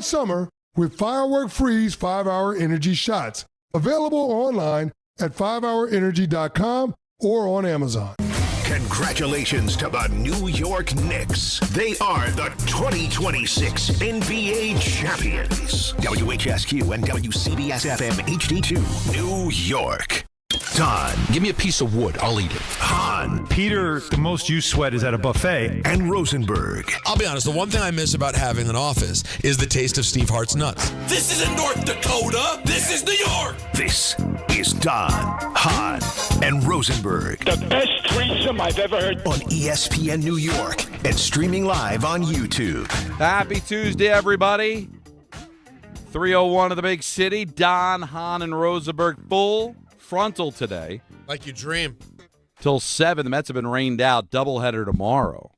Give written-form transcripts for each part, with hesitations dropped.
summer with Firework Freeze 5-Hour Energy Shots. Available online at 5hourenergy.com or on Amazon. Congratulations to the New York Knicks. They are the 2026 NBA champions. WHSQ and WCBS-FM HD2, New York. Don. Give me a piece of wood. I'll eat it. Hahn. Peter, the most you sweat is at a buffet. And Rosenberg. I'll be honest, the one thing I miss about having an office is the taste of Steve Hart's nuts. This isn't North Dakota. This is New York. This is Don, Hahn, and Rosenberg. The best threesome I've ever heard. On ESPN New York and streaming live on YouTube. Happy Tuesday, everybody. 3:01 of the big city. Don, Hahn, and Rosenberg full frontal today. Like you dream. Till 7. The Mets have been rained out. Doubleheader tomorrow.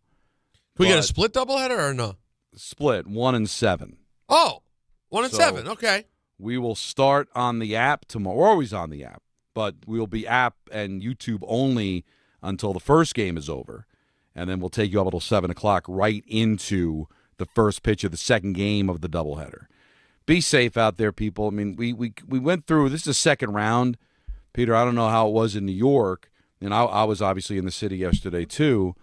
We got a split doubleheader or no? Split, 1 and 7. Oh, 1 and 7. Okay. We will start on the app tomorrow. We're always on the app, but we'll be app and YouTube only until the first game is over. And then we'll take you up until 7 o'clock right into the first pitch of the second game of the doubleheader. Be safe out there, people. I mean, we went through, this is the second round. Peter, I don't know how it was in New York, and I was obviously in the city yesterday too,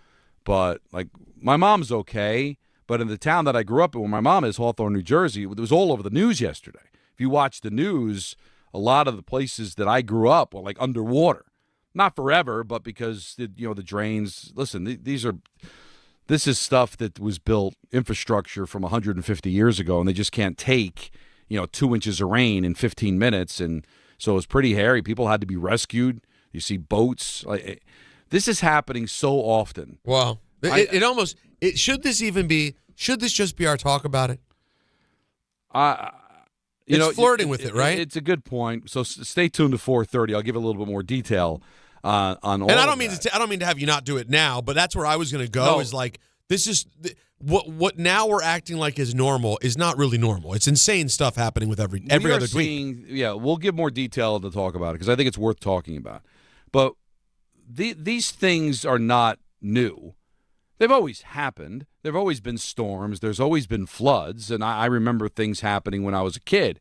but like my mom's okay, but in the town that I grew up in, where my mom is, Hawthorne, New Jersey, it was all over the news yesterday. If you watch the news, a lot of the places that I grew up were like underwater. Not forever, but because the drains. Listen, this is stuff that was built, infrastructure from 150 years ago, and they just can't take 2 inches of rain in 15 minutes, and so it was pretty hairy. People had to be rescued. You see boats. This is happening so often. Wow. Should this just be our talk about it? It's flirting with it, right? It's a good point. So stay tuned to 4:30. I'll give a little bit more detail on all. And I don't mean to have you not do it now, but that's where I was going to go. No. Is like this is what now we're acting like is normal is not really normal. It's insane stuff happening with every other tweet. Yeah, we'll give more detail to talk about it because I think it's worth talking about. But these things are not new. They've always happened. There have always been storms. There's always been floods, and I remember things happening when I was a kid.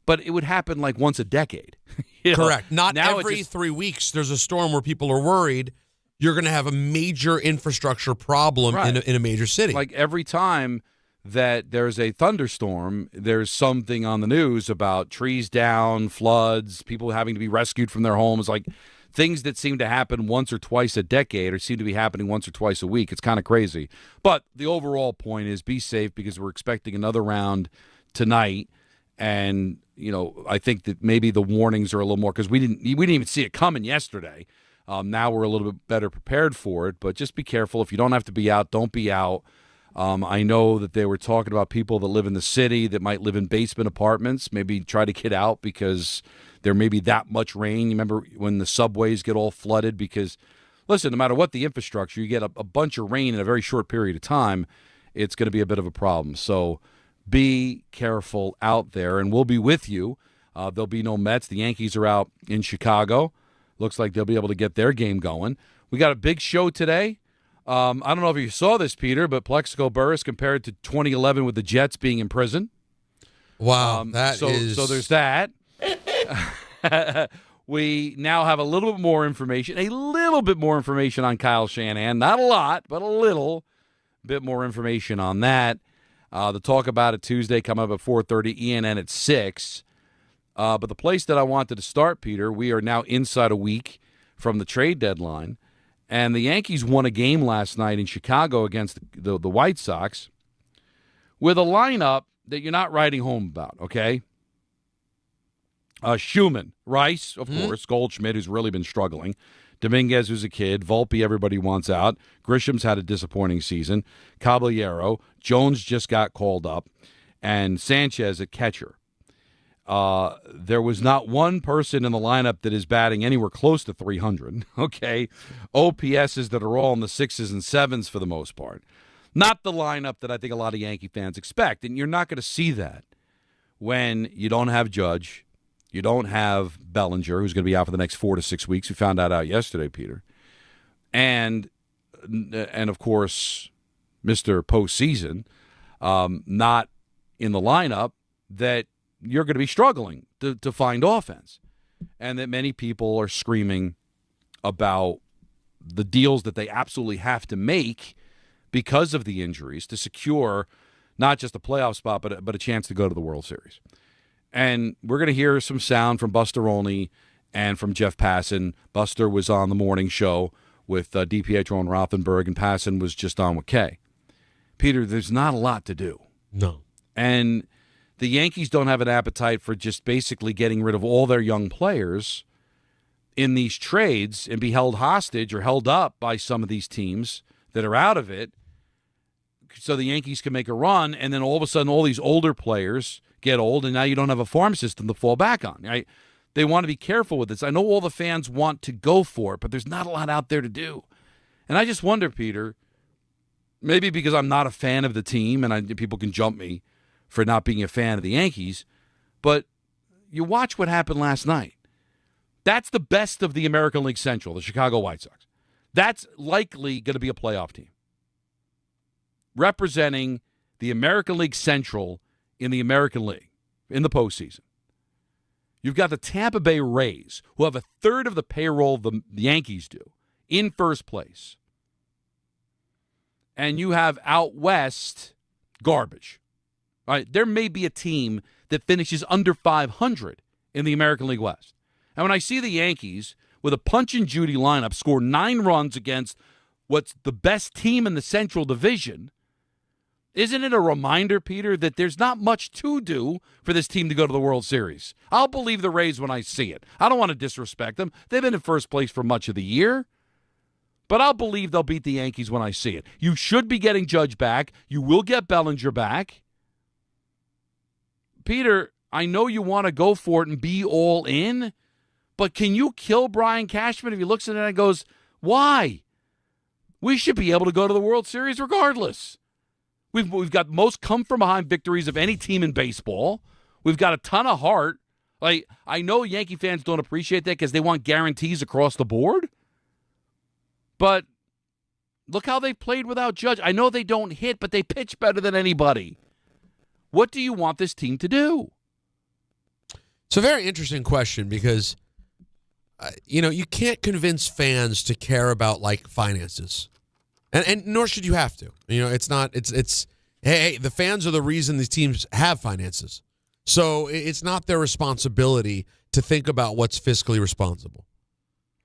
But it would happen like once a decade. Correct. Not every 3 weeks there's a storm where people are worried you're going to have a major infrastructure problem in a major city. Like every time that there's a thunderstorm, there's something on the news about trees down, floods, people having to be rescued from their homes, like things that seem to happen once or twice a decade or seem to be happening once or twice a week. It's kind of crazy. But the overall point is be safe because we're expecting another round tonight. And, I think that maybe the warnings are a little more because we didn't even see it coming yesterday. Now we're a little bit better prepared for it, but just be careful. If you don't have to be out, don't be out. I know that they were talking about people that live in the city that might live in basement apartments, maybe try to get out because there may be that much rain. You remember when the subways get all flooded because, listen, no matter what the infrastructure, you get a bunch of rain in a very short period of time, it's going to be a bit of a problem. So be careful out there, and we'll be with you. There'll be no Mets. The Yankees are out in Chicago. Looks like they'll be able to get their game going. We got a big show today. I don't know if you saw this, Peter, but Plexico Burress compared to 2011 with the Jets being in prison. Wow, So there's that. We now have a little bit more information on Kyle Shanahan. Not a lot, but a little bit more information on that. The talk about it Tuesday coming up at 4:30, ENN at 6. But the place that I wanted to start, Peter, we are now inside a week from the trade deadline, and the Yankees won a game last night in Chicago against the White Sox with a lineup that you're not writing home about, okay? Schumann, Rice, of course, Goldschmidt, who's really been struggling, Dominguez, who's a kid, Volpe, everybody wants out, Grisham's had a disappointing season, Caballero, Jones just got called up, and Sanchez at catcher. There was not one person in the lineup that is batting anywhere close to 300, okay? OPSs that are all in the 6s and 7s for the most part. Not the lineup that I think a lot of Yankee fans expect, and you're not going to see that when you don't have Judge, you don't have Bellinger, who's going to be out for the next 4 to 6 weeks. We found that out yesterday, Peter. And of course, Mr. Postseason, not in the lineup that you're going to be struggling to find offense, and that many people are screaming about the deals that they absolutely have to make because of the injuries to secure not just a playoff spot, but a chance to go to the World Series. And we're going to hear some sound from Buster Olney and from Jeff Passan. Buster was on the morning show with DiPietro and Rothenberg, and Passan was just on with Kay. Peter, there's not a lot to do. No. And the Yankees don't have an appetite for just basically getting rid of all their young players in these trades and be held hostage or held up by some of these teams that are out of it so the Yankees can make a run, and then all of a sudden all these older players get old, and now you don't have a farm system to fall back on, right? They want to be careful with this. I know all the fans want to go for it, but there's not a lot out there to do. And I just wonder, Peter, maybe because I'm not a fan of the team, and people can jump me for not being a fan of the Yankees, but you watch what happened last night. That's the best of the American League Central, the Chicago White Sox. That's likely going to be a playoff team, representing the American League Central in the American League in the postseason. You've got the Tampa Bay Rays, who have a third of the payroll the Yankees do, in first place. And you have out west garbage. All right, there may be a team that finishes under 500 in the American League West. And when I see the Yankees with a punch-and-Judy lineup score 9 runs against what's the best team in the Central Division, isn't it a reminder, Peter, that there's not much to do for this team to go to the World Series? I'll believe the Rays when I see it. I don't want to disrespect them. They've been in first place for much of the year. But I'll believe they'll beat the Yankees when I see it. You should be getting Judge back. You will get Bellinger back. Peter, I know you want to go for it and be all in, but can you kill Brian Cashman if he looks at it and goes, why? We should be able to go to the World Series regardless. We've got most come-from-behind victories of any team in baseball. We've got a ton of heart. Like, I know Yankee fans don't appreciate that because they want guarantees across the board. But look how they've played without Judge. I know they don't hit, but they pitch better than anybody. What do you want this team to do? It's a very interesting question because, you can't convince fans to care about, like, finances. And nor should you have to. It's hey, the fans are the reason these teams have finances. So it's not their responsibility to think about what's fiscally responsible.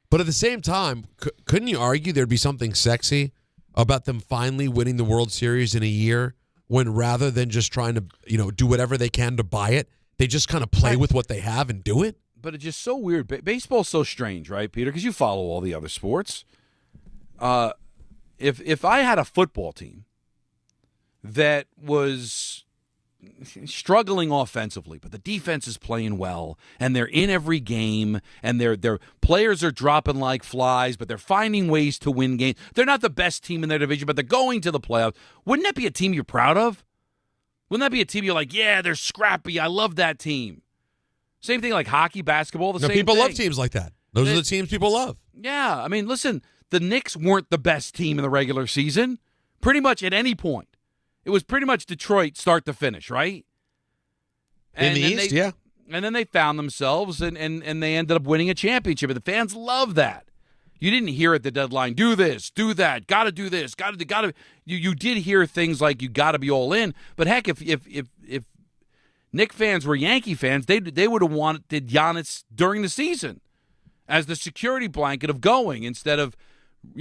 But at the same time, couldn't you argue there'd be something sexy about them finally winning the World Series in a year when rather than just trying to, do whatever they can to buy it, they just kind of play with what they have and do it? But it's just so weird. Baseball's so strange, right, Peter? Because you follow all the other sports. If I had a football team that was struggling offensively, but the defense is playing well, and they're in every game, and their players are dropping like flies, but they're finding ways to win games. They're not the best team in their division, but they're going to the playoffs. Wouldn't that be a team you're proud of? Wouldn't that be a team you're like, yeah, they're scrappy. I love that team. Same thing like hockey, basketball, same people thing. Love teams like that. Those are the teams people love. Yeah, I mean, listen, the Knicks weren't the best team in the regular season, pretty much at any point. It was pretty much Detroit start to finish, right? And in the East, yeah. And then they found themselves, and they ended up winning a championship. And the fans love that. You didn't hear at the deadline, do this, do that, got to do this, got to. You did hear things like you got to be all in. But heck, if Knick fans were Yankee fans, they would have wanted Giannis during the season as the security blanket of going instead of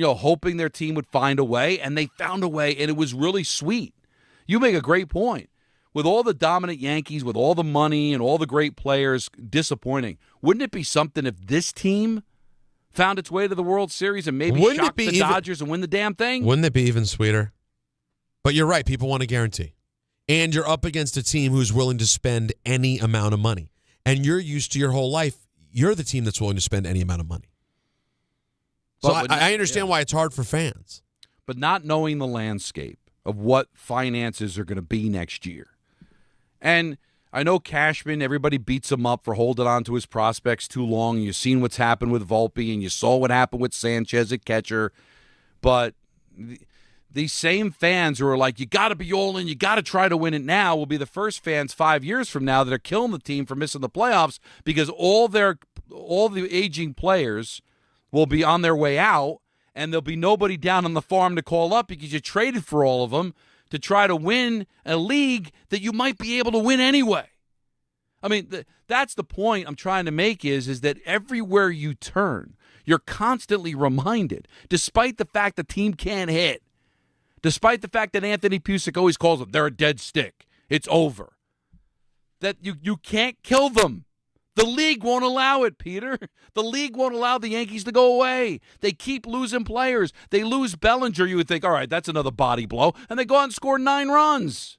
hoping their team would find a way. And they found a way, and it was really sweet. You make a great point. With all the dominant Yankees, with all the money and all the great players, disappointing. Wouldn't it be something if this team found its way to the World Series and maybe shock the Dodgers and win the damn thing? Wouldn't it be even sweeter? But you're right. People want a guarantee. And you're up against a team who's willing to spend any amount of money. And you're used to your whole life, you're the team that's willing to spend any amount of money. So I understand why it's hard for fans. But not knowing the landscape of what finances are going to be next year. And I know Cashman, everybody beats him up for holding on to his prospects too long. You've seen what's happened with Volpe, and you saw what happened with Sanchez at catcher. But these same fans who are like, you got to be all in, you got to try to win it now, will be the first fans 5 years from now that are killing the team for missing the playoffs because all the aging players will be on their way out, and there'll be nobody down on the farm to call up because you traded for all of them to try to win a league that you might be able to win anyway. I mean, that's the point I'm trying to make is that everywhere you turn, you're constantly reminded, despite the fact the team can't hit, despite the fact that Anthony Pusick always calls them, they're a dead stick, it's over, that you can't kill them. The league won't allow it, Peter. The league won't allow the Yankees to go away. They keep losing players. They lose Bellinger. You would think, all right, that's another body blow. And they go out and score 9 runs.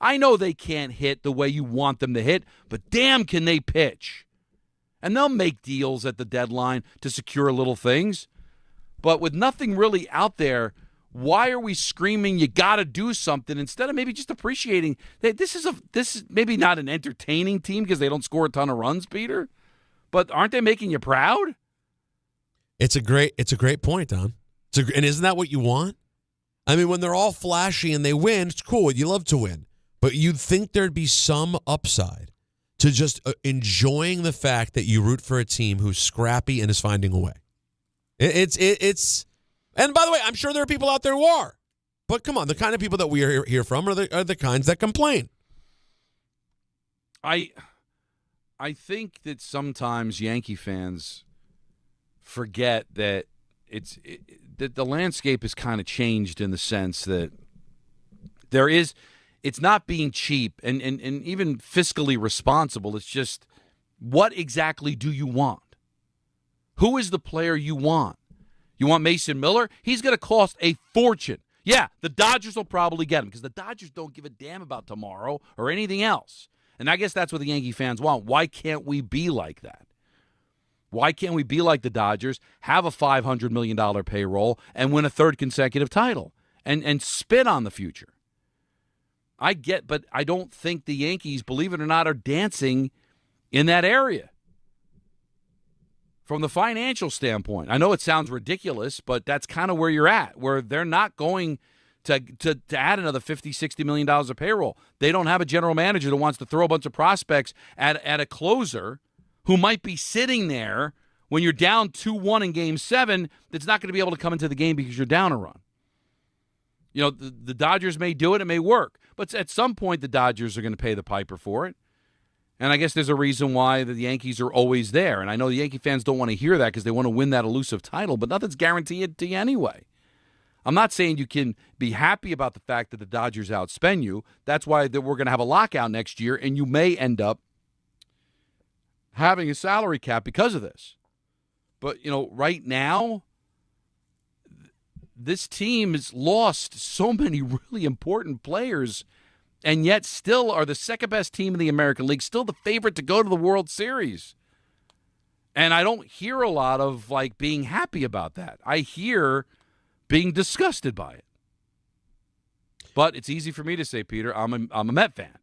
I know they can't hit the way you want them to hit, but damn can they pitch. And they'll make deals at the deadline to secure little things. But with nothing really out there, why are we screaming you got to do something instead of maybe just appreciating that this is maybe not an entertaining team because they don't score a ton of runs, Peter, but aren't they making you proud? It's a great point, Don. And isn't that what you want? I mean, when they're all flashy and they win, it's cool. You love to win. But you'd think there'd be some upside to just enjoying the fact that you root for a team who's scrappy and is finding a way. It's and by the way, I'm sure there are people out there who are. But come on, the kind of people that we hear from are the kinds that complain. I think that sometimes Yankee fans forget that that the landscape has kind of changed in the sense that it's not being cheap and even fiscally responsible. It's just, what exactly do you want? Who is the player you want? You want Mason Miller? He's going to cost a fortune. Yeah, the Dodgers will probably get him because the Dodgers don't give a damn about tomorrow or anything else. And I guess that's what the Yankee fans want. Why can't we be like that? Why can't we be like the Dodgers, have a $500 million payroll, and win a third consecutive title and spit on the future? But I don't think the Yankees, believe it or not, are dancing in that area. From the financial standpoint, I know it sounds ridiculous, but that's kind of where you're at, where they're not going to add another $50, $60 million of payroll. They don't have a general manager that wants to throw a bunch of prospects at a closer who might be sitting there when you're down 2-1 in Game 7 that's not going to be able to come into the game because you're down a run. You know, the Dodgers may do it. It may work. But at some point, the Dodgers are going to pay the piper for it. And I guess there's a reason why the Yankees are always there. And I know the Yankee fans don't want to hear that because they want to win that elusive title, but nothing's guaranteed to you anyway. I'm not saying you can be happy about the fact that the Dodgers outspend you. That's why we're going to have a lockout next year, and you may end up having a salary cap because of this. But, you know, right now, this team has lost so many really important players and yet still are the second-best team in the American League, still the favorite to go to the World Series. And I don't hear a lot of, being happy about that. I hear being disgusted by it. But it's easy for me to say, Peter, I'm a Met fan,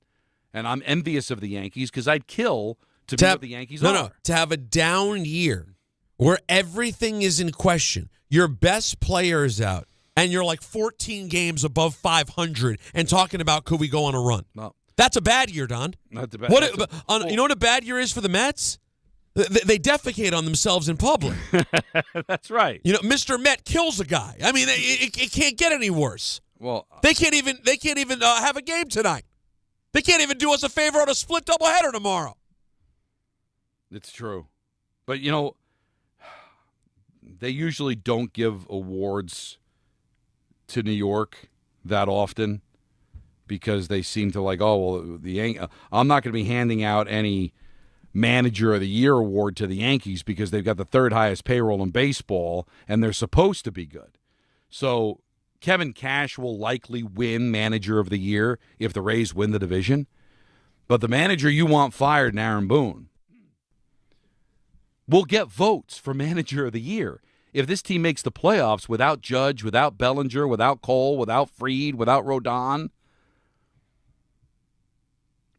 and I'm envious of the Yankees because I'd kill to be what the Yankees are. No, to have a down year where everything is in question, your best player is out, and you're 14 games above 500 and talking about could we go on a run. Well, that's a bad year, Don. Not the bad. You know what a bad year is for the Mets? They defecate on themselves in public. That's right. You know, Mr. Met kills a guy. I mean, it can't get any worse. Well, they can't even have a game tonight. They can't even do us a favor on a split doubleheader tomorrow. It's true. But, you know, they usually don't give awards to New York that often because they seem to I'm not going to be handing out any Manager of the Year award to the Yankees because they've got the third highest payroll in baseball and they're supposed to be good. So Kevin Cash will likely win Manager of the Year if the Rays win the division. But the manager you want fired, Aaron Boone, will get votes for Manager of the Year. If this team makes the playoffs without Judge, without Bellinger, without Cole, without Reid, without Rodon,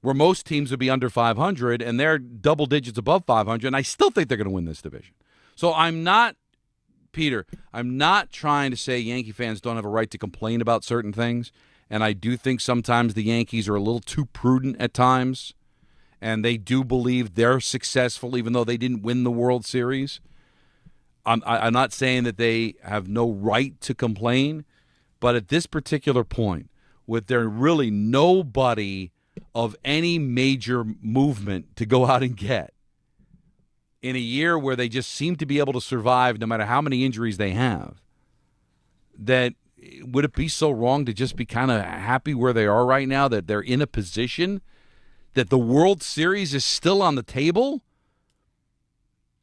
where most teams would be under 500, and they're double digits above 500, and I still think they're going to win this division. So I'm not Peter, I'm not trying to say Yankee fans don't have a right to complain about certain things, and I do think sometimes the Yankees are a little too prudent at times, and they do believe they're successful even though they didn't win the World Series. I'm not saying that they have no right to complain, but at this particular point, with there really nobody of any major movement to go out and get, in a year where they just seem to be able to survive no matter how many injuries they have, that would it be so wrong to just be kind of happy where they are right now, that they're in a position that the World Series is still on the table?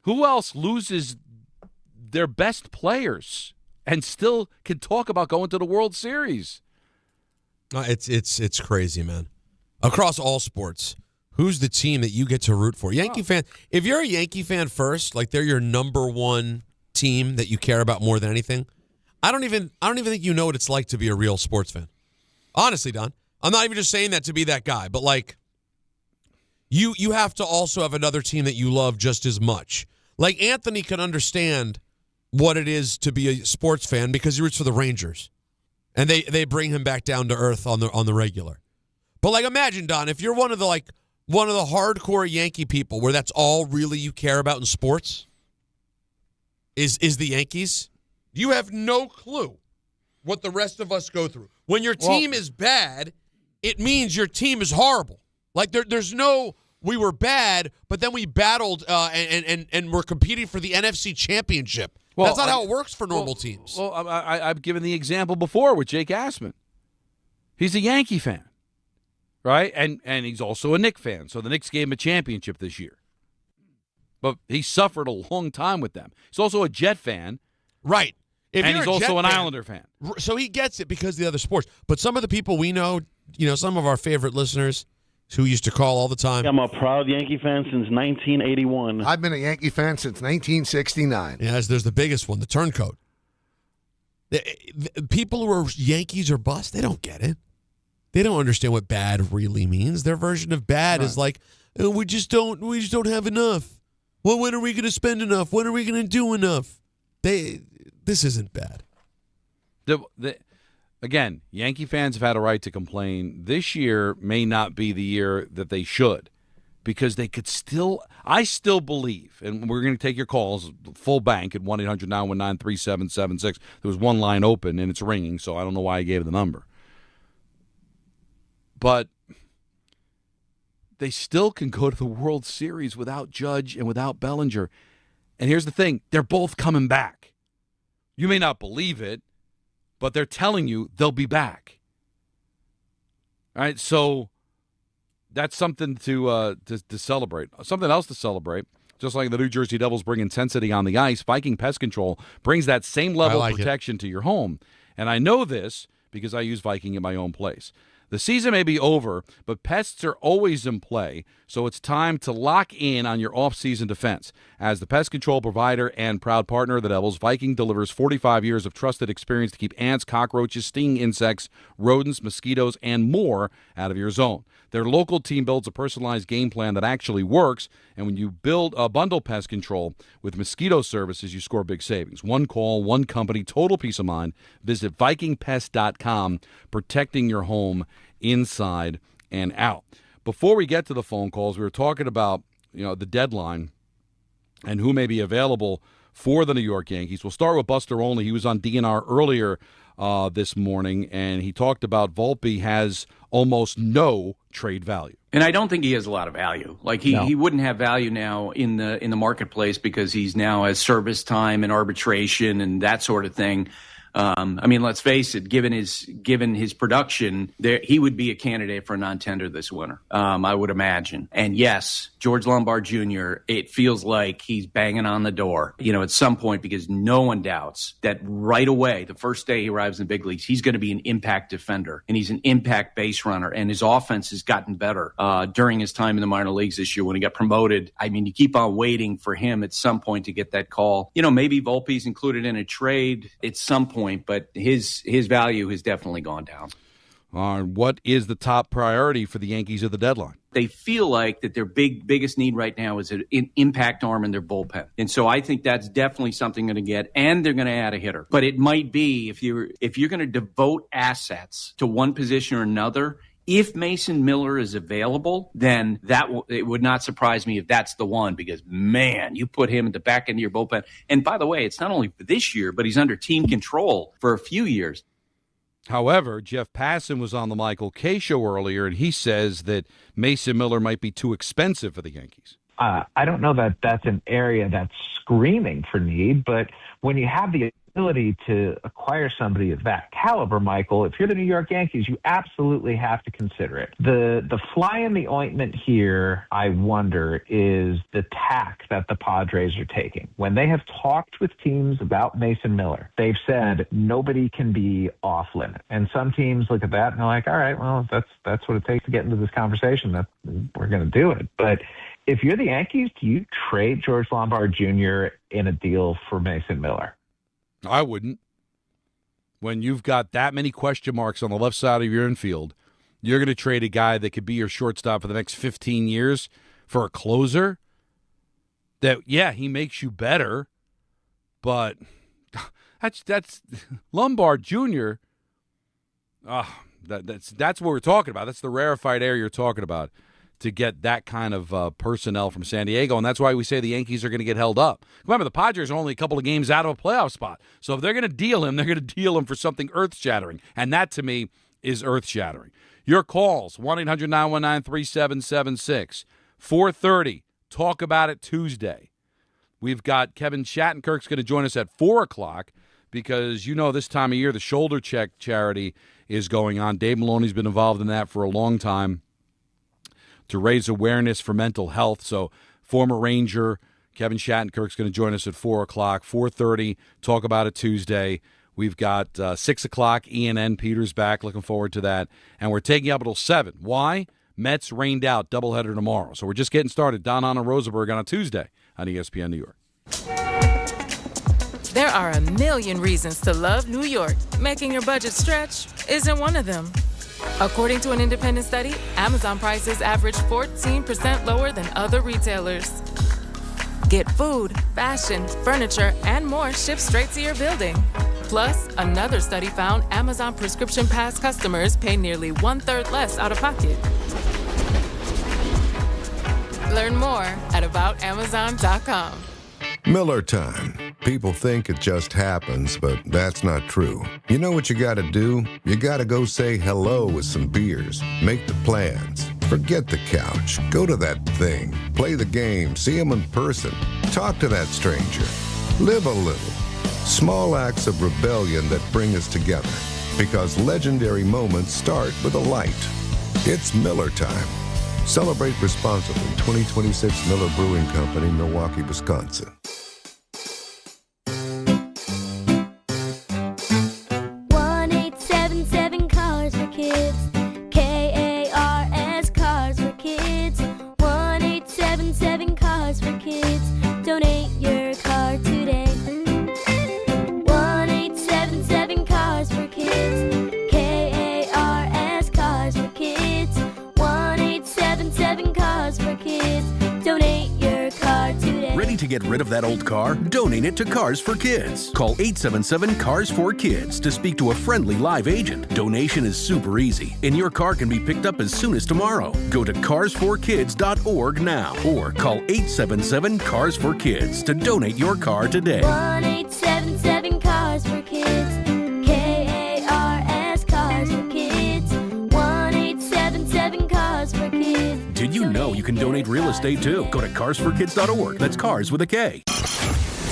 Who else loses their best players and still can talk about going to the World Series? It's crazy, man. Across all sports, who's the team that you get to root for? Yankee fan. If you're a Yankee fan first, like they're your number one team that you care about more than anything, I don't even think you know what it's like to be a real sports fan. Honestly, Don, I'm not even just saying that to be that guy, but like you have to also have another team that you love just as much. Like Anthony can understand what it is to be a sports fan because he roots for the Rangers, and they bring him back down to earth on the regular. But like, imagine, Don, if you're one of the hardcore Yankee people where that's all really you care about in sports is the Yankees. You have no clue what the rest of us go through. When your team is bad, it means your team is horrible. Like there's no we were bad, but then we battled and we're competing for the NFC Championship. Well, that's not how it works for normal teams. Well, I've given the example before with Jake Assman. He's a Yankee fan, right? And he's also a Knicks fan. So the Knicks gave him a championship this year. But he suffered a long time with them. He's also a Jet fan. Right. And he's also an Islander fan. So he gets it because of the other sports. But some of the people we know, some of our favorite listeners who used to call all the time. I'm a proud Yankee fan since 1981. I've been a Yankee fan since 1969. Yes, there's the biggest one, the turncoat. The people who are Yankees or bust, they don't get it. They don't understand what bad really means. Their version of bad is like, we just don't have enough. Well, when are we going to spend enough? When are we going to do enough? This isn't bad. Again, Yankee fans have had a right to complain. This year may not be the year that they should, because they could still – I still believe, and we're going to take your calls, full bank at 1-800-919-3776. There was one line open, and it's ringing, so I don't know why I gave the number. But they still can go to the World Series without Judge and without Bellinger. And here's the thing. They're both coming back. You may not believe it, but they're telling you they'll be back. All right, so that's something to celebrate. Something else to celebrate. Just like the New Jersey Devils bring intensity on the ice, Viking Pest Control brings that same level of protection to your home. And I know this because I use Viking at my own place. The season may be over, but pests are always in play, so it's time to lock in on your off-season defense. As the pest control provider and proud partner of the Devils, Viking delivers 45 years of trusted experience to keep ants, cockroaches, stinging insects, rodents, mosquitoes, and more out of your zone. Their local team builds a personalized game plan that actually works, and when you build a bundle pest control with mosquito services, you score big savings. One call, one company, total peace of mind. Visit VikingPest.com, protecting your home inside and out. Before we get to the phone calls, we were talking about the deadline and who may be available for the New York Yankees. We'll start with Buster Olney. He was on DNR earlier this morning, and he talked about Volpe has almost no trade value. And I don't think he has a lot of value. Like he wouldn't have value now in the marketplace because he's now has service time and arbitration and that sort of thing. I mean, let's face it, given his production, he would be a candidate for a non-tender this winter, I would imagine. And yes, George Lombard Jr., it feels like he's banging on the door, at some point, because no one doubts that right away, the first day he arrives in the big leagues, he's going to be an impact defender, and he's an impact base runner, and his offense has gotten better during his time in the minor leagues this year when he got promoted. I mean, you keep on waiting for him at some point to get that call. Maybe Volpe's included in a trade at some point, but his value has definitely gone down. what is the top priority for the Yankees at the deadline. They feel like that their biggest need right now is an impact arm in their bullpen. And so I think that's definitely something going to get, and they're going to add a hitter. But it might be, if you're going to devote assets to one position or another, if Mason Miller is available, then it would not surprise me if that's the one, because, man, you put him at the back end of your bullpen. And by the way, it's not only for this year, but he's under team control for a few years. However, Jeff Passan was on the Michael Kay show earlier, and he says that Mason Miller might be too expensive for the Yankees. I don't know that that's an area that's screaming for need, but when you have the ability to acquire somebody of that caliber, Michael, if you're the New York Yankees, you absolutely have to consider it. The fly in the ointment here, I wonder, is the tack that the Padres are taking. When they have talked with teams about Mason Miller, they've said nobody can be off limit. And some teams look at that and they're like, all right, well, that's what it takes to get into this conversation. We're going to do it. But if you're the Yankees, do you trade George Lombard Jr. in a deal for Mason Miller? I wouldn't. When you've got that many question marks on the left side of your infield, you're going to trade a guy that could be your shortstop for the next 15 years for a closer that, yeah, he makes you better, but that's Lombard Jr. That's what we're talking about. That's the rarefied air you're talking about, to get that kind of personnel from San Diego, and that's why we say the Yankees are going to get held up. Remember, the Padres are only a couple of games out of a playoff spot, so if they're going to deal him, they're going to deal him for something earth-shattering, and that, to me, is earth-shattering. Your calls, 1-800-919-3776, 4:30, Talk About It Tuesday. We've got Kevin Shattenkirk's going to join us at 4 o'clock, because you know this time of year the Shoulder Check charity is going on. Dave Maloney's been involved in that for a long time, to raise awareness for mental health. So former Ranger Kevin Shattenkirk's going to join us at 4 o'clock. 4:30, Talk About It Tuesday. We've got 6 o'clock, ENN Peters back. Looking forward to that. And we're taking up until 7. Why? Mets rained out, doubleheader tomorrow. So we're just getting started. Don, Hahn, and Rosenberg on a Tuesday on ESPN New York. There are a million reasons to love New York. Making your budget stretch isn't one of them. According to an independent study, Amazon prices average 14% lower than other retailers. Get food, fashion, furniture, and more shipped straight to your building. Plus, another study found Amazon Prescription Pass customers pay nearly 1/3 less out of pocket. Learn more at aboutamazon.com. Miller time. People think it just happens, but that's not true. You know what you gotta do? You gotta go say hello with some beers. Make the plans. Forget the couch. Go to that thing. Play the game. See them in person. Talk to that stranger. Live a little. Small acts of rebellion that bring us together. Because legendary moments start with a light. It's Miller time. Celebrate responsibly. 2026 Miller Brewing Company, Milwaukee, Wisconsin. 1-877 Cars for Kids. KARS Cars for Kids. 1-877 Cars for Kids. Donate your car today. 1-877 Cars for Kids. KARS Cars for Kids. 1-877 Cars for Kids. Donate your car today. Ready to get rid of that old car? Donate it to Cars for Kids. Call 877-CARS-4-KIDS to speak to a friendly live agent. Donation is super easy, and your car can be picked up as soon as tomorrow. Go to carsforkids.org now or call 877-CARS-4-KIDS to donate your car today. 1-877 Cars for Kids. KARS Cars for Kids. 1-877 Cars for Kids. Did you know you can donate real estate too? Go to carsforkids.org. That's cars with a K.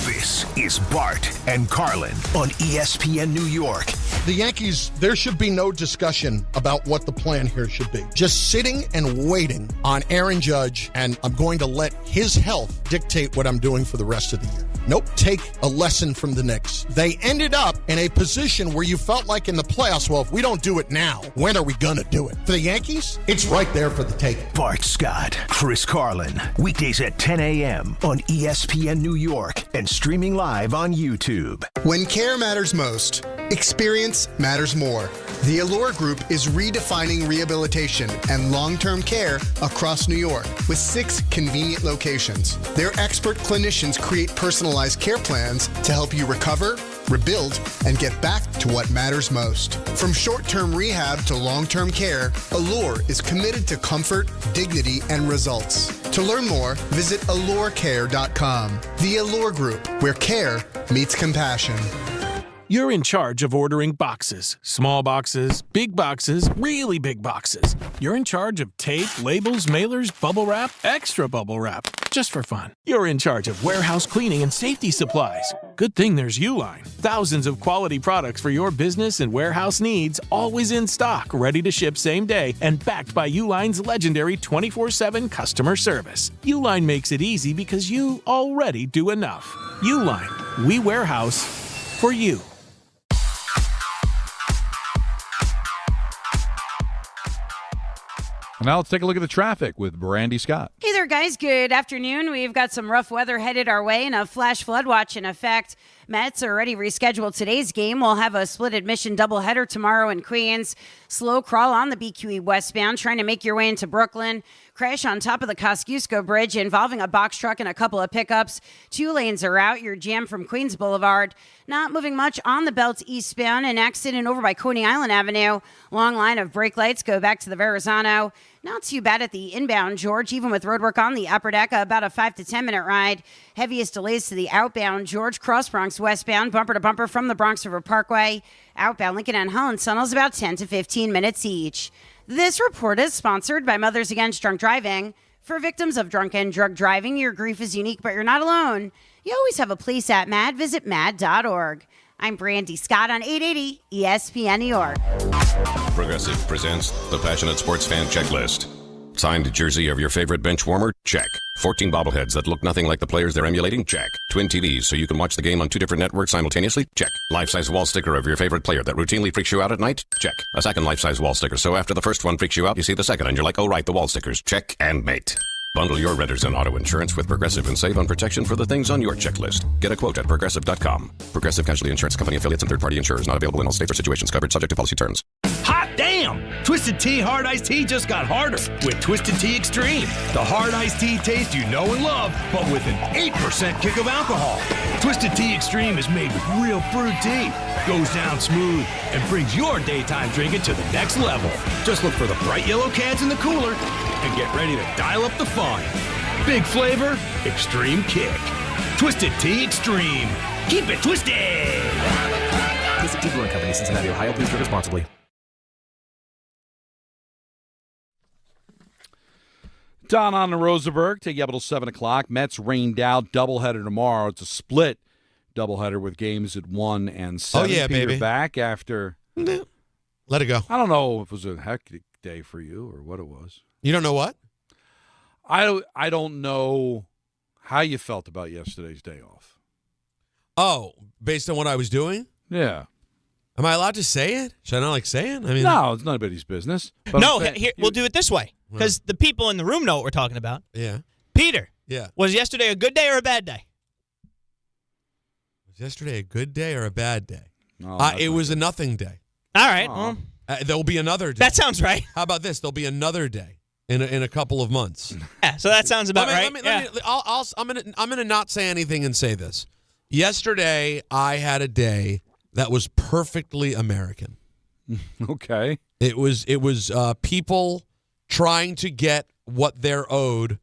This is Bart and Carlin on ESPN New York. The Yankees, there should be no discussion about what the plan here should be. Just sitting and waiting on Aaron Judge, and I'm going to let his health dictate what I'm doing for the rest of the year. Nope. Take a lesson from the Knicks. They ended up in a position where you felt like in the playoffs, well, if we don't do it now, when are we going to do it? For the Yankees, it's right there for the taking. Bart Scott, Chris Carlin, weekdays at 10 a.m. on ESPN New York and streaming live on YouTube. When care matters most, experience matters more. The Allure Group is redefining rehabilitation and long-term care across New York with 6 convenient locations. Their expert clinicians create personalized care plans to help you recover, rebuild, and get back to what matters most. From short-term rehab to long-term care, Allure is committed to comfort, dignity, and results. To learn more, visit allurecare.com. The Allure Group, where care meets compassion. You're in charge of ordering boxes. Small boxes, big boxes, really big boxes. You're in charge of tape, labels, mailers, bubble wrap, extra bubble wrap, just for fun. You're in charge of warehouse cleaning and safety supplies. Good thing there's Uline. Thousands of quality products for your business and warehouse needs, always in stock, ready to ship same day, and backed by Uline's legendary 24/7 customer service. Uline makes it easy because you already do enough. Uline, we warehouse for you. Now let's take a look at the traffic with Brandy Scott. Hey there, guys. Good afternoon. We've got some rough weather headed our way and a flash flood watch in effect. Mets already rescheduled today's game. We'll have a split admission doubleheader tomorrow in Queens. Slow crawl on the BQE westbound, trying to make your way into Brooklyn. Crash on top of the Kosciuszko Bridge involving a box truck and a couple of pickups. 2 lanes are out. You're jammed from Queens Boulevard. Not moving much on the belt eastbound. An accident over by Coney Island Avenue. Long line of brake lights go back to the Verrazano. Not too bad at the inbound, George, even with roadwork on the upper deck, about a 5 to 10 minute ride. Heaviest delays to the outbound, George, Cross Bronx westbound, bumper to bumper from the Bronx River Parkway. Outbound Lincoln and Holland tunnels about 10 to 15 minutes each. This report is sponsored by Mothers Against Drunk Driving. For victims of drunk and drug driving, your grief is unique, but you're not alone. You always have a place at MAD. Visit MAD.org. I'm Brandy Scott on 880 ESPN New York. Progressive presents the Passionate Sports Fan Checklist. Signed jersey of your favorite bench warmer? Check. 14 bobbleheads that look nothing like the players they're emulating? Check. Twin TVs so you can watch the game on 2 different networks simultaneously? Check. Life-size wall sticker of your favorite player that routinely freaks you out at night? Check. A second life-size wall sticker so after the first one freaks you out, you see the second and you're like, oh right, the wall stickers. Check and mate. Bundle your renters and auto insurance with Progressive and save on protection for the things on your checklist. Get a quote at Progressive.com. Progressive Casualty Insurance Company affiliates and third-party insurers not available in all states or situations. Covered subject to policy terms. Hot damn! Twisted Tea Hard Iced Tea just got harder with Twisted Tea Extreme. The hard iced tea taste you know and love, but with an 8% kick of alcohol. Twisted Tea Extreme is made with real brewed tea, goes down smooth, and brings your daytime drinking to the next level. Just look for the bright yellow cans in the cooler and get ready to dial up the fun. Big flavor, extreme kick. Twisted Tea Extreme. Keep it twisted! Twisted Tea Brewing Company, Cincinnati, Ohio. Please drink responsibly. Don on the Rosenberg. Take you up until 7 o'clock. Mets rained out. Doubleheader tomorrow. It's a split doubleheader with games at 1 and 7. Oh, yeah, Peter baby. Back after. Let it go. I don't know if it was a hectic day for you or what it was. You don't know what? I don't know how you felt about yesterday's day off. Oh, based on what I was doing? Yeah. Am I allowed to say it? Should I not say it? I mean, no, it's nobody's business. But No, here, we'll do it this way because the people in the room know what we're talking about. Yeah. Peter. Yeah. Was yesterday a good day or a bad day? Was yesterday a good day or a bad day? No, it was a nothing day. All right. Well, there'll be another day. that sounds right. How about this? There'll be another day in a couple of months. Yeah, so that sounds about right. I'm gonna not say anything and say this. Yesterday, I had a day that was perfectly American. Okay. It was people trying to get what they're owed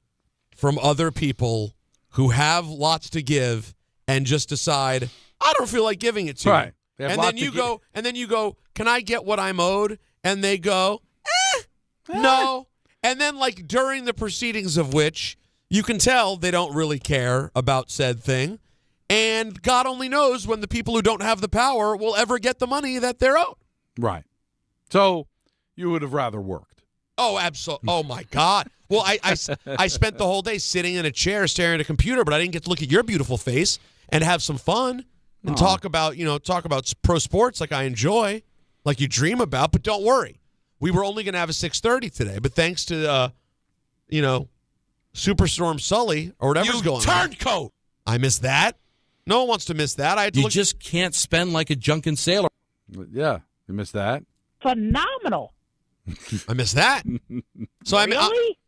from other people who have lots to give and just decide, I don't feel like giving it to Right. you. And then you go, can I get what I'm owed? And they go, no. And then like during the proceedings of which you can tell they don't really care about said thing. And God only knows when the people who don't have the power will ever get the money that they're owed. Right. So you would have rather worked. Oh, absolutely. Oh, my God. Well, I spent the whole day sitting in a chair staring at a computer, but I didn't get to look at your beautiful face. and have some fun and talk about pro sports like I enjoy, like you dream about. But don't worry, we were only going to have a 6:30 today, but thanks to Superstorm Sully or whatever's going on. Turncoat. I missed that. No one wants to miss that. I had to You just can't spend like a drunken sailor. Yeah, you missed that. Phenomenal. I missed that. So Really?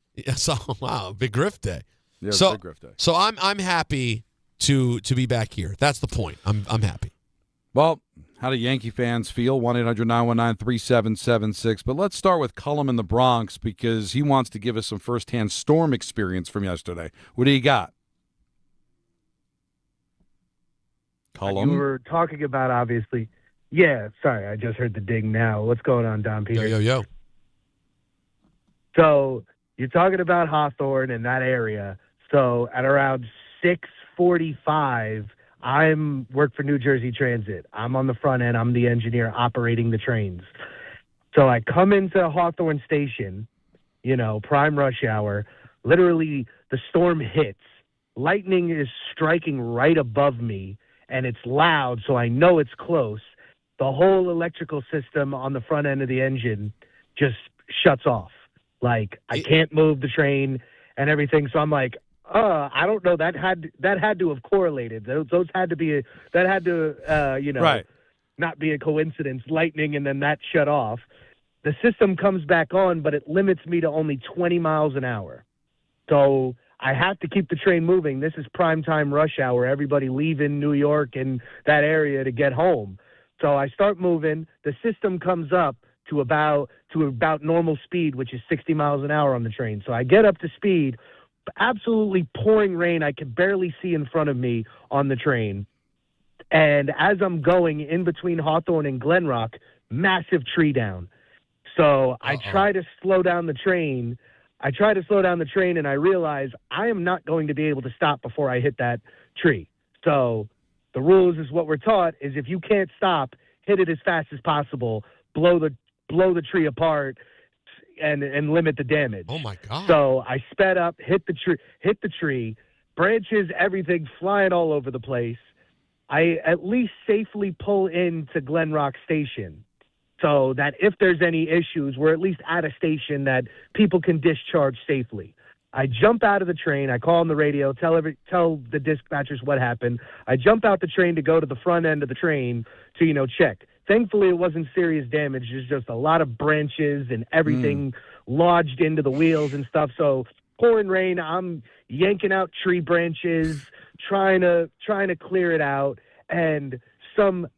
wow, big grift day. Yeah, so big grift day. So I'm happy to be back here. That's the point. I'm happy. Well, how do Yankee fans feel? 1-800-919-3776. But let's start with Cullum in the Bronx because he wants to give us some firsthand Storm experience from yesterday. What do you got? Cullum? You were talking about, obviously. Yeah, sorry, I just heard the ding now. What's going on, Don Peter? Yo. So you're talking about Hawthorne and that area. So at around 6:45, I'm work for New Jersey Transit. I'm on the front end. I'm the engineer operating the trains. So I come into Hawthorne Station, prime rush hour. Literally, the storm hits. Lightning is striking right above me, and it's loud, so I know it's close. The whole electrical system on the front end of the engine just shuts off. Like, I can't move the train and everything. So I'm like, I don't know. That had to have correlated. Those had to be right. not be a coincidence. Lightning and then that shut off. The system comes back on, but it limits me to only 20 miles an hour. So I have to keep the train moving. This is prime time rush hour. Everybody leaving New York and that area to get home. So I start moving. The system comes up to about normal speed, which is 60 miles an hour on the train. So I get up to speed. Absolutely pouring rain. I can barely see in front of me on the train. And as I'm going in between Hawthorne and Glenrock, massive tree down. So I try to slow down the train. And I realize I am not going to be able to stop before I hit that tree. So the rules is what we're taught is if you can't stop, hit it as fast as possible, blow the tree apart, and limit the damage. Oh my God! So I sped up, hit the tree, branches, everything flying all over the place. I at least safely pull into Glenrock Station, so that if there's any issues, we're at least at a station that people can discharge safely. I jump out of the train. I call on the radio, tell the dispatchers what happened. I jump out the train to go to the front end of the train to check. Thankfully, it wasn't serious damage. There's just a lot of branches and everything lodged into the wheels and stuff. So pouring rain, I'm yanking out tree branches, trying to clear it out. And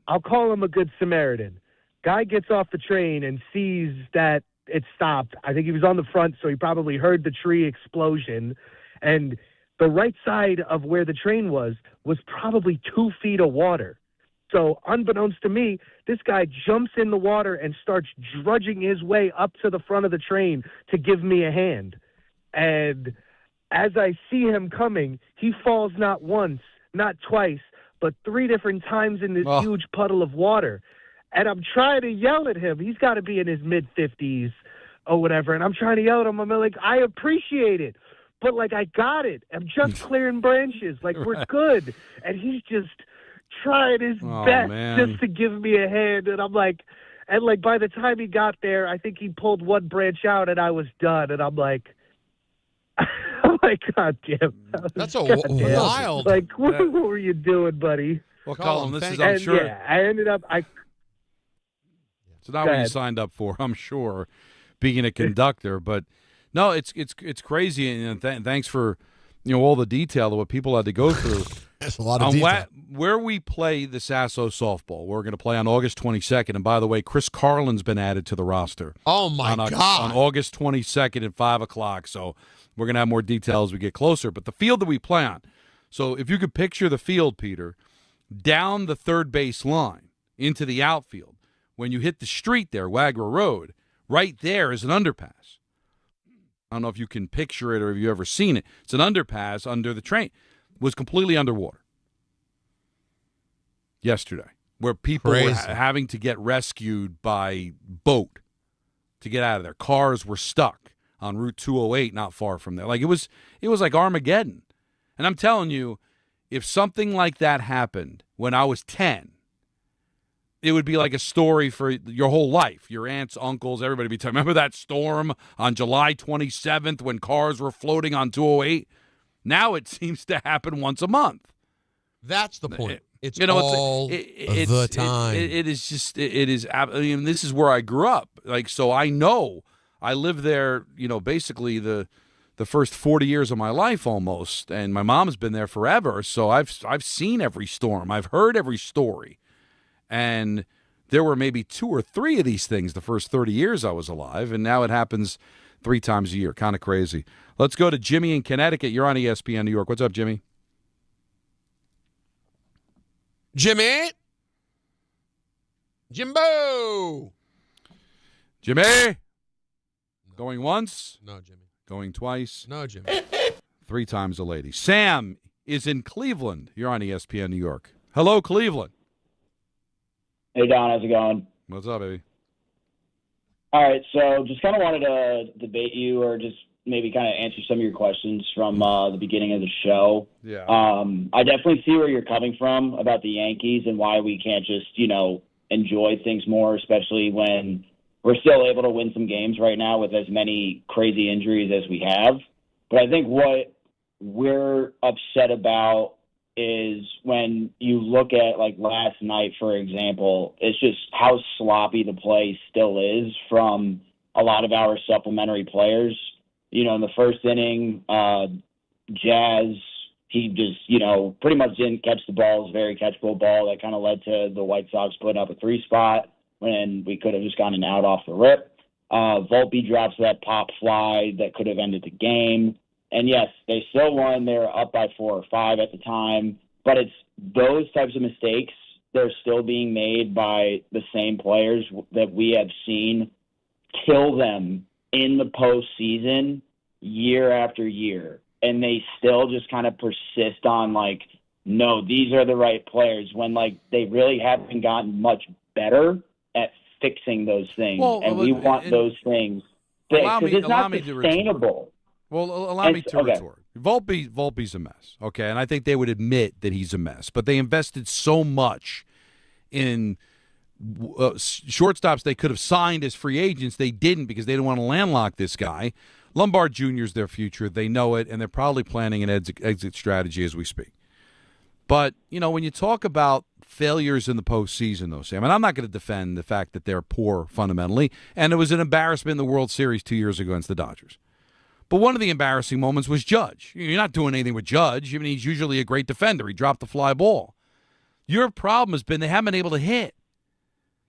I'll call him a good Samaritan. Guy gets off the train and sees that it stopped. I think he was on the front, so he probably heard the tree explosion. And the right side of where the train was probably 2 feet of water. So unbeknownst to me, this guy jumps in the water and starts drudging his way up to the front of the train to give me a hand. And as I see him coming, he falls not once, not twice, but 3 different times in this huge puddle of water. And I'm trying to yell at him. He's got to be in his mid-50s or whatever. And I'm trying to yell at him. I'm like, I appreciate it. But, I got it. I'm just clearing branches. We're good. And he's just trying his best just to give me a hand. And I'm like, by the time he got there, I think he pulled one branch out and I was done. And I'm like, God damn. That's wild. What were you doing, buddy? Well, Colin, this is, I'm sure. Yeah, I ended up, It's not what you signed up for, I'm sure, being a conductor. But no, it's crazy, and thanks for all the detail of what people had to go through. That's a lot of detail. Where we play the Sasso softball, we're going to play on August 22nd. And by the way, Chris Carlin's been added to the roster. Oh my God! On August 22nd at 5:00. So we're going to have more details as we get closer. But the field that we play on. So if you could picture the field, Peter, down the third base line into the outfield. When you hit the street there, Wagra Road, right there is an underpass. I don't know if you can picture it or if you've ever seen it. It's an underpass under the train. It was completely underwater yesterday, where people were having to get rescued by boat to get out of there. Cars were stuck on Route 208 not far from there. It was like Armageddon. And I'm telling you, if something like that happened when I was 10, it would be like a story for your whole life. Your aunts, uncles, everybody would be telling. Remember that storm on July 27th when cars were floating on 208? Now it seems to happen once a month. That's the point. It's you know, all the time. It is. I mean, this is where I grew up. Like, so I know. I lived there. You know, basically the first 40 years of my life almost, and my mom's been there forever. So I've seen every storm. I've heard every story, and there were maybe 2 or 3 of these things the first 30 years I was alive, and now it happens 3 times a year. Kind of crazy. Let's go to Jimmy in Connecticut. You're on ESPN New York. What's up, Jimmy? Jimmy? Jimbo? Jimmy? Going once? No, Jimmy. Going twice? No, Jimmy. 3 times a lady. Sam is in Cleveland. You're on ESPN New York. Hello, Cleveland. Hey, Don. How's it going? What's up, baby? All right, so just kind of wanted to debate you or just maybe kind of answer some of your questions from the beginning of the show. Yeah. I definitely see where you're coming from about the Yankees and why we can't just, enjoy things more, especially when we're still able to win some games right now with as many crazy injuries as we have. But I think what we're upset about is when you look at, like, last night, for example, it's just how sloppy the play still is from a lot of our supplementary players. In the first inning, Jazz, he just, pretty much didn't catch the ball. It was a very catchable ball that kind of led to the White Sox putting up a 3 spot when we could have just gotten an out off the rip. Volpe drops that pop fly that could have ended the game. And, yes, they still won. They were up by 4 or 5 at the time. But it's those types of mistakes, they're still being made by the same players that we have seen kill them in the postseason year after year. And they still just kind of persist on, like, no, these are the right players when, like, they really haven't gotten much better at fixing those things. And we want those things fixed because it's not sustainable. Well, allow me to retort. Volpe's a mess, okay? And I think they would admit that he's a mess. But they invested so much in shortstops they could have signed as free agents. They didn't because they didn't want to landlock this guy. Lombard Jr. is their future. They know it, and they're probably planning an exit strategy as we speak. But, when you talk about failures in the postseason, though, Sam, and I'm not going to defend the fact that they're poor fundamentally, and it was an embarrassment in the World Series 2 years ago against the Dodgers. But one of the embarrassing moments was Judge. You're not doing anything with Judge. I mean, he's usually a great defender. He dropped the fly ball. Your problem has been they haven't been able to hit.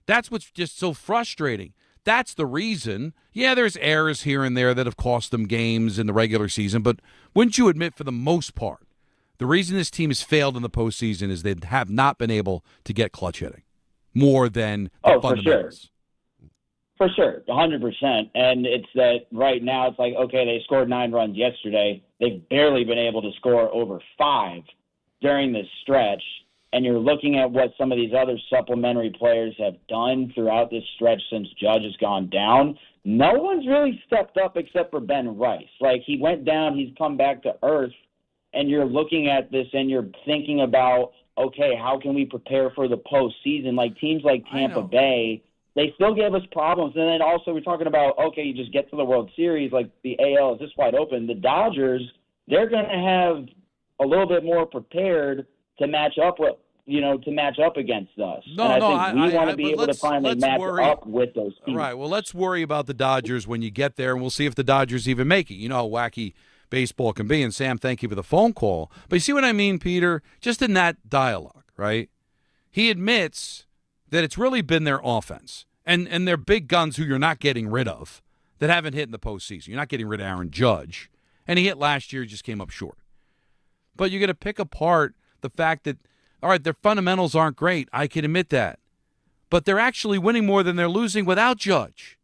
That's what's just so frustrating. That's the reason. Yeah, there's errors here and there that have cost them games in the regular season, but wouldn't you admit for the most part, the reason this team has failed in the postseason is they have not been able to get clutch hitting more than the fundamentals. For sure, 100%. And it's that right now it's like, okay, they scored 9 runs yesterday. They've barely been able to score over 5 during this stretch. And you're looking at what some of these other supplementary players have done throughout this stretch since Judge has gone down. No one's really stepped up except for Ben Rice. Like, he went down, he's come back to earth, and you're looking at this and you're thinking about, okay, how can we prepare for the postseason? Like, teams like Tampa Bay, they still gave us problems. And then also we're talking about, okay, you just get to the World Series, like the AL is just wide open. The Dodgers, they're going to have a little bit more prepared to match up with, to match up against us. I think we want to be able to finally match up with those teams. All right, well, let's worry about the Dodgers when you get there, and we'll see if the Dodgers even make it. You know how wacky baseball can be. And, Sam, thank you for the phone call. But you see what I mean, Peter? Just in that dialogue, right? He admits that it's really been their offense and their big guns who you're not getting rid of that haven't hit in the postseason. You're not getting rid of Aaron Judge. And he hit last year, just came up short. But you're going to pick apart the fact that, all right, their fundamentals aren't great. I can admit that. But they're actually winning more than they're losing without Judge.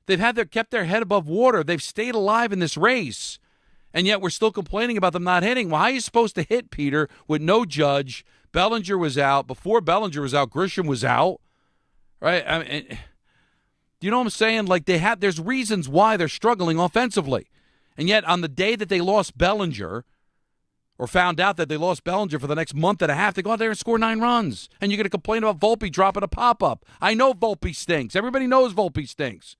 They've kept their head above water. They've stayed alive in this race. And yet we're still complaining about them not hitting. Well, how are you supposed to hit, Peter, with no Judge? Bellinger was out. Before Bellinger was out, Grisham was out. Right? I mean, you know what I'm saying? Like, there's reasons why they're struggling offensively. And yet on the day that they lost Bellinger, or found out that they lost Bellinger for the next month and a half, they go out there and score 9 runs. And you're going to complain about Volpe dropping a pop-up. I know Volpe stinks. Everybody knows Volpe stinks.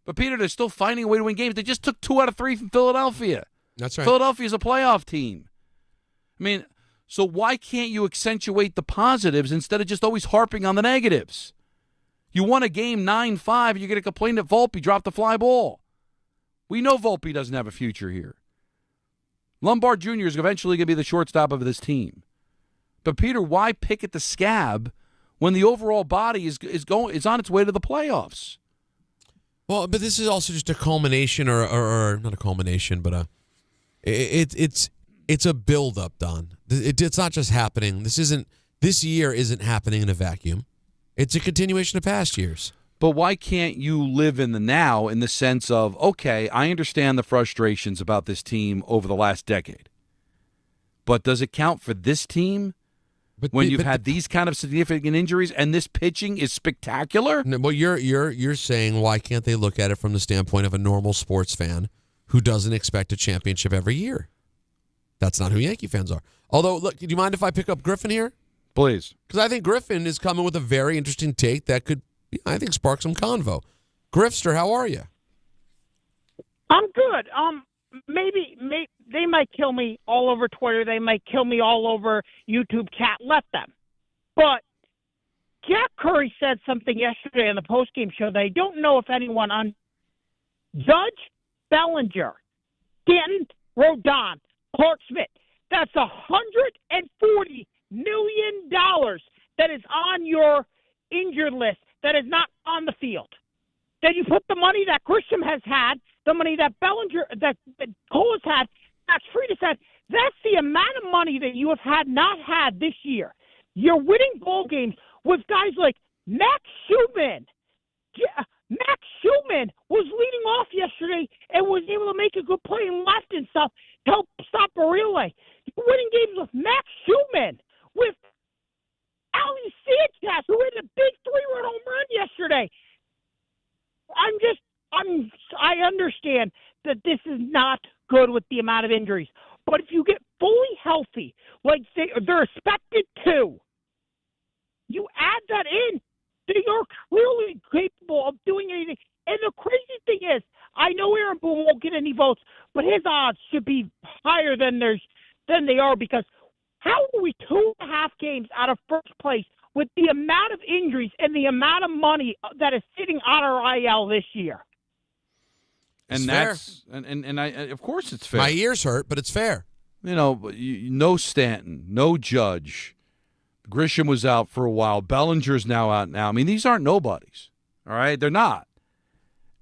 But, Peter, they're still finding a way to win games. They just took 2 out of 3 from Philadelphia. That's right. Philadelphia's a playoff team. I mean, so why can't you accentuate the positives instead of just always harping on the negatives? You won a game 9-5, you're going to complain that Volpe dropped the fly ball. We know Volpe doesn't have a future here. Lombard Jr. is eventually going to be the shortstop of this team. But, Peter, why pick at the scab when the overall body is on its way to the playoffs? Well, but this is also just a culmination, or not a culmination, but it's a build-up, Don. It's not just happening. This year isn't happening in a vacuum. It's a continuation of past years. But why can't you live in the now in the sense of, okay, I understand the frustrations about this team over the last decade, but does it count for this team when you've had these kind of significant injuries and this pitching is spectacular? No, well, you're saying why can't they look at it from the standpoint of a normal sports fan who doesn't expect a championship every year? That's not who Yankee fans are. Although, look, do you mind if I pick up Griffin here? Please. Because I think Griffin is coming with a very interesting take that could, I think, spark some convo. Griffster, how are you? I'm good. Maybe they might kill me all over Twitter. They might kill me all over YouTube chat. Let them. But Jack Curry said something yesterday on the postgame show that I don't know if anyone on Judge, Bellinger, Stanton, Rodon, Clark Schmidt. That's $140 million that is on your injured list that is not on the field. Then you put the money that Grisham has had, the money that Bellinger, that Cole has had, that's Friedis had. That's the amount of money that you have not had this year. You're winning ball games with guys like Max Schumann. Max Schumann was leading off yesterday and was able to make a good play and left and stuff to help stop a relay. You're winning games with Max Schumann, with Ali Sanchez, who hit a big 3-run home run yesterday. I understand that this is not good with the amount of injuries, but if you get fully healthy, like they're expected to, you add that in, they are clearly capable of doing anything. And the crazy thing is, I know Aaron Boone won't get any votes, but his odds should be higher than they are, because how are we 2.5 games out of first place with the amount of injuries and the amount of money that is sitting on our IL this year? And that's fair. And I, of course it's fair. My ears hurt, but it's fair. You know, no Stanton, no Judge. Grisham was out for a while. Bellinger's now out now. I mean, these aren't nobodies. All right? They're not.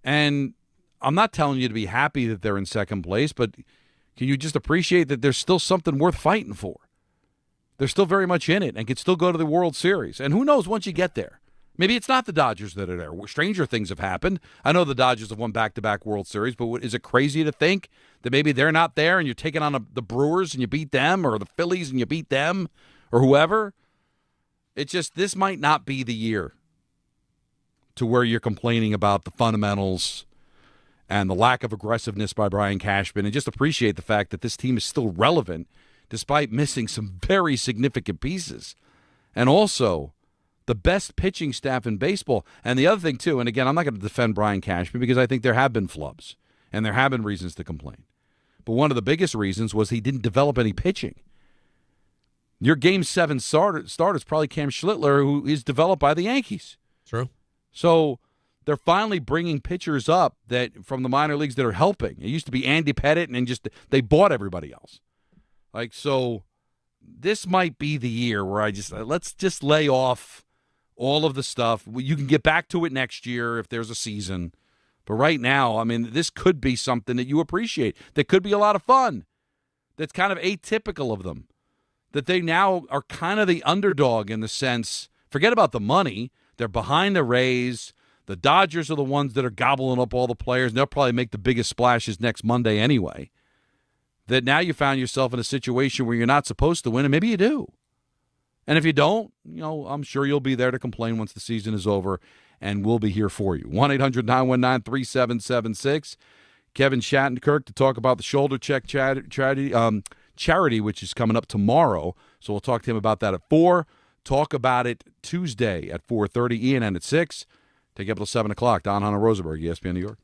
And I'm not telling you to be happy that they're in second place, but can you just appreciate that there's still something worth fighting for? They're still very much in it and can still go to the World Series. And who knows once you get there? Maybe it's not the Dodgers that are there. Stranger things have happened. I know the Dodgers have won back-to-back World Series, but is it crazy to think that maybe they're not there and you're taking on the Brewers and you beat them, or the Phillies and you beat them, or whoever? It's just, this might not be the year to where you're complaining about the fundamentals and the lack of aggressiveness by Brian Cashman, and just appreciate the fact that this team is still relevant despite missing some very significant pieces. And also, the best pitching staff in baseball. And the other thing, too, and again, I'm not going to defend Brian Cashman because I think there have been flubs and there have been reasons to complain. But one of the biggest reasons was he didn't develop any pitching. Your Game 7 starter is probably Cam Schlittler, who is developed by the Yankees. True. So they're finally bringing pitchers up that from the minor leagues that are helping. It used to be Andy Pettit, and then they bought everybody else. So this might be the year where let's just lay off all of the stuff. You can get back to it next year if there's a season. But right now, I mean, this could be something that you appreciate. That could be a lot of fun. That's kind of atypical of them. That they now are kind of the underdog in the sense, forget about the money. They're behind the Rays. The Dodgers are the ones that are gobbling up all the players, and they'll probably make the biggest splashes next Monday anyway. That now you found yourself in a situation where you're not supposed to win, and maybe you do. And if you don't, I'm sure you'll be there to complain once the season is over, and we'll be here for you. 1-800-919-3776. Kevin Shattenkirk to talk about the shoulder check tragedy. charity, which is coming up tomorrow. So we'll talk to him about that at 4. Talk about it Tuesday at 4:30. ENN at 6. Take up till 7 o'clock. Don, Hahn, and Rosenberg, ESPN New York.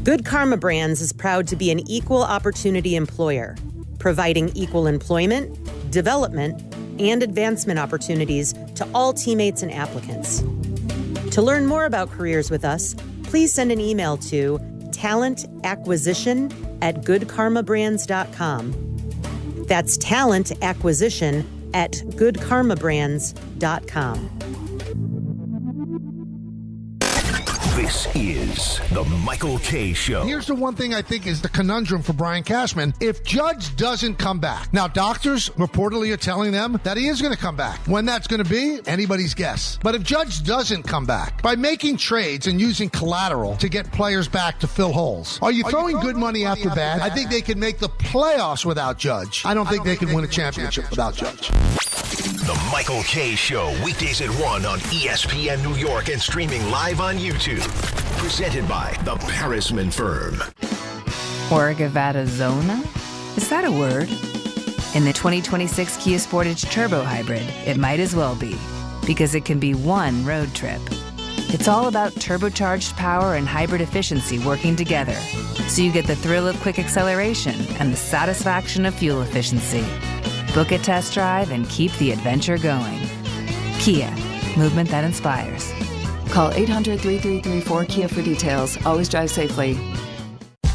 Good Karma Brands is proud to be an equal opportunity employer, providing equal employment, development, and advancement opportunities to all teammates and applicants. To learn more about careers with us, please send an email to talentacquisition@goodkarmabrands.com. That's talentacquisition@goodkarmabrands.com. This is the Michael K. Show. Here's the one thing I think is the conundrum for Brian Cashman. If Judge doesn't come back, now doctors reportedly are telling them that he is going to come back. When that's going to be, anybody's guess. But if Judge doesn't come back, by making trades and using collateral to get players back to fill holes, are you throwing good money after bad? I think they can make the playoffs without Judge. I don't think they can win a championship without Judge. The Michael K. Show, weekdays at 1 on ESPN New York and streaming live on YouTube. Presented by the Parisman Firm. Orgavadazona? Is that a word? In the 2026 Kia Sportage Turbo Hybrid, it might as well be, because it can be one road trip. It's all about turbocharged power and hybrid efficiency working together, so you get the thrill of quick acceleration and the satisfaction of fuel efficiency. Book a test drive and keep the adventure going. Kia, movement that inspires. Call 800-3334-KIA for details. Always drive safely.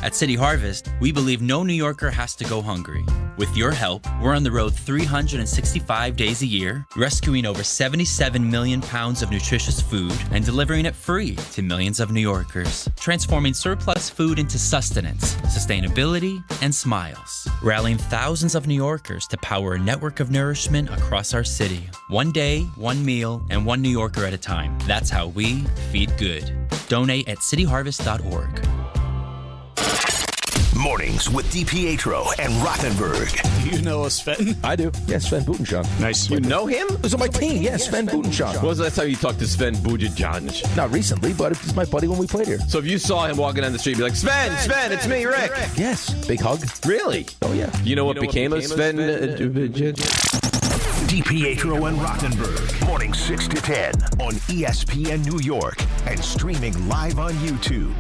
At City Harvest, we believe no New Yorker has to go hungry. With your help, we're on the road 365 days a year, rescuing over 77 million pounds of nutritious food and delivering it free to millions of New Yorkers, transforming surplus food into sustenance, sustainability, and smiles, rallying thousands of New Yorkers to power a network of nourishment across our city. One day, one meal, and one New Yorker at a time. That's how we feed good. Donate at cityharvest.org. Mornings with DiPietro and Rothenberg. Do you know Sven? I do. Yeah, Sven Butenschak. Nice. You know him? He was on my team. Yeah, Sven Butenschak. When was the last time you talked to Sven Butenschak? Not recently, but he's my buddy when we played here. So if you saw him walking down the street, be like, Sven, it's me, Rick. Yes. Big hug. Really? Oh, yeah. You know what became of Sven? DiPietro and Rothenberg. Morning 6 to 10 on ESPN New York and streaming live on YouTube.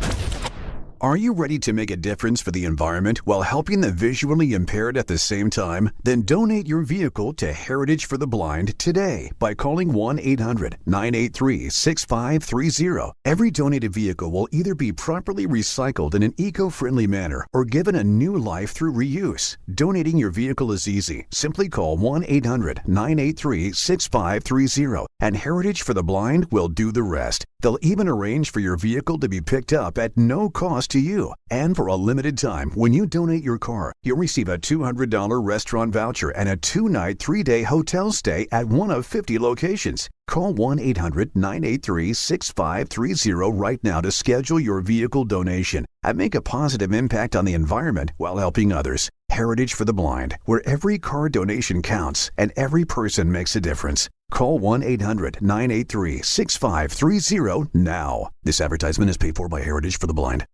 Are you ready to make a difference for the environment while helping the visually impaired at the same time? Then donate your vehicle to Heritage for the Blind today by calling 1-800-983-6530. Every donated vehicle will either be properly recycled in an eco-friendly manner or given a new life through reuse. Donating your vehicle is easy. Simply call 1-800-983-6530 and Heritage for the Blind will do the rest. They'll even arrange for your vehicle to be picked up at no cost to you. And for a limited time, when you donate your car, you'll receive a $200 restaurant voucher and a 2-night, 3-day hotel stay at one of 50 locations. Call 1-800-983-6530 right now to schedule your vehicle donation and make a positive impact on the environment while helping others. Heritage for the Blind, where every car donation counts and every person makes a difference. Call 1-800-983-6530 now. This advertisement is paid for by Heritage for the Blind.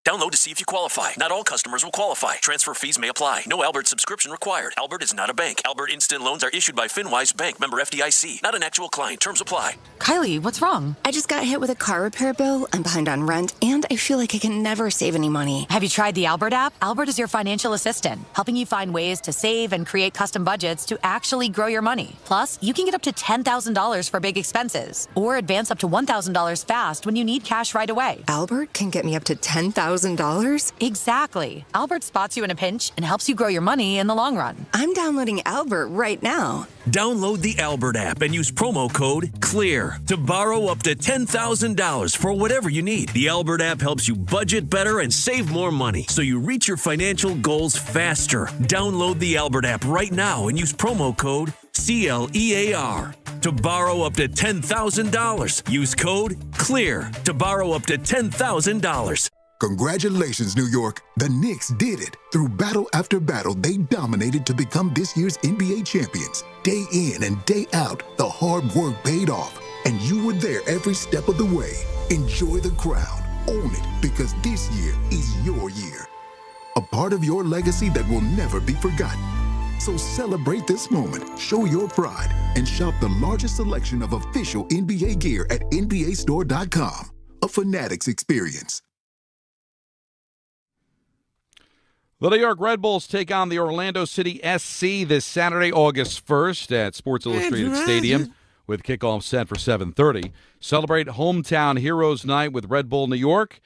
Download to see if you qualify. Not all customers will qualify. Transfer fees may apply. No Albert subscription required. Albert is not a bank. Albert Instant Loans are issued by FinWise Bank, member FDIC. Not an actual client. Terms apply. Kylie, what's wrong? I just got hit with a car repair bill. I'm behind on rent, and I feel like I can never save any money. Have you tried the Albert app? Albert is your financial assistant, helping you find ways to save and create custom budgets to actually grow your money. Plus, you can get up to $10,000 for big expenses, or advance up to $1,000 fast when you need cash right away. Albert can get me up to $10,000? Exactly. Albert spots you in a pinch and helps you grow your money in the long run. I'm downloading Albert right now. Download the Albert app and use promo code CLEAR to borrow up to $10,000 for whatever you need. The Albert app helps you budget better and save more money so you reach your financial goals faster. Download the Albert app right now and use promo code CLEAR to borrow up to $10,000. Use code CLEAR to borrow up to $10,000. Congratulations, New York. The Knicks did it. Through battle after battle, they dominated to become this year's NBA champions. Day in and day out, the hard work paid off, and you were there every step of the way. Enjoy the crown. Own it, because this year is your year. a part of your legacy that will never be forgotten. So celebrate this moment, show your pride, and shop the largest selection of official NBA gear at NBAstore.com. A Fanatics experience. The New York Red Bulls take on the Orlando City SC this Saturday, August 1st at Sports Illustrated Stadium with kickoff set for 7:30. Celebrate Hometown Heroes Night with Red Bull New York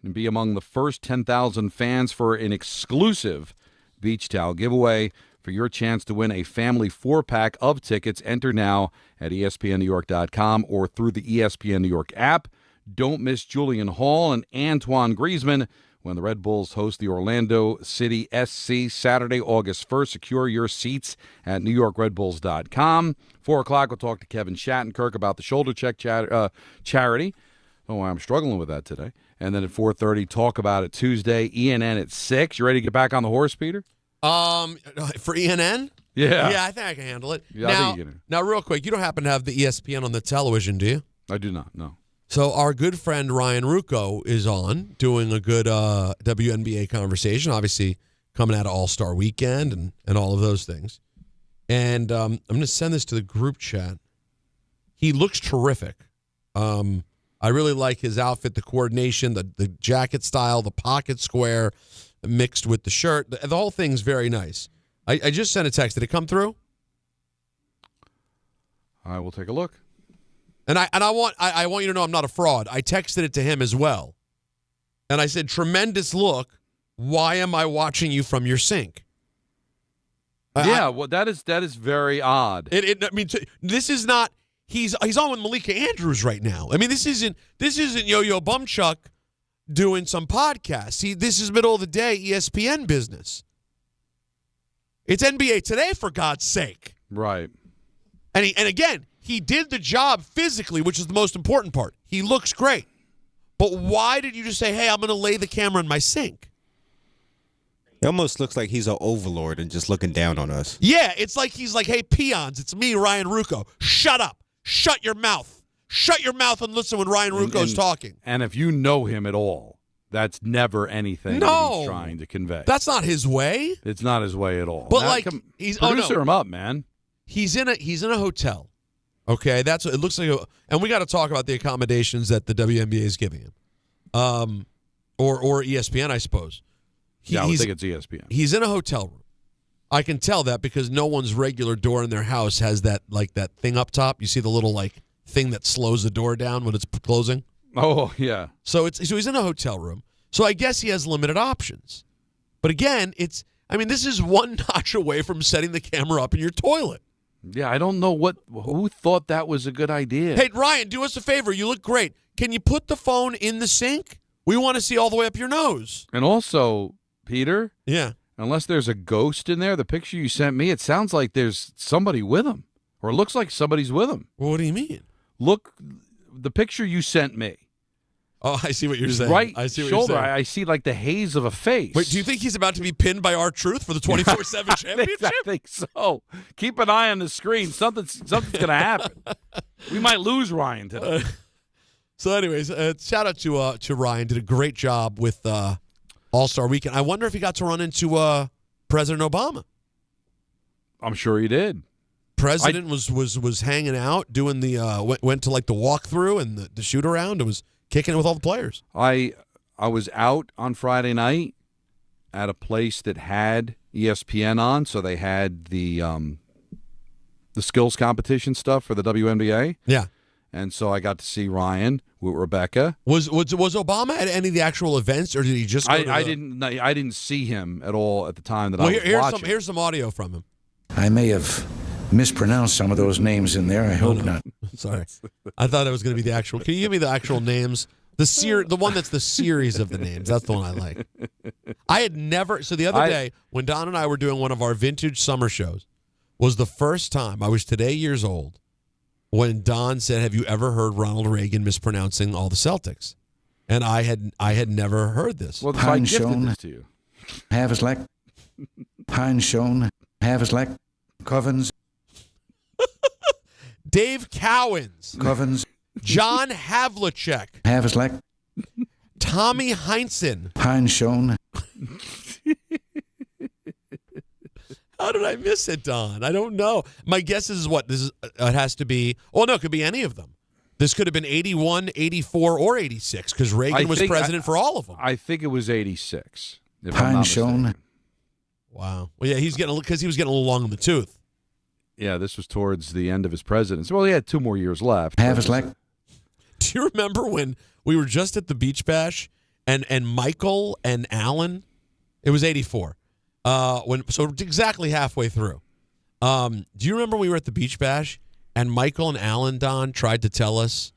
and be among the first 10,000 fans for an exclusive beach towel giveaway. For your chance to win a family 4-pack of tickets, enter now at ESPNNewYork.com or through the ESPN New York app. Don't miss Julian Hall and Antoine Griezmann when the Red Bulls host the Orlando City SC Saturday, August 1st. Secure your seats at NewYorkRedBulls.com. 4 o'clock, we'll talk to Kevin Shattenkirk about the Shoulder Check charity. Oh, I'm struggling with that today. And then at 4:30, talk about it Tuesday. ENN at 6. You ready to get back on the horse, Peter? For ENN? Yeah. Yeah, I think I can handle it. Yeah, I think you can. Now, real quick, you don't happen to have the ESPN on the television, do you? I do not, no. So our good friend Ryan Ruocco is on doing a good WNBA conversation, obviously coming out of All-Star Weekend and all of those things. And I'm going to send this to the group chat. He looks terrific. I really like his outfit, the coordination, the jacket style, the pocket square mixed with the shirt. The whole thing's very nice. I just sent a text. Did it come through? I will take a look. And I want you to know I'm not a fraud. I texted it to him as well. And I said, tremendous look. Why am I watching you from your sink? Well, that is very odd. This is not. He's on with Malika Andrews right now. I mean, this isn't Yo-Yo Bumchuck doing some podcast. This is middle of the day ESPN business. It's NBA Today, for God's sake. Right. And again, he did the job physically, which is the most important part. He looks great. But why did you just say, hey, I'm going to lay the camera in my sink? It almost looks like he's an overlord and just looking down on us. Yeah, it's like he's like, hey, peons, it's me, Ryan Ruocco. Shut up. Shut your mouth. Shut your mouth and listen when Ryan Ruocco's talking. And if you know him at all, that's never anything that he's trying to convey. That's not his way. It's not his way at all. But he's producer him up, man. He's in a hotel. Okay, that's what it looks like. And we got to talk about the accommodations that the WNBA is giving him, or ESPN, I suppose. I would think it's ESPN. He's in a hotel room. I can tell that because no one's regular door in their house has that thing up top. You see the little thing that slows the door down when it's closing. Oh yeah. So he's in a hotel room. So I guess he has limited options. But again, this is one notch away from setting the camera up in your toilet. Yeah, I don't know who thought that was a good idea. Hey, Ryan, do us a favor. You look great. Can you put the phone in the sink? We want to see all the way up your nose. And also, Peter. Yeah. Unless there's a ghost in there, the picture you sent me, it sounds like there's somebody with him. Or it looks like somebody's with him. Well, what do you mean? Look, the picture you sent me. Oh, I see what you're saying. Right I see what shoulder, you're saying. I see like the haze of a face. Wait, do you think he's about to be pinned by R-Truth for the 24/7 championship? I think so. Keep an eye on the screen. Something's going to happen. We might lose Ryan today. So anyways, shout out to Ryan. Did a great job with All-Star Weekend. I wonder if he got to run into President Obama. I'm sure he did. President was hanging out, doing the went to the walkthrough and the shoot around and was kicking it with all the players. I was out on Friday night at a place that had ESPN on, so they had the skills competition stuff for the WNBA. Yeah. And so I got to see Ryan with Rebecca. Was Obama at any of the actual events, or did he just? I didn't see him at all at the time that I was watching. Here's some audio from him. I may have mispronounced some of those names in there. I hope not. Sorry, I thought it was going to be the actual. Can you give me the actual names? The one that's the series of the names. That's the one I like. I had never. So the other day when Don and I were doing one of our vintage summer shows, was the first time I was today years old. When Don said, "Have you ever heard Ronald Reagan mispronouncing all the Celtics?" And I had never heard this. Well, I gifted this to you. Haveslack, Hahn Schoen, Haveslack, Covens, Dave Cowens, Covens, John Havlicek, Haveslack, Tommy Heinsohn, Hahn Schoen, How did I miss it, Don? I don't know. My guess is what? This is. It has to be. Oh, no, it could be any of them. This could have been 81, 84, or 86 because Reagan was president for all of them. I think it was 86. Hahn shown. Wow. Well, yeah, he was getting a little long in the tooth. Yeah, this was towards the end of his presidency. Well, he had 2 more years left. Half his leg. Do you remember when we were just at the Beach Bash and Michael and Alan? It was 84. So exactly halfway through. Do you remember we were at the Beach Bash and Michael and Alan, Don, tried to tell us,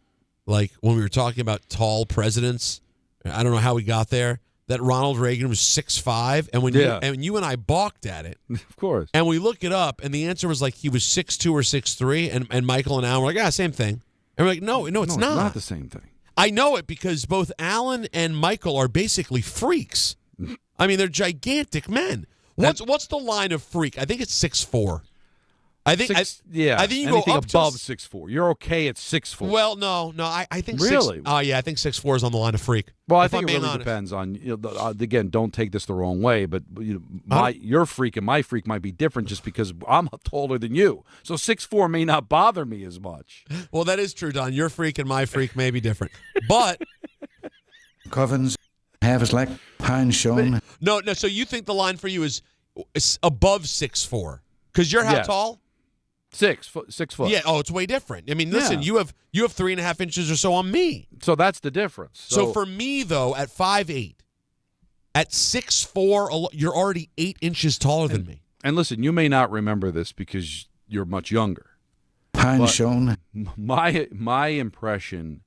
like when we were talking about tall presidents, I don't know how we got there, that Ronald Reagan was 6'5", and you and I balked at it. Of course. And we look it up, and the answer was like he was 6'2" or 6'3", and Michael and Alan were like, same thing. And we're like, no, it's not. It's not the same thing. I know it because both Alan and Michael are basically freaks. I mean, they're gigantic men. What's the line of freak? I think it's 6'4". I think you anything go up above 6'4". You're okay at 6'4". Well, no, I think really. I think 6'4" is on the line of freak. Well, I think it really depends on. Again, don't take this the wrong way, but your freak and my freak might be different just because I'm taller than you. So 6'4" may not bother me as much. Well, that is true, Don. Your freak and my freak may be different, but Covens, half his leg. Hahn shown. No. So you think the line for you is above 6'4"? Because you're how tall? 6 foot. Yeah. Oh, it's way different. I mean, listen, you have 3.5 inches or so on me. So that's the difference. So for me though, at 5'8", at 6'4", you're already 8 inches taller than me. And listen, you may not remember this because you're much younger. Hahn shown. My impression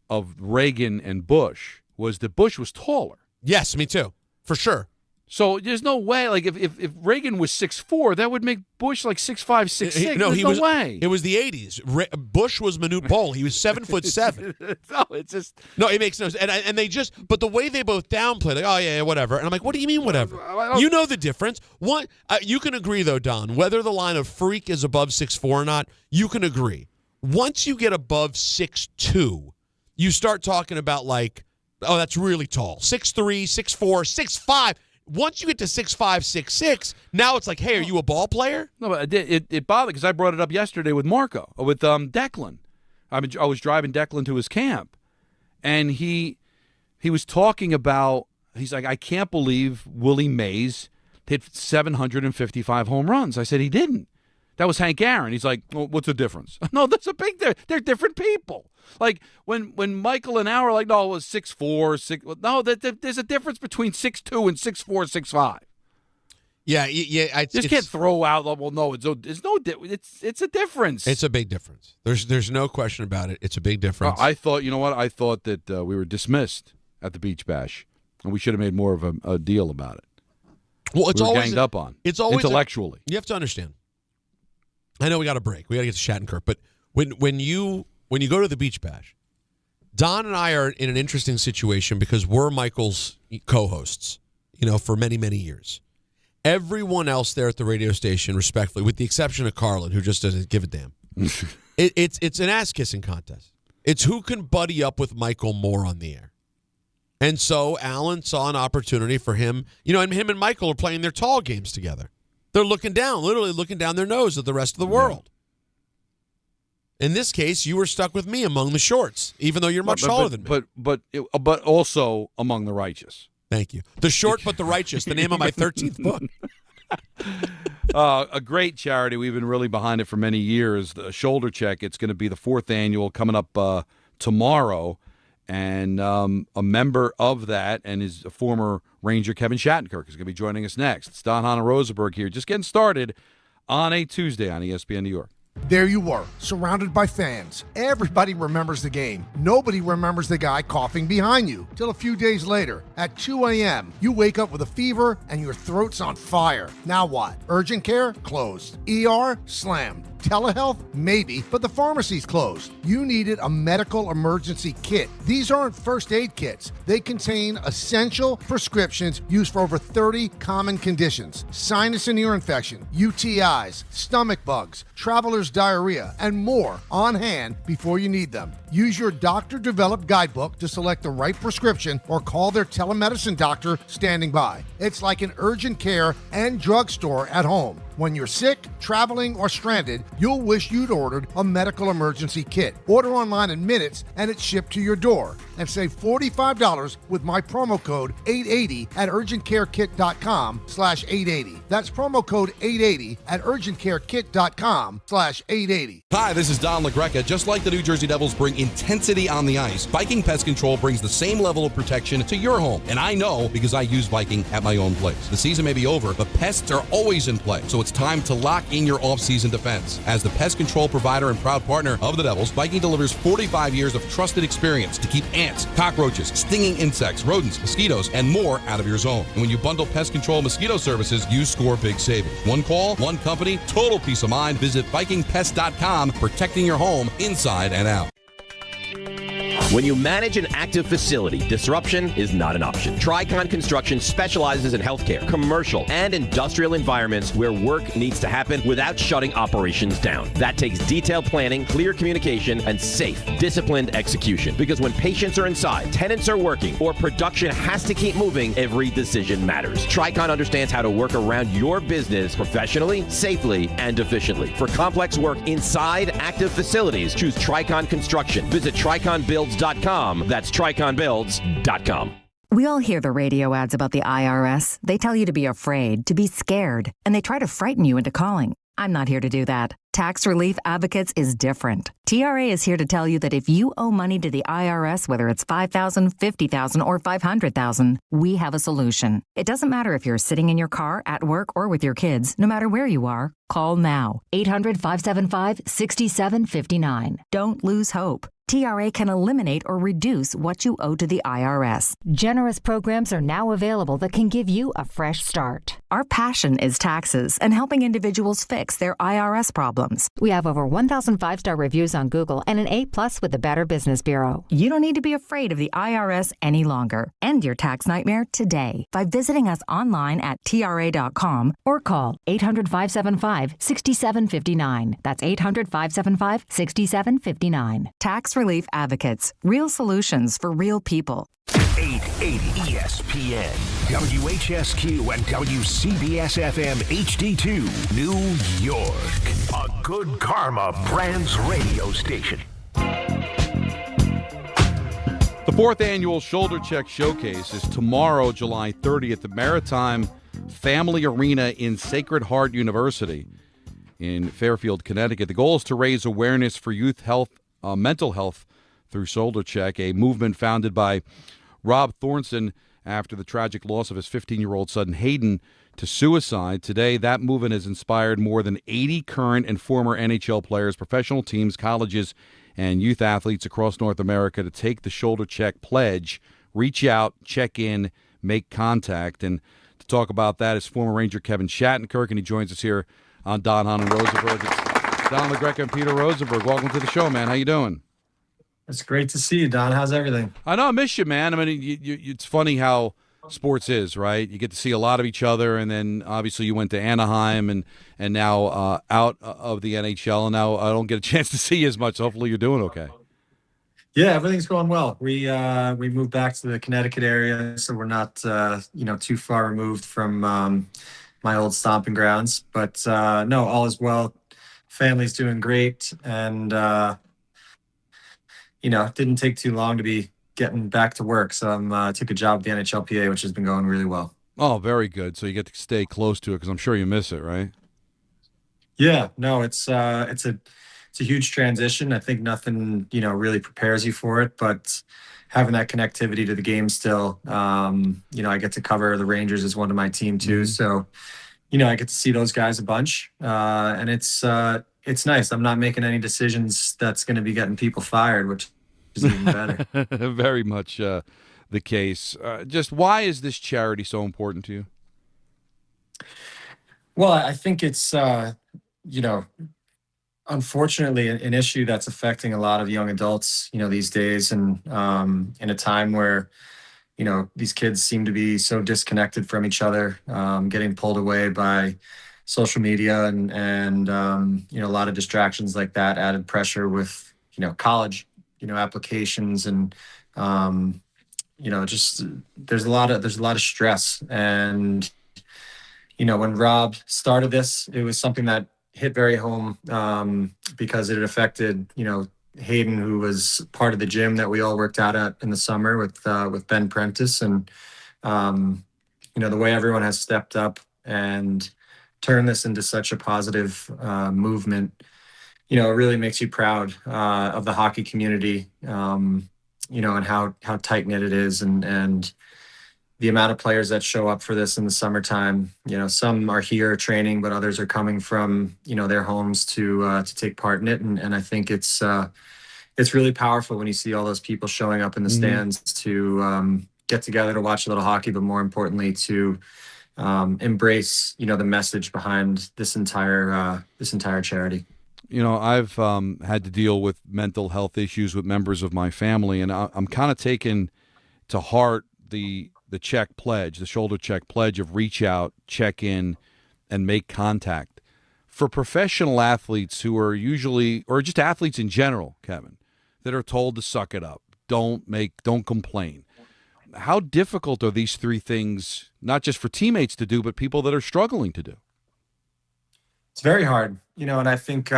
of Reagan and Bush was that Bush was taller. Yes, me too, for sure. So there's no way, like, if Reagan was 6'4", that would make Bush like 6'5", 6'6". No, there's no way. It was the 80s. Bush was Manute Bol. He was 7'7". No, it's just it makes no sense. And they just, but the way they both downplay, like, oh yeah, whatever. And I'm like, what do you mean whatever? You know the difference. You can agree though, Don, whether the line of freak is above 6'4" or not. You can agree. Once you get above 6'2", you start talking about like, oh, that's really tall. 6'3", 6'4", 6'5". Once you get to 6'5", 6'6", now it's like, hey, are you a ball player? No, but it bothered because I brought it up yesterday with Declan. I was driving Declan to his camp, and he was talking about, he's like, I can't believe Willie Mays hit 755 home runs. I said he didn't. That was Hank Aaron. He's like, well, what's the difference? No, that's a big difference. They're different people. Like when Michael and Al were like, no, it was 6'4", 6. No, there's a difference between 6'2" and 6'4", 6'5". Yeah. I just can't throw out. Well, no, it's a difference. It's a big difference. There's no question about it. It's a big difference. I thought, you know what? I thought that we were dismissed at the Beach Bash, and we should have made more of a deal about it. Well, it's always ganged up on. It's always intellectually. You have to understand. I know we got a break. We got to get to Shattenkirk, but when you go to the Beach Bash, Don and I are in an interesting situation because we're Michael's co-hosts, for many, many years. Everyone else there at the radio station, respectfully, with the exception of Carlin, who just doesn't give a damn, it's an ass-kissing contest. It's who can buddy up with Michael more on the air. And so Alan saw an opportunity for him, and him and Michael are playing their tall games together. They're literally looking down their nose at the rest of the world. In this case, you were stuck with me among the shorts, even though you're much taller than me. But also among the righteous. Thank you. The Short but the Righteous, the name of my 13th book. A great charity. We've been really behind it for many years. The Shoulder Check. It's going to be the 4th annual coming up tomorrow. And a member of that and is a former Ranger, Kevin Shattenkirk, is going to be joining us next. It's Don, Hahn, and Rosenberg here, just getting started on a Tuesday on ESPN New York. There you were, surrounded by fans. Everybody remembers the game. Nobody remembers the guy coughing behind you. Till a few days later, at 2 a.m., you wake up with a fever and your throat's on fire. Now what? Urgent care? Closed. ER? Slammed. Telehealth? Maybe, but the pharmacy's closed. You needed a medical emergency kit. These aren't first aid kits. They contain essential prescriptions used for over 30 common conditions. Sinus and ear infection, UTIs, stomach bugs, traveler's diarrhea, and more on hand before you need them. Use your doctor-developed guidebook to select the right prescription or call their telemedicine doctor standing by. It's like an urgent care and drugstore at home. When you're sick, traveling, or stranded, you'll wish you'd ordered a medical emergency kit. Order online in minutes and it's shipped to your door. And save $45 with my promo code 880 at urgentcarekit.com/880. That's promo code 880 at urgentcarekit.com/880. Hi, this is Don LaGreca. Just like the New Jersey Devils bring intensity on the ice, Viking Pest Control brings the same level of protection to your home. And I know because I use Viking at my own place. The season may be over, but pests are always in play. So it's time to lock in your off-season defense. As the pest control provider and proud partner of the Devils, Viking delivers 45 years of trusted experience to keep ants, cockroaches, stinging insects, rodents, mosquitoes, and more out of your zone. And when you bundle pest control mosquito services, you score big savings. One call, one company, total peace of mind. Visit VikingPest.com, protecting your home inside and out. When you manage an active facility, disruption is not an option. Tricon Construction specializes in healthcare, commercial, and industrial environments where work needs to happen without shutting operations down. That takes detailed planning, clear communication, and safe, disciplined execution. Because when patients are inside, tenants are working, or production has to keep moving, every decision matters. Tricon understands how to work around your business professionally, safely, and efficiently. For complex work inside active facilities, choose Tricon Construction. Visit TriconBuilds.com. That's TriconBuilds.com. We all hear the radio ads about the IRS. They tell you to be afraid, to be scared, and they try to frighten you into calling. I'm not here to do that. Tax Relief Advocates is different. TRA is here to tell you that if you owe money to the IRS, whether it's $5,000, $50,000, or $500,000, we have a solution. It doesn't matter if you're sitting in your car, at work, or with your kids. No matter where you are, call now. 800-575-6759. Don't lose hope. TRA can eliminate or reduce what you owe to the IRS. Generous programs are now available that can give you a fresh start. Our passion is taxes and helping individuals fix their IRS problems. We have over 1,000 five-star reviews on Google and an A+ with the Better Business Bureau. You don't need to be afraid of the IRS any longer. End your tax nightmare today by visiting us online at TRA.com or call 800-575-6759. That's 800-575-6759. Tax Relief Advocates. Real solutions for real people. 880 ESPN, WHSQ, and WCBS-FM HD2, New York. A Good Karma Brands radio station. The fourth annual Shoulder Check Showcase is tomorrow, July 30th, at the Maritime Family Arena in Sacred Heart University in Fairfield, Connecticut. The goal is to raise awareness for youth health, mental health through Shoulder Check, a movement founded by Rob Thornton after the tragic loss of his 15-year-old son Hayden to suicide. Today, that movement has inspired more than 80 current and former NHL players, professional teams, colleges, and youth athletes across North America to take the Shoulder Check pledge, reach out, check in, make contact. And to talk about that is former Ranger Kevin Shattenkirk, and he joins us here on Don, Hahn, and Rosenberg. It's Don LaGreca and Peter Rosenberg. Welcome to the show, man. How you doing? It's great to see you, Don. How's everything? I know, I miss you, man. I mean, it's funny how sports is, right? You get to see a lot of each other, and then obviously you went to Anaheim and now out of the NHL, and now I don't get a chance to see you as much. Hopefully you're doing okay. Yeah, everything's going well. We moved back to the Connecticut area, so we're not too far removed from my old stomping grounds. But no, all is well. Family's doing great, and it didn't take too long to be getting back to work. So I took a job at the NHLPA, which has been going really well. Oh, very good. So you get to stay close to it because I'm sure you miss it, right? Yeah, no, it's a huge transition. I think nothing, really prepares you for it, but having that connectivity to the game still, I get to cover the Rangers as one of my team too. So, I get to see those guys a bunch, and it's nice. I'm not making any decisions that's going to be getting people fired, which is even better. Very much the case. Just why is this charity so important to you? Well, I think it's, unfortunately an issue that's affecting a lot of young adults, these days. And in a time where, these kids seem to be so disconnected from each other, getting pulled away by social media and a lot of distractions like that, added pressure with, college applications and, just there's a lot of stress. And, when Rob started this, it was something that hit very home because it affected, Hayden, who was part of the gym that we all worked out at in the summer with Ben Prentice. And, the way everyone has stepped up and turned this into such a positive movement, it really makes you proud of the hockey community, and how tight-knit it is, and the amount of players that show up for this in the summertime. Some are here training, but others are coming from, their homes to take part in it. And I think it's really powerful when you see all those people showing up in the stands to get together to watch a little hockey, but more importantly to embrace, the message behind this entire charity. I've had to deal with mental health issues with members of my family, and I'm kind of taking to heart the check pledge, the shoulder check pledge of reach out, check in, and make contact. For professional athletes who are usually, or just athletes in general, Kevin, that are told to suck it up, don't complain. How difficult are these three things, not just for teammates to do, but people that are struggling to do? It's very hard, and I think,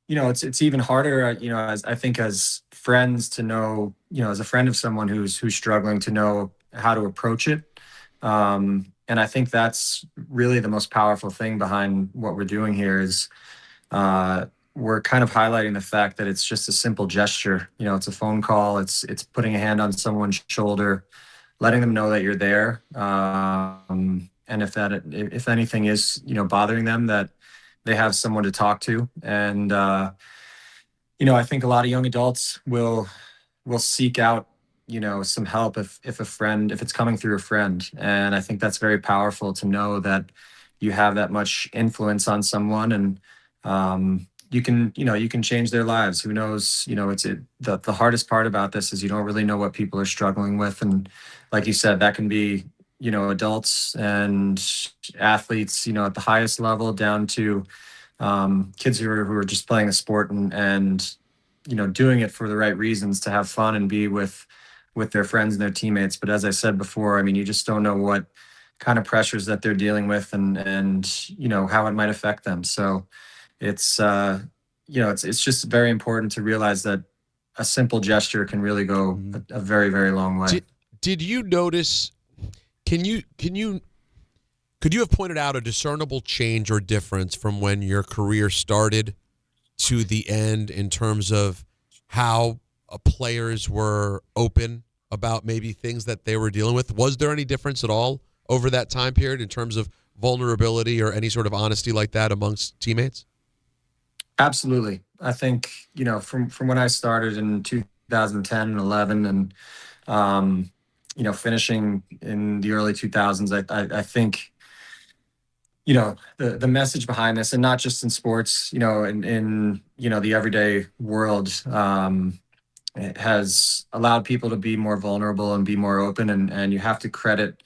it's even harder, as friends to know, as a friend of someone who's struggling, to know how to approach it. And I think that's really the most powerful thing behind what we're doing here is we're kind of highlighting the fact that it's just a simple gesture. It's a phone call. It's putting a hand on someone's shoulder, letting them know that you're there. And if anything is, bothering them, that they have someone to talk to. And, I think a lot of young adults will seek out, some help if it's coming through a friend. And I think that's very powerful to know that you have that much influence on someone, and you can change their lives. Who knows? The hardest part about this is you don't really know what people are struggling with. And like you said, that can be, adults and athletes, at the highest level, down to kids who are just playing a sport and doing it for the right reasons, to have fun and be with their friends and their teammates. But as I said before, you just don't know what kind of pressures that they're dealing with and how it might affect them. So it's just very important to realize that a simple gesture can really go a very, very long way. Did you notice? Could you have pointed out a discernible change or difference from when your career started to the end in terms of how players were open about maybe things that they were dealing with? Was there any difference at all over that time period in terms of vulnerability or any sort of honesty like that amongst teammates? Absolutely. I think, from when I started in 2010 and 11 and, finishing in the early 2000s, I think, the message behind this, and not just in sports, in the everyday world, it has allowed people to be more vulnerable and be more open. And you have to credit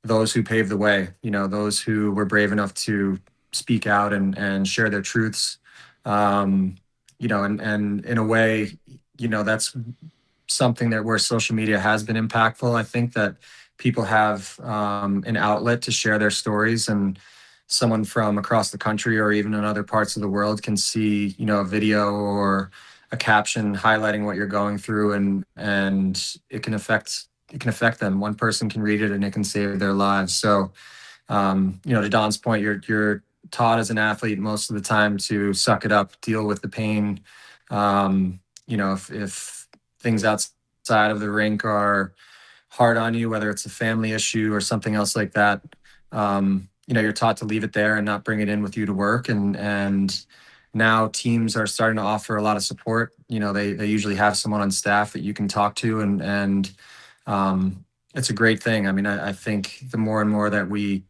those who paved the way, those who were brave enough to speak out and share their truths. And in a way, that's something where social media has been impactful. I think that people have an outlet to share their stories, and someone from across the country or even in other parts of the world can see, a video or a caption highlighting what you're going through, and it can affect them. One person can read it and it can save their lives. So, to Don's point, you're taught as an athlete most of the time to suck it up, deal with the pain. If things outside of the rink are hard on you, whether it's a family issue or something else like that, you're taught to leave it there and not bring it in with you to work. And now teams are starting to offer a lot of support. They usually have someone on staff that you can talk to, and it's a great thing. I think the more and more that we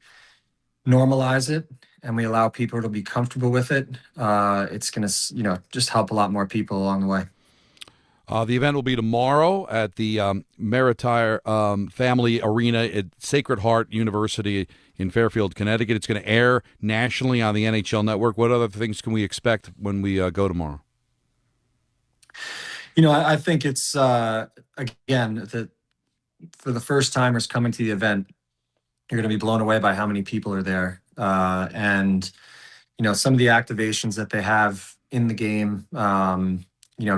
normalize it and we allow people to be comfortable with it, it's going to, just help a lot more people along the way. The event will be tomorrow at the Maritire Family Arena at Sacred Heart University in Fairfield, Connecticut. It's going to air nationally on the NHL Network. What other things can we expect when we go tomorrow? I think it's again that for the first timers coming to the event, you're going to be blown away by how many people are there, and some of the activations that they have in the game.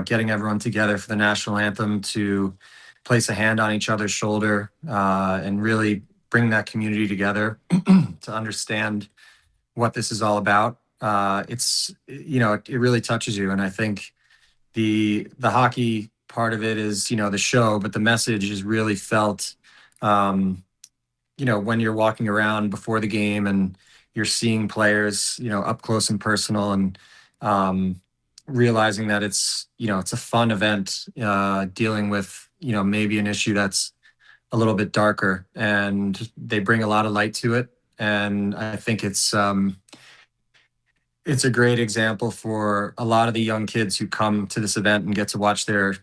Getting everyone together for the national anthem to place a hand on each other's shoulder and really bring that community together to understand what this is all about. It really touches you, and I think the hockey part of it is the show, but the message is really felt. When you're walking around before the game and you're seeing players, up close and personal, and realizing that it's a fun event dealing with maybe an issue that's a little bit darker, and they bring a lot of light to it. And I think it's a great example for a lot of the young kids who come to this event and get to watch their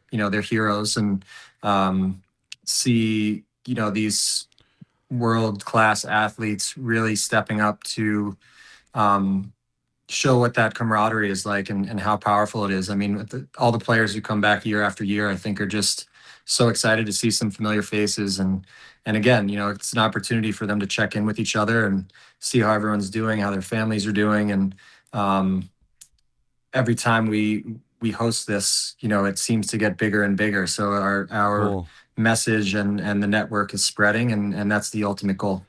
heroes and see these world-class athletes really stepping up to show what that camaraderie is like and how powerful it is. I mean, all the players who come back year after year, I think, are just so excited to see some familiar faces. And again, it's an opportunity for them to check in with each other and see how everyone's doing, how their families are doing. And every time we host this, it seems to get bigger and bigger. So our Cool. message and the network is spreading, and that's the ultimate goal.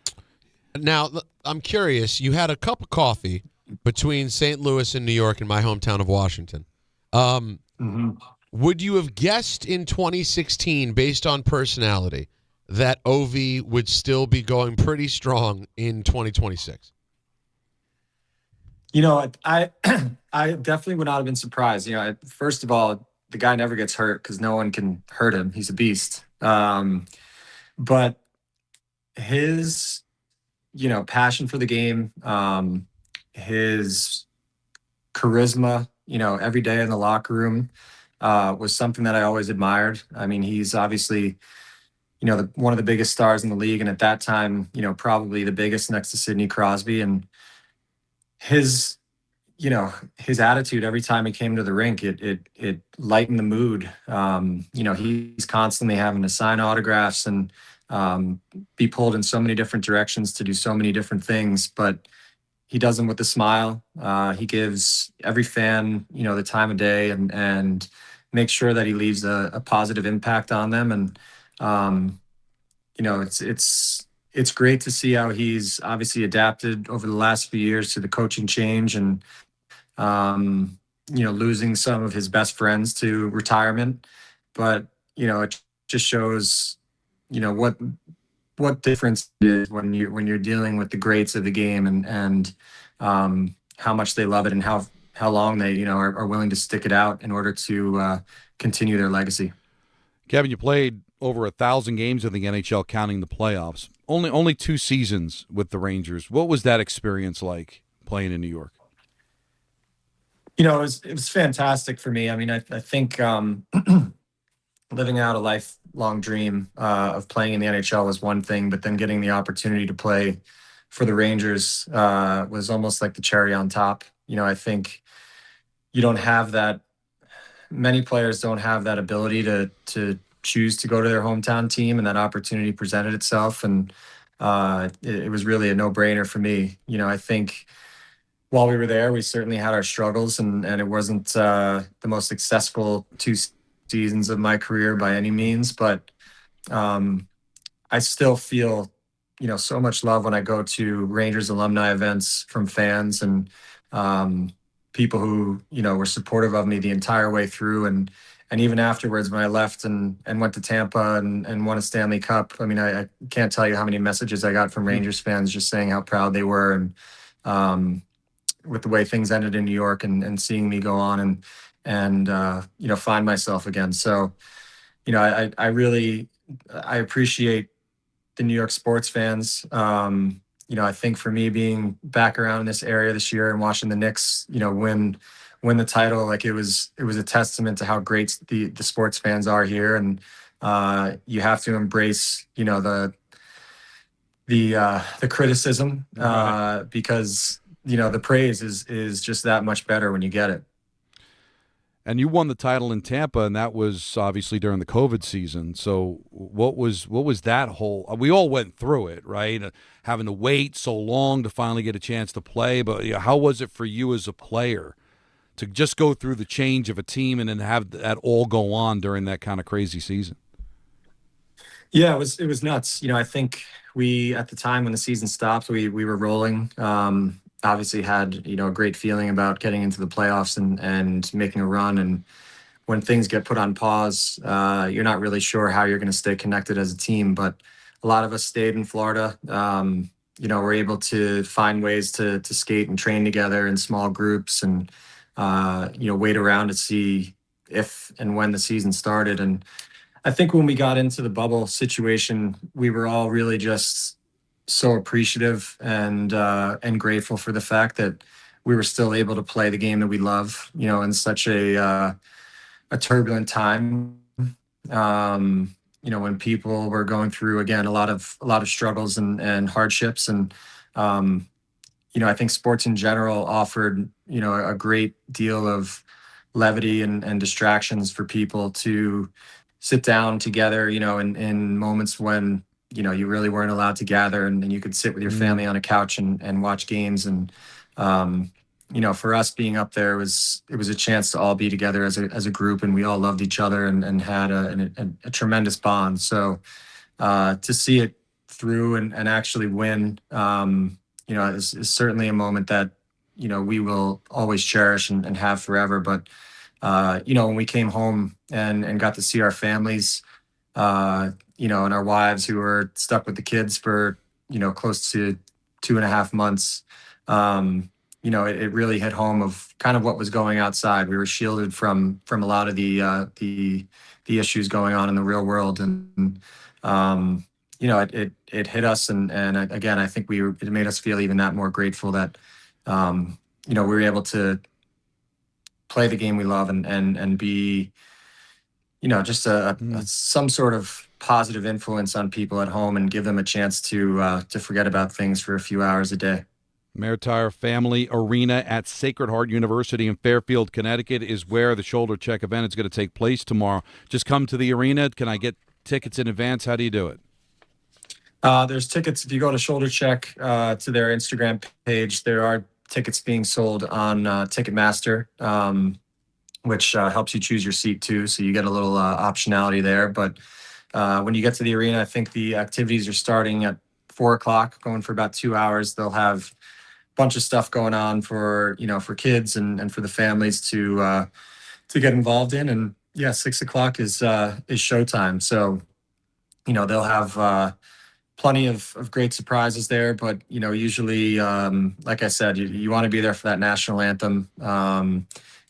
Now, I'm curious. You had a cup of coffee between St. Louis and New York in my hometown of Washington. Would you have guessed in 2016, based on personality, that Ovi would still be going pretty strong in 2026? I I definitely would not have been surprised. First of all, the guy never gets hurt because no one can hurt him. He's a beast. But his, passion for the game, his charisma, every day in the locker room, was something that I always admired. I mean, he's obviously, one of the biggest stars in the league, and at that time, probably the biggest next to Sidney Crosby. And his attitude every time he came to the rink, it lightened the mood. He's constantly having to sign autographs and be pulled in so many different directions to do so many different things, but he does them with a smile. He gives every fan, the time of day and makes sure that he leaves a positive impact on them. And, it's great to see how he's obviously adapted over the last few years to the coaching change and, losing some of his best friends to retirement. But, it just shows, what difference it is when you're dealing with the greats of the game and how much they love it and how long they, are willing to stick it out in order to continue their legacy. Kevin, you played over 1,000 games in the NHL, counting the playoffs. Only 2 seasons with the Rangers. What was that experience like playing in New York? It was fantastic for me. I mean, I think living out a lifelong dream of playing in the NHL was one thing, but then getting the opportunity to play for the Rangers was almost like the cherry on top. I think you don't have that. Many players don't have that ability to choose to go to their hometown team, and that opportunity presented itself. And it was really a no-brainer for me. I think while we were there, we certainly had our struggles, and it wasn't the most successful 2 seasons of my career by any means. But I still feel, so much love when I go to Rangers alumni events from fans and people who, were supportive of me the entire way through. And even afterwards, when I left and went to Tampa and won a Stanley Cup, I mean, I can't tell you how many messages I got from Rangers fans just saying how proud they were. And with the way things ended in New York and seeing me go on and find myself again. So, I really appreciate the New York sports fans. I think for me being back around in this area this year and watching the Knicks, win the title, like it was a testament to how great the sports fans are here. And you have to embrace, the criticism because, the praise is just that much better when you get it. And you won the title in Tampa, and that was obviously during the COVID season. So what was that whole – we all went through it, right, having to wait so long to finally get a chance to play. But how was it for you as a player to just go through the change of a team and then have that all go on during that kind of crazy season? Yeah, it was nuts. I think we, at the time when the season stopped, we were rolling. Obviously had, a great feeling about getting into the playoffs and making a run. And when things get put on pause, you're not really sure how you're going to stay connected as a team. But a lot of us stayed in Florida. We're able to find ways to skate and train together in small groups and, wait around to see if and when the season started. And I think when we got into the bubble situation, we were all really just so appreciative and grateful for the fact that we were still able to play the game that we love, in such a turbulent time. When people were going through, again, a lot of struggles and hardships. And, I think sports in general offered, a great deal of levity and distractions for people to sit down together, in moments when, you really weren't allowed to gather, and you could sit with your family on a couch and watch games. And, for us being up there, it was a chance to all be together as a group, and we all loved each other and had a tremendous bond. So to see it through and actually win, is certainly a moment that, we will always cherish and have forever. But, when we came home and got to see our families, and our wives who were stuck with the kids for, close to 2.5 months, it really hit home of kind of what was going outside. We were shielded from a lot of the issues going on in the real world. And, it hit us. And again, I think it made us feel even that more grateful that, we were able to play the game we love and be, just some sort of positive influence on people at home and give them a chance to forget about things for a few hours a day. Maritire Family Arena at Sacred Heart University in Fairfield, Connecticut is where the Shoulder Check event is going to take place tomorrow. Just come to the arena. Can I get tickets in advance? How do you do it? There's tickets. If you go to Shoulder Check to their Instagram page, there are tickets being sold on Ticketmaster, which helps you choose your seat too. So you get a little optionality there. But when you get to the arena, I think the activities are starting at 4:00, going for about 2 hours. They'll have a bunch of stuff going on for kids and for the families to get involved in. And yeah, 6:00 is showtime. So, they'll have plenty of great surprises there. But, usually, like I said, you want to be there for that national anthem,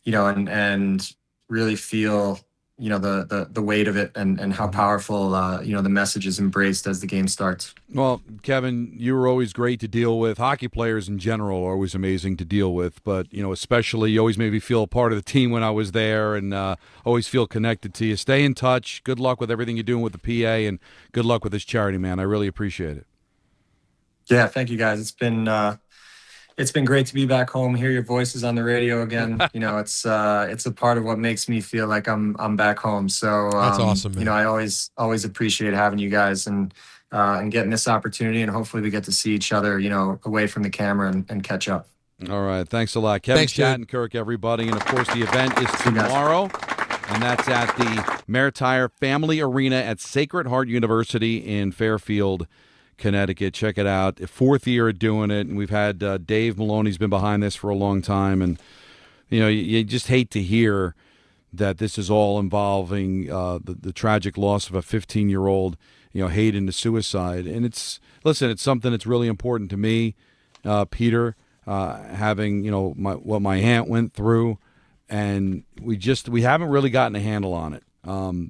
and really feel, the weight of it and how powerful, the message is embraced as the game starts. Well, Kevin, you were always great to deal with. Hockey players in general are always amazing to deal with. But, especially you always made me feel a part of the team when I was there and always feel connected to you. Stay in touch. Good luck with everything you're doing with the PA and good luck with this charity, man. I really appreciate it. Yeah, thank you, guys. It's been great to be back home, hear your voices on the radio again. It's a part of what makes me feel like I'm back home. So that's awesome, man. I always appreciate having you guys and getting this opportunity, and hopefully we get to see each other, away from the camera and catch up. All right, thanks a lot, Kevin Shattenkirk, everybody, and of course the event is tomorrow, and that's at the Maritire Family Arena at Sacred Heart University in Fairfield, Connecticut. Check it out. 4th year of doing it, and we've had Dave Maloney's been behind this for a long time, and you just hate to hear that this is all involving the tragic loss of a 15-year-old, Hayden to suicide. And it's something that's really important to me, Peter, having what my aunt went through, and we haven't really gotten a handle on it.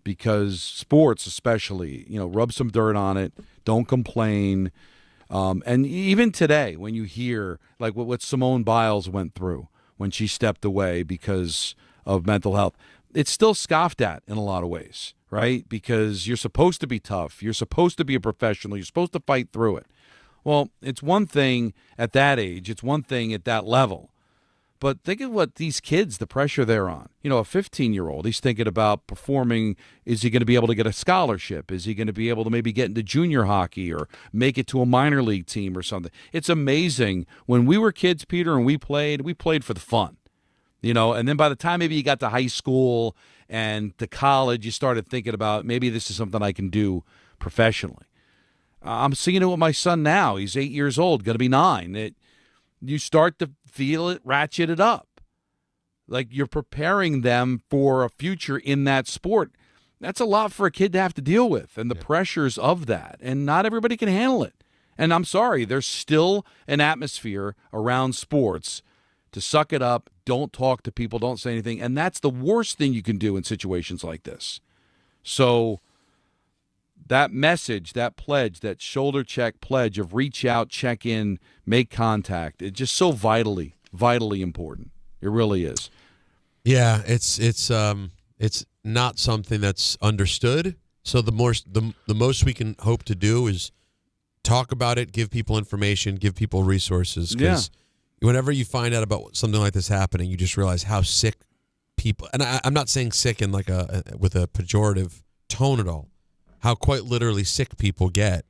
Because sports especially, rub some dirt on it, don't complain. And even today, when you hear like what Simone Biles went through when she stepped away because of mental health, it's still scoffed at in a lot of ways, right? Because you're supposed to be tough. You're supposed to be a professional. You're supposed to fight through it. Well, it's one thing at that age. It's one thing at that level. But think of what these kids, the pressure they're on. You know, a 15-year-old, he's thinking about performing. Is he going to be able to get a scholarship? Is he going to be able to maybe get into junior hockey or make it to a minor league team or something? It's amazing. When we were kids, Peter, and we played for the fun. You know, and then by the time maybe you got to high school and to college, you started thinking about maybe this is something I can do professionally. I'm seeing it with my son now. He's 8 years old, going to be 9. You start to feel it, ratchet it up. Like you're preparing them for a future in that sport. That's a lot for a kid to have to deal with and the pressures of that. And not everybody can handle it. And I'm sorry, there's still an atmosphere around sports to suck it up, don't talk to people, don't say anything. And that's the worst thing you can do in situations like this. So that message, that pledge, that shoulder check pledge of reach out, check in, make contact, it's just so vitally important. It really is. Yeah, it's not something that's understood. So the most we can hope to do is talk about it, give people information, give people resources. Because whenever you find out about something like this happening, you just realize how sick people. And I'm not saying sick in like with a pejorative tone at all. How quite literally sick people get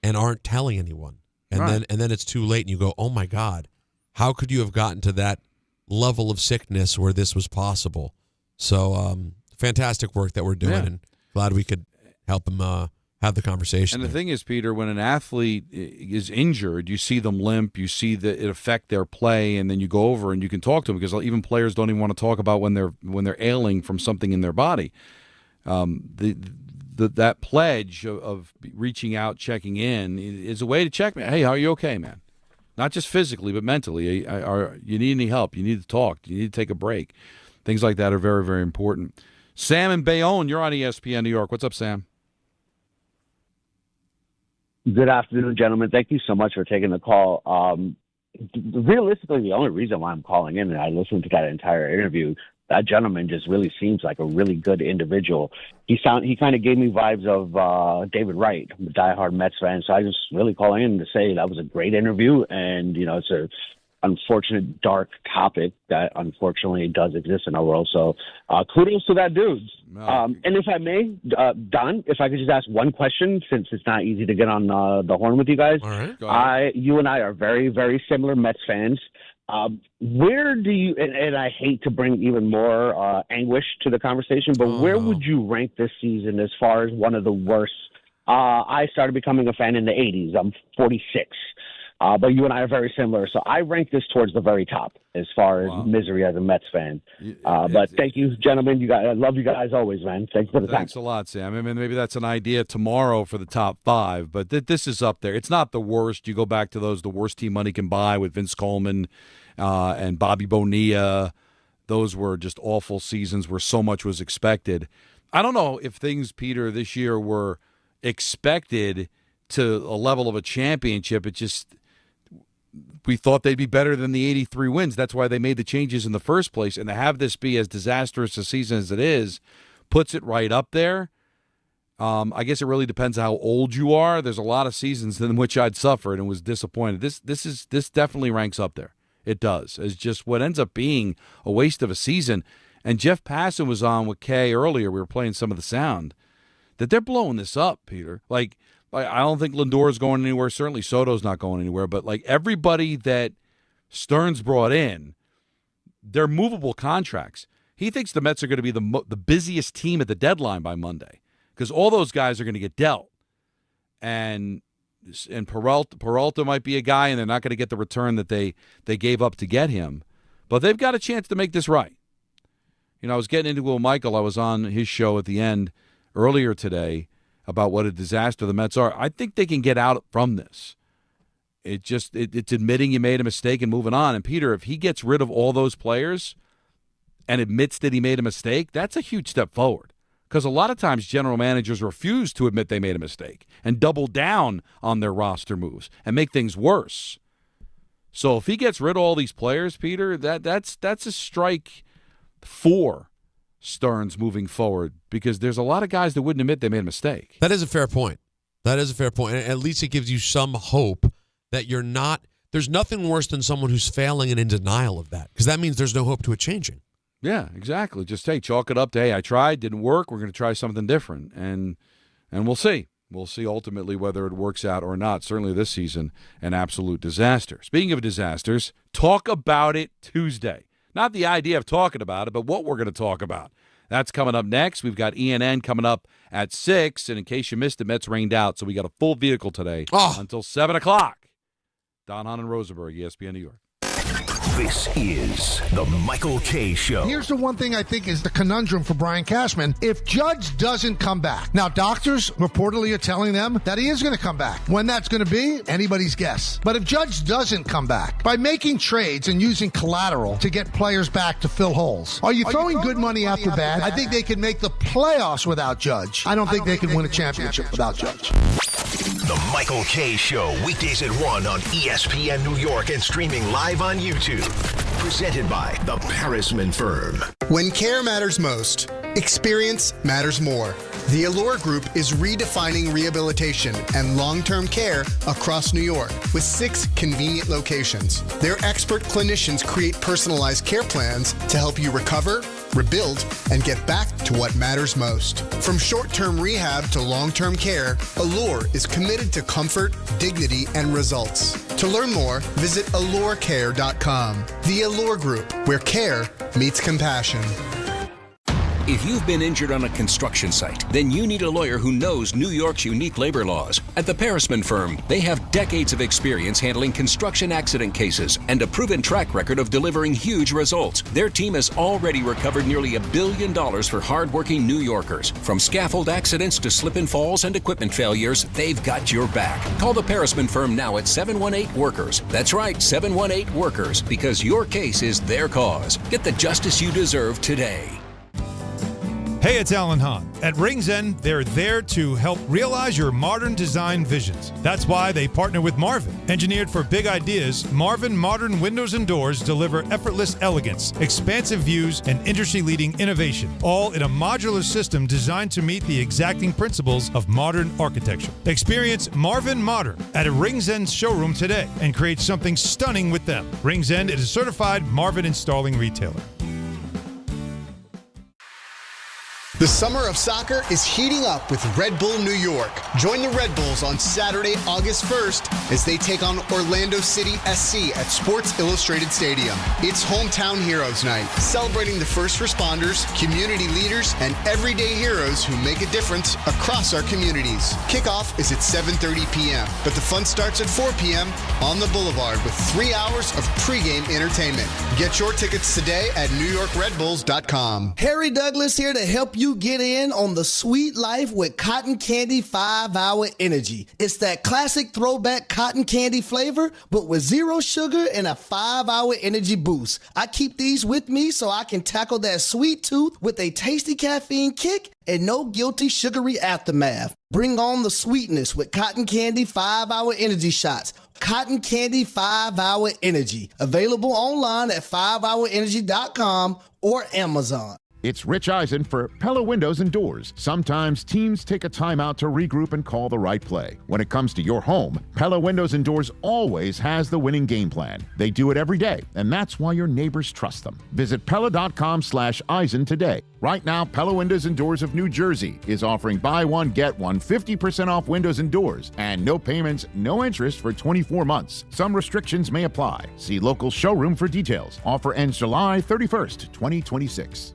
and aren't telling anyone. And then it's too late and you go, oh my God, how could you have gotten to that level of sickness where this was possible? So fantastic work that we're doing and glad we could help them have the conversation. And the thing is, Peter, when an athlete is injured, you see them limp, you see that it affect their play, and then you go over and you can talk to them because even players don't even want to talk about when they're ailing from something in their body. That pledge of reaching out, checking in is a way to check, man. Hey, how are you okay, man? Not just physically, but mentally. You need any help? You need to talk. You need to take a break. Things like that are very, very important. Sam in Bayonne, you're on ESPN New York. What's up, Sam? Good afternoon, gentlemen. Thank you so much for taking the call. Realistically, the only reason why I'm calling in, and I listened to that entire interview, that gentleman just really seems like a really good individual. He kind of gave me vibes of David Wright, I'm a diehard Mets fan. So I just really calling in to say that was a great interview, and it's a unfortunate, dark topic that unfortunately does exist in our world. So kudos to that dude. And if I may, Don, if I could just ask one question, since it's not easy to get on the horn with you guys. All right. You and I are very, very similar Mets fans. Where do you, and I hate to bring even more anguish to the conversation, but where would you rank this season as far as one of the worst? I started becoming a fan in the 80s. I'm 46. But you and I are very similar. So I rank this towards the very top as far as misery as a Mets fan. But thank you, gentlemen. You guys, I love you guys always, man. Thanks for the time. Thanks a lot, Sam. I mean, maybe that's an idea tomorrow for the top 5, but this is up there. It's not the worst. You go back to the worst team money can buy with Vince Coleman and Bobby Bonilla. Those were just awful seasons where so much was expected. I don't know if things, Peter, this year were expected to a level of a championship. It just, we thought they'd be better than the 83 wins. That's why they made the changes in the first place. And to have this be as disastrous a season as it is puts it right up there. I guess it really depends how old you are. There's a lot of seasons in which I'd suffered and was disappointed. This definitely ranks up there. It does. It's just what ends up being a waste of a season. And Jeff Passan was on with Kay earlier. We were playing some of the sound. That they're blowing this up, Peter. Like I don't think Lindor's going anywhere. Certainly Soto's not going anywhere. But like everybody that Stearns brought in, they're movable contracts. He thinks the Mets are going to be the busiest team at the deadline by Monday because all those guys are going to get dealt. And Peralta might be a guy, and they're not going to get the return that they gave up to get him. But they've got a chance to make this right. I was getting into it with Michael. I was on his show at the end earlier today about what a disaster the Mets are. I think they can get out from this. It's admitting you made a mistake and moving on. And, Peter, if he gets rid of all those players and admits that he made a mistake, that's a huge step forward. Because a lot of times general managers refuse to admit they made a mistake and double down on their roster moves and make things worse. So if he gets rid of all these players, Peter, that's a strike for Stearns moving forward because there's a lot of guys that wouldn't admit they made a mistake. That is a fair point. And at least it gives you some hope that you're not there's nothing worse than someone who's failing and in denial of that, because that means there's no hope to it changing. Yeah, exactly. Just, hey, chalk it up to, hey, I tried, didn't work. We're going to try something different, and we'll see. We'll see ultimately whether it works out or not. Certainly this season, an absolute disaster. Speaking of disasters, talk about it Tuesday. Not the idea of talking about it, but what we're going to talk about. That's coming up next. We've got ENN coming up at 6, and in case you missed it, Mets rained out, so we got a full vehicle today until 7 o'clock. Don Hahn and Rosenberg, ESPN New York. This is the Michael K. Show. Here's the one thing I think is the conundrum for Brian Cashman. If Judge doesn't come back, now doctors reportedly are telling them that he is going to come back. When that's going to be, anybody's guess. But if Judge doesn't come back, by making trades and using collateral to get players back to fill holes, are you throwing good money after bad? I think they can make the playoffs without Judge. I don't think they can win a championship without Judge. The Michael K. Show, weekdays at 1 on ESPN New York and streaming live on YouTube. Presented by the Parisman Firm. When care matters most, experience matters more. The Allure Group is redefining rehabilitation and long-term care across New York with 6 convenient locations. Their expert clinicians create personalized care plans to help you recover, rebuild, and get back to what matters most. From short-term rehab to long-term care, Allure is committed to comfort, dignity, and results. To learn more, visit allurecare.com. The Allure Group, where care meets compassion. If you've been injured on a construction site, then you need a lawyer who knows New York's unique labor laws. At the Parisman Firm, they have decades of experience handling construction accident cases and a proven track record of delivering huge results. Their team has already recovered nearly $1 billion for hardworking New Yorkers. From scaffold accidents to slip and falls and equipment failures, they've got your back. Call the Parisman Firm now at 718-WORKERS. That's right, 718-WORKERS, because your case is their cause. Get the justice you deserve today. Hey, it's Alan Hahn. At Rings End, they're there to help realize your modern design visions. That's why they partner with Marvin. Engineered for big ideas, Marvin Modern Windows and Doors deliver effortless elegance, expansive views, and industry-leading innovation, all in a modular system designed to meet the exacting principles of modern architecture. Experience Marvin Modern at a Rings End showroom today and create something stunning with them. Rings End is a certified Marvin installing retailer. The summer of soccer is heating up with Red Bull New York. Join the Red Bulls on Saturday, August 1st as they take on Orlando City SC at Sports Illustrated Stadium. It's Hometown Heroes Night, celebrating the first responders, community leaders, and everyday heroes who make a difference across our communities. Kickoff is at 7:30 p.m., but the fun starts at 4 p.m. on the Boulevard with 3 hours of pregame entertainment. Get your tickets today at NewYorkRedBulls.com. Harry Douglas here to help you get in on the sweet life with Cotton Candy 5-Hour Energy. It's that classic throwback cotton candy flavor, but with 0 sugar and a 5-hour energy boost. I keep these with me so I can tackle that sweet tooth with a tasty caffeine kick and no guilty sugary aftermath. Bring on the sweetness with Cotton Candy 5-Hour Energy Shots. Cotton Candy 5-Hour Energy. Available online at 5hourenergy.com or Amazon. It's Rich Eisen for Pella Windows and Doors. Sometimes teams take a timeout to regroup and call the right play. When it comes to your home, Pella Windows and Doors always has the winning game plan. They do it every day, and that's why your neighbors trust them. Visit Pella.com/Eisen today. Right now, Pella Windows and Doors of New Jersey is offering buy one, get one 50% off windows and doors, and no payments, no interest for 24 months. Some restrictions may apply. See local showroom for details. Offer ends July 31st, 2026.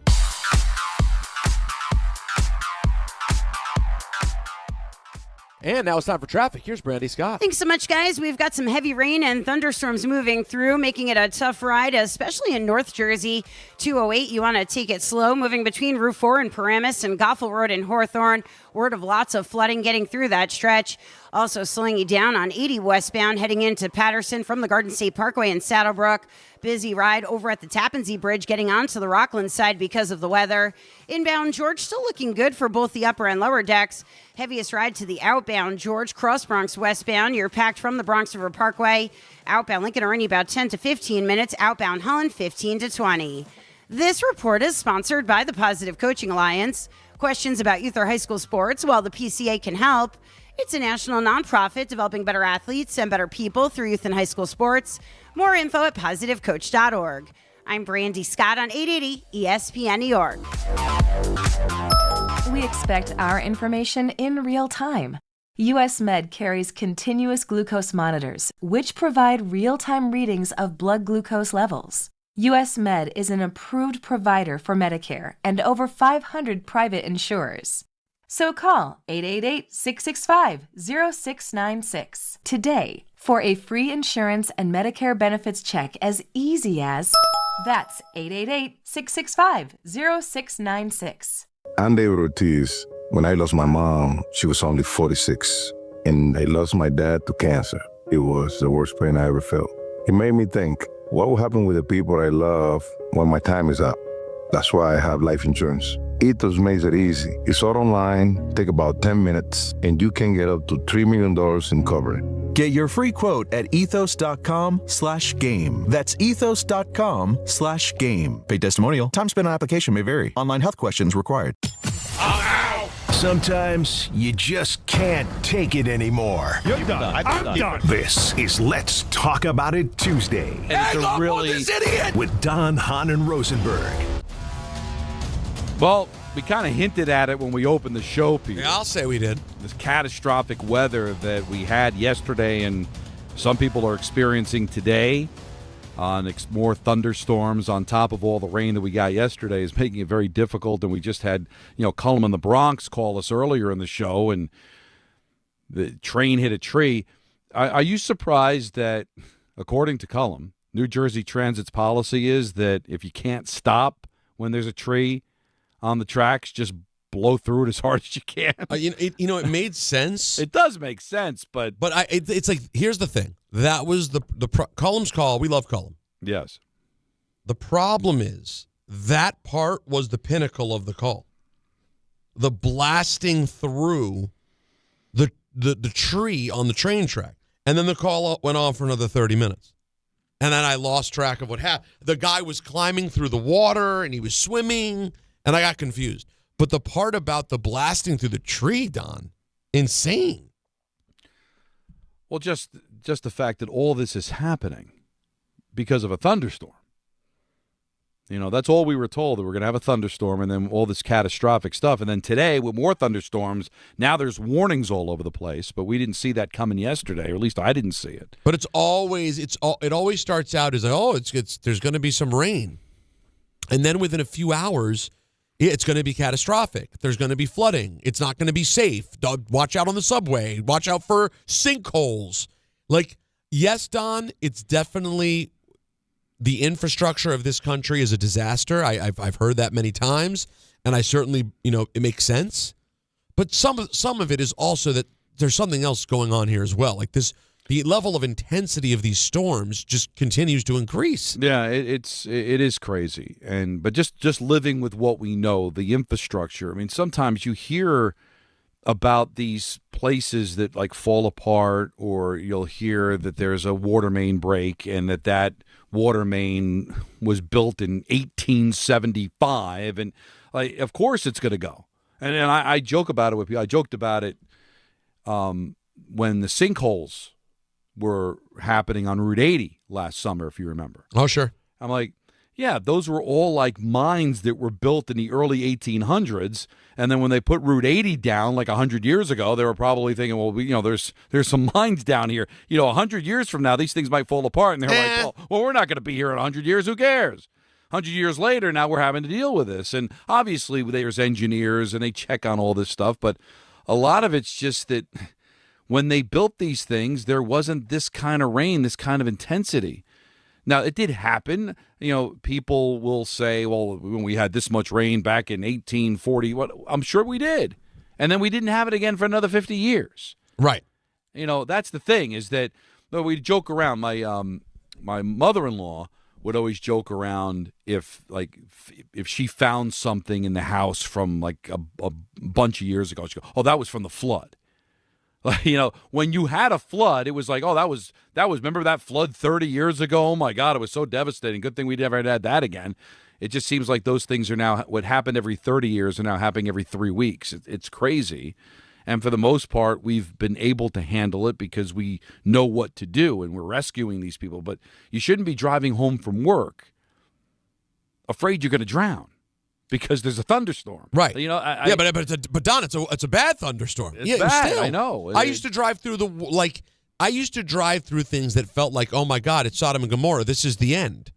And now it's time for traffic. Here's Brandy Scott. Thanks so much, guys. We've got some heavy rain and thunderstorms moving through, making it a tough ride, especially in North Jersey. 208, you want to take it slow, moving between Route 4 and Paramus and Goffel Road and Hawthorne. Word of lots of flooding getting through that stretch. Also slowing you down on 80 westbound, heading into Patterson from the Garden State Parkway in Saddlebrook. Busy ride over at the Tappan Zee Bridge, getting onto the Rockland side because of the weather. Inbound George still looking good for both the upper and lower decks. Heaviest ride to the outbound George, Cross Bronx westbound. You're packed from the Bronx River Parkway. Outbound Lincoln Ernie about 10 to 15 minutes. Outbound Holland 15 to 20. This report is sponsored by the Positive Coaching Alliance. Questions about youth or high school sports? Well, the PCA can help. It's a national nonprofit developing better athletes and better people through youth and high school sports. More info at positivecoach.org. I'm Brandy Scott on 880 ESPN New York. We expect our information in real time. US Med carries continuous glucose monitors, which provide real-time readings of blood glucose levels. US Med is an approved provider for Medicare and over 500 private insurers. So call 888-665-0696 today for a free insurance and Medicare benefits check as easy as... That's 888-665-0696. Ande Ortiz, when I lost my mom, she was only 46. And I lost my dad to cancer. It was the worst pain I ever felt. It made me think, what will happen with the people I love when my time is up? That's why I have life insurance. Ethos makes it easy. It's all online, take about 10 minutes, and you can get up to $3 million in coverage. Get your free quote at ethos.com/game. That's ethos.com/game. Paid testimonial. Time spent on application may vary. Online health questions required. Sometimes you just can't take it anymore. You're done. I'm done. This is Let's Talk About It Tuesday. And it's a really with Don, Hahn, and Rosenberg. Well, we kind of hinted at it when we opened the show, Peter. Yeah, I'll say we did. This catastrophic weather that we had yesterday and some people are experiencing today, more thunderstorms on top of all the rain that we got yesterday is making it very difficult. And we just had, Cullum in the Bronx call us earlier in the show, and the train hit a tree. Are you surprised that, according to Cullum, New Jersey Transit's policy is that if you can't stop when there's a tree on the tracks, just blow through it as hard as you can? It made sense. It does make sense, but it's like, here's the thing. That was the Cullum's call. We love Cullum. Yes. The problem is that part was the pinnacle of the call. The blasting through the tree on the train track. And then the call went on for another 30 minutes. And then I lost track of what happened. The guy was climbing through the water and he was swimming, and I got confused. But the part about the blasting through the tree, Don, insane. Well, just the fact that all this is happening because of a thunderstorm. That's all we were told, that we're going to have a thunderstorm and then all this catastrophic stuff. And then today, with more thunderstorms, now there's warnings all over the place. But we didn't see that coming yesterday, or at least I didn't see it. But it always starts out as there's going to be some rain, and then within a few hours, it's going to be catastrophic. There's going to be flooding. It's not going to be safe. Watch out on the subway. Watch out for sinkholes. Yes, Don, it's definitely the infrastructure of this country is a disaster. I've heard that many times, and I certainly, it makes sense. But some of it is also that there's something else going on here as well. The level of intensity of these storms just continues to increase. Yeah, it is crazy. But just living with what we know, the infrastructure. I mean, sometimes you hear about these places that fall apart, or you'll hear that there's a water main break and that water main was built in 1875, and of course it's going to go. And I joke about it with people. I joked about it when the sinkholes were happening on Route 80 last summer, if you remember. Oh, sure. I'm like, yeah, those were all mines that were built in the early 1800s, and then when they put Route 80 down 100 years ago, they were probably thinking, well, there's some mines down here. 100 years from now, these things might fall apart, and they're like, well, we're not going to be here in 100 years. Who cares? 100 years later, now we're having to deal with this, and obviously there's engineers, and they check on all this stuff, but a lot of it's just that when they built these things, there wasn't this kind of rain, this kind of intensity. Now, it did happen. People will say, well, when we had this much rain back in 1840, I'm sure we did. And then we didn't have it again for another 50 years. Right. That's the thing, is that we joke around. My mother-in-law would always joke around if she found something in the house from a bunch of years ago. She'd go, oh, that was from the flood. When you had a flood, it was like, oh, that was. Remember that flood 30 years ago? Oh my God, it was so devastating. Good thing we never had that again. It just seems like those things are now what happened every 30 years are now happening every 3 weeks. It's crazy, And for the most part, we've been able to handle it because we know what to do and we're rescuing these people. But you shouldn't be driving home from work afraid you're going to drown because there's a thunderstorm. Right. You know, but Don, it's a bad thunderstorm. It's bad. Still. I know. I used to drive through things that felt like, oh my God, it's Sodom and Gomorrah. This is the end.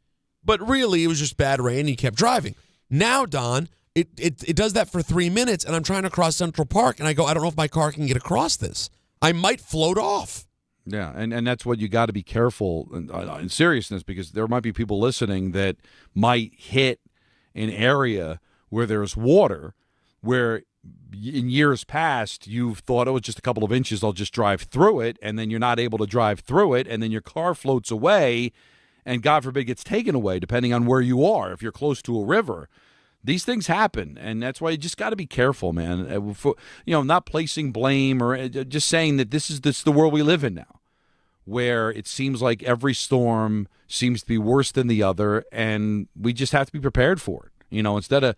But really, it was just bad rain and you kept driving. Now, Don, it does that for 3 minutes, and I'm trying to cross Central Park, and I go, I don't know if my car can get across this. I might float off. Yeah, and that's what you got to be careful in seriousness, because there might be people listening that might hit an area where there's water, where in years past you've thought, oh, it's just a couple of inches, I'll just drive through it, and then you're not able to drive through it, and then your car floats away, and God forbid gets taken away, depending on where you are. If you're close to a river, these things happen, and that's why you just got to be careful, man. Not placing blame or just saying that this is the world we live in now, where it seems like every storm seems to be worse than the other, and we just have to be prepared for it. Instead of,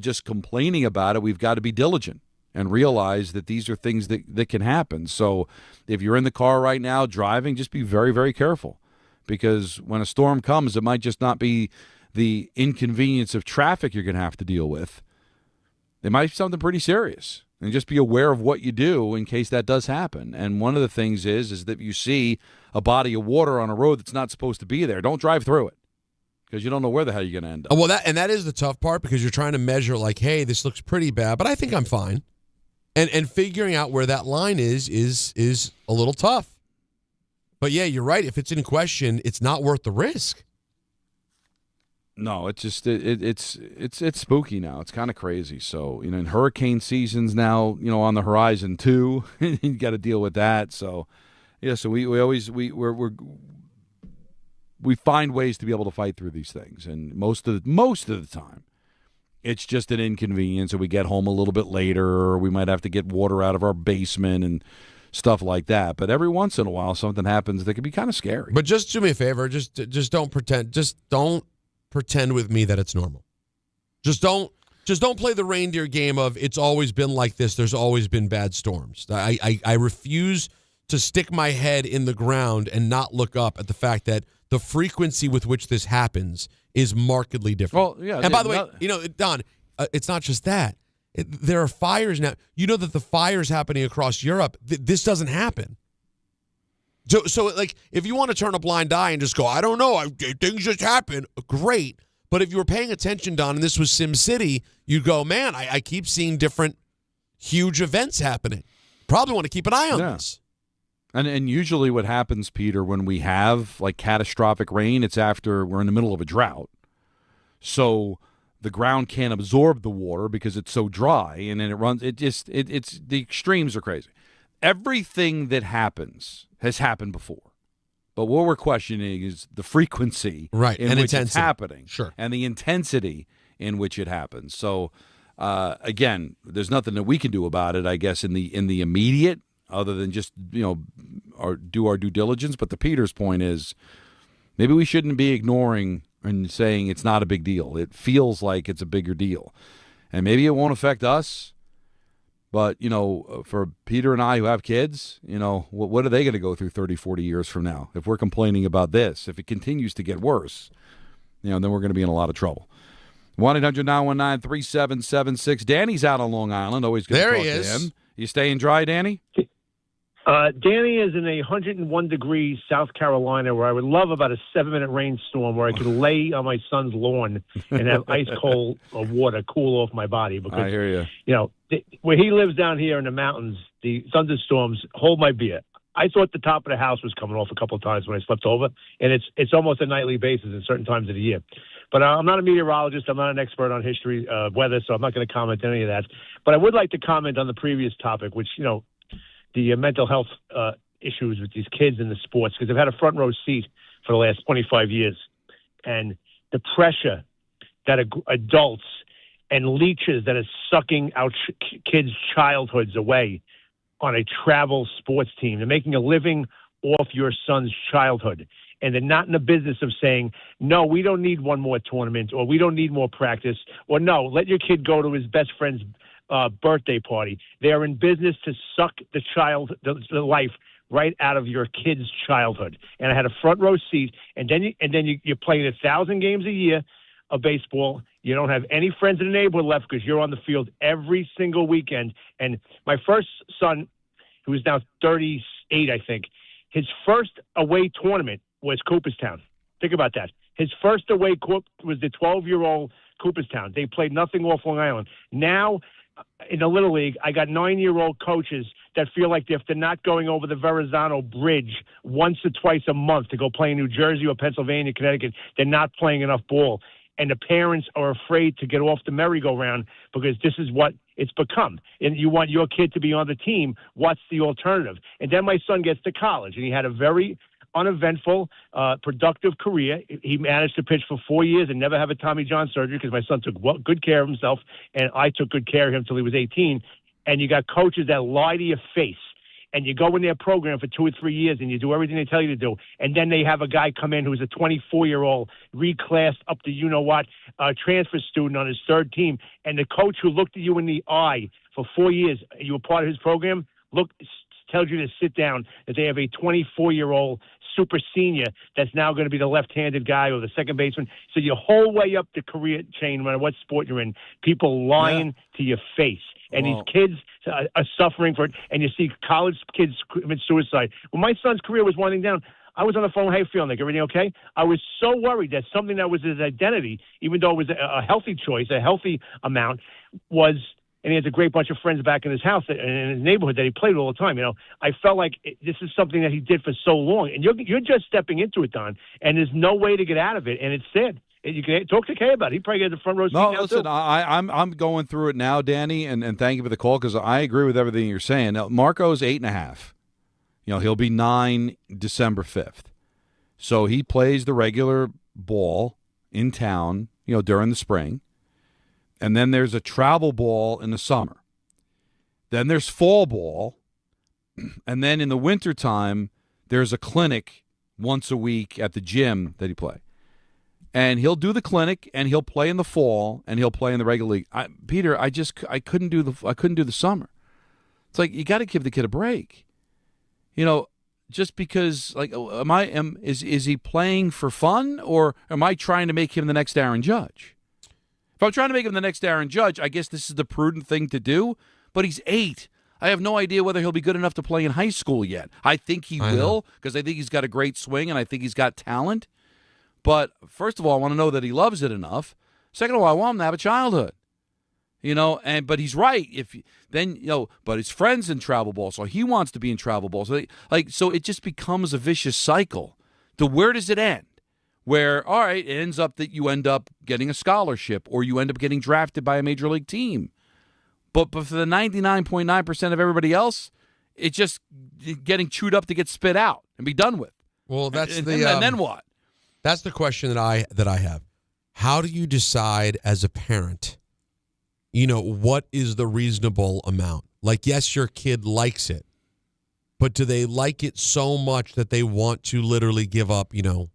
just complaining about it, we've got to be diligent and realize that these are things that can happen. So if you're in the car right now driving, just be very, very careful, because when a storm comes, it might just not be the inconvenience of traffic you're going to have to deal with. It might be something pretty serious, and just be aware of what you do in case that does happen. And one of the things is that you see a body of water on a road that's not supposed to be there, don't drive through it, because you don't know where the hell you're going to end up. Well, that is the tough part, because you're trying to measure like, hey, this looks pretty bad, but I think I'm fine. And figuring out where that line is a little tough. But yeah, you're right. If it's in question, it's not worth the risk. No, it's just it's spooky now. It's kind of crazy. So, and hurricane season's now, on the horizon too. You got to deal with that. So, yeah, so we find ways to be able to fight through these things, and most of the time it's just an inconvenience, or we get home a little bit later, or we might have to get water out of our basement and stuff like that. But every once in a while something happens that can be kind of scary. But just do me a favor, just don't pretend. Just don't pretend with me that it's normal. Just don't play the reindeer game of it's always been like this. There's always been bad storms. I refuse to stick my head in the ground and not look up at the fact that the frequency with which this happens is markedly different. Well, yeah. And by the way, Don, it's not just that. There are fires now. You know that the fires happening across Europe, this doesn't happen. So like, if you want to turn a blind eye and just go, I don't know, things just happen, great. But if you were paying attention, Don, and this was Sim City, you'd go, man, I keep seeing different huge events happening. Probably want to keep an eye on this. And usually what happens, Peter, when we have like catastrophic rain, it's after we're in the middle of a drought. So the ground can't absorb the water because it's so dry, and then it's the extremes are crazy. Everything that happens has happened before. But what we're questioning is the frequency in which intensity. It's happening. Sure. And the intensity in which it happens. So again, there's nothing that we can do about it, I guess, in the immediate, other than just, do our due diligence. But the Peter's point is, maybe we shouldn't be ignoring and saying it's not a big deal. It feels like it's a bigger deal. And maybe it won't affect us. But, for Peter and I who have kids, what are they going to go through 30, 40 years from now? If we're complaining about this, if it continues to get worse, then we're going to be in a lot of trouble. 1-800-919-3776. Danny's out on Long Island. Always good to talk to him. You staying dry, Danny? Danny is in 101 degrees South Carolina, where I would love about a 7-minute rainstorm where I could lay on my son's lawn and have ice cold water cool off my body. Because, I hear you. Where he lives down here in the mountains, the thunderstorms hold my beer. I thought the top of the house was coming off a couple of times when I slept over, and it's almost a nightly basis at certain times of the year. But I'm not a meteorologist. I'm not an expert on history, weather, so I'm not going to comment on any of that. But I would like to comment on the previous topic, which, the mental health issues with these kids in the sports, because I've had a front row seat for the last 25 years. And the pressure that adults and leeches that are sucking out kids' childhoods away on a travel sports team. They're making a living off your son's childhood. And they're not in the business of saying, no, we don't need one more tournament, or we don't need more practice, or no, let your kid go to his best friend's birthday party. They are in business to suck the life right out of your kid's childhood. And I had a front row seat, and then you're playing 1,000 games a year of baseball. You don't have any friends in the neighborhood left because you're on the field every single weekend. And my first son, who is now 38, I think, his first away tournament was Cooperstown. Think about that. His first away was the 12-year-old Cooperstown. They played nothing off Long Island. Now, in the Little League, I got 9-year-old coaches that feel like if they're not going over the Verrazano Bridge once or twice a month to go play in New Jersey or Pennsylvania, Connecticut, they're not playing enough ball. And the parents are afraid to get off the merry-go-round because this is what it's become. And you want your kid to be on the team. What's the alternative? And then my son gets to college, and he had a very uneventful, productive career. He managed to pitch for 4 years and never have a Tommy John surgery because my son took good care of himself, and I took good care of him until he was 18. And you got coaches that lie to your face. And you go in their program for 2 or 3 years and you do everything they tell you to do. And then they have a guy come in who's a 24-year-old, reclassed up to you-know-what, transfer student on his third team. And the coach who looked at you in the eye for 4 years, you were part of his program, tells you to sit down, that they have a 24-year-old super senior that's now going to be the left-handed guy or the second baseman. So your whole way up the career chain, no matter what sport you're in, people lying to your face. And these kids are suffering for it. And you see college kids commit suicide. When my son's career was winding down, I was on the phone, hey, feeling like everything okay? I was so worried that something that was his identity, even though it was a healthy choice, a healthy amount, was, and he has a great bunch of friends back in his house and in his neighborhood that he played all the time. You know, I felt like this is something that he did for so long. And you're just stepping into it, Don, and there's no way to get out of it. And it's sad. You can talk to Kay about it. He probably gets the front row seat now, listen, too. I'm going through it now, Danny, and thank you for the call because I agree with everything you're saying. Now, Marco's 8.5. You know, he'll be 9 December 5th. So he plays the regular ball in town, you know, during the spring. And then there's a travel ball in the summer. Then there's fall ball. And then in the wintertime, there's a clinic once a week at the gym that he plays. And he'll do the clinic, and he'll play in the fall, and he'll play in the regular league. Peter, I couldn't do the summer. It's like you got to give the kid a break. You know, just because like is he playing for fun, or am I trying to make him the next Aaron Judge? If I'm trying to make him the next Aaron Judge, I guess this is the prudent thing to do. But he's 8. I have no idea whether he'll be good enough to play in high school yet. I think he will because I think he's got a great swing and I think he's got talent. But first of all, I want to know that he loves it enough. Second of all, I want him to have a childhood. You know, but he's right. But his friend's in travel ball, so he wants to be in travel ball. So so it just becomes a vicious cycle. Where does it end? Where, all right, it ends up that you end up getting a scholarship or you end up getting drafted by a major league team. But for the 99.9% of everybody else, it's just getting chewed up to get spit out and be done with. Well, that's and then what? That's the question that I have. How do you decide as a parent, you know, what is the reasonable amount? Like, yes, your kid likes it, but do they like it so much that they want to literally give up, you know,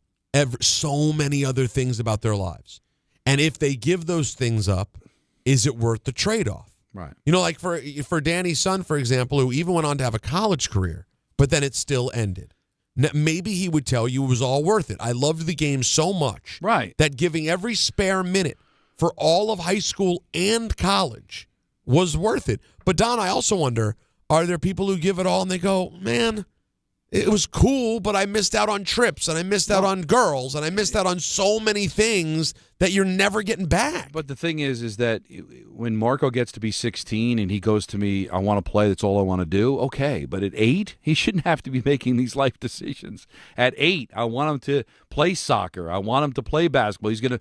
so many other things about their lives? And if they give those things up, is it worth the trade-off? Right. You know, like for Danny's son, for example, who even went on to have a college career, but then it still ended. Maybe he would tell you it was all worth it. I loved the game so much that giving every spare minute for all of high school and college was worth it. But, Don, I also wonder, are there people who give it all and they go, man, it was cool, but I missed out on trips and I missed out on girls and I missed out on so many things that you're never getting back. But the thing is that when Marco gets to be 16 and he goes to me, I want to play, that's all I want to do, okay. But at 8, he shouldn't have to be making these life decisions. At 8, I want him to play soccer. I want him to play basketball. He's gonna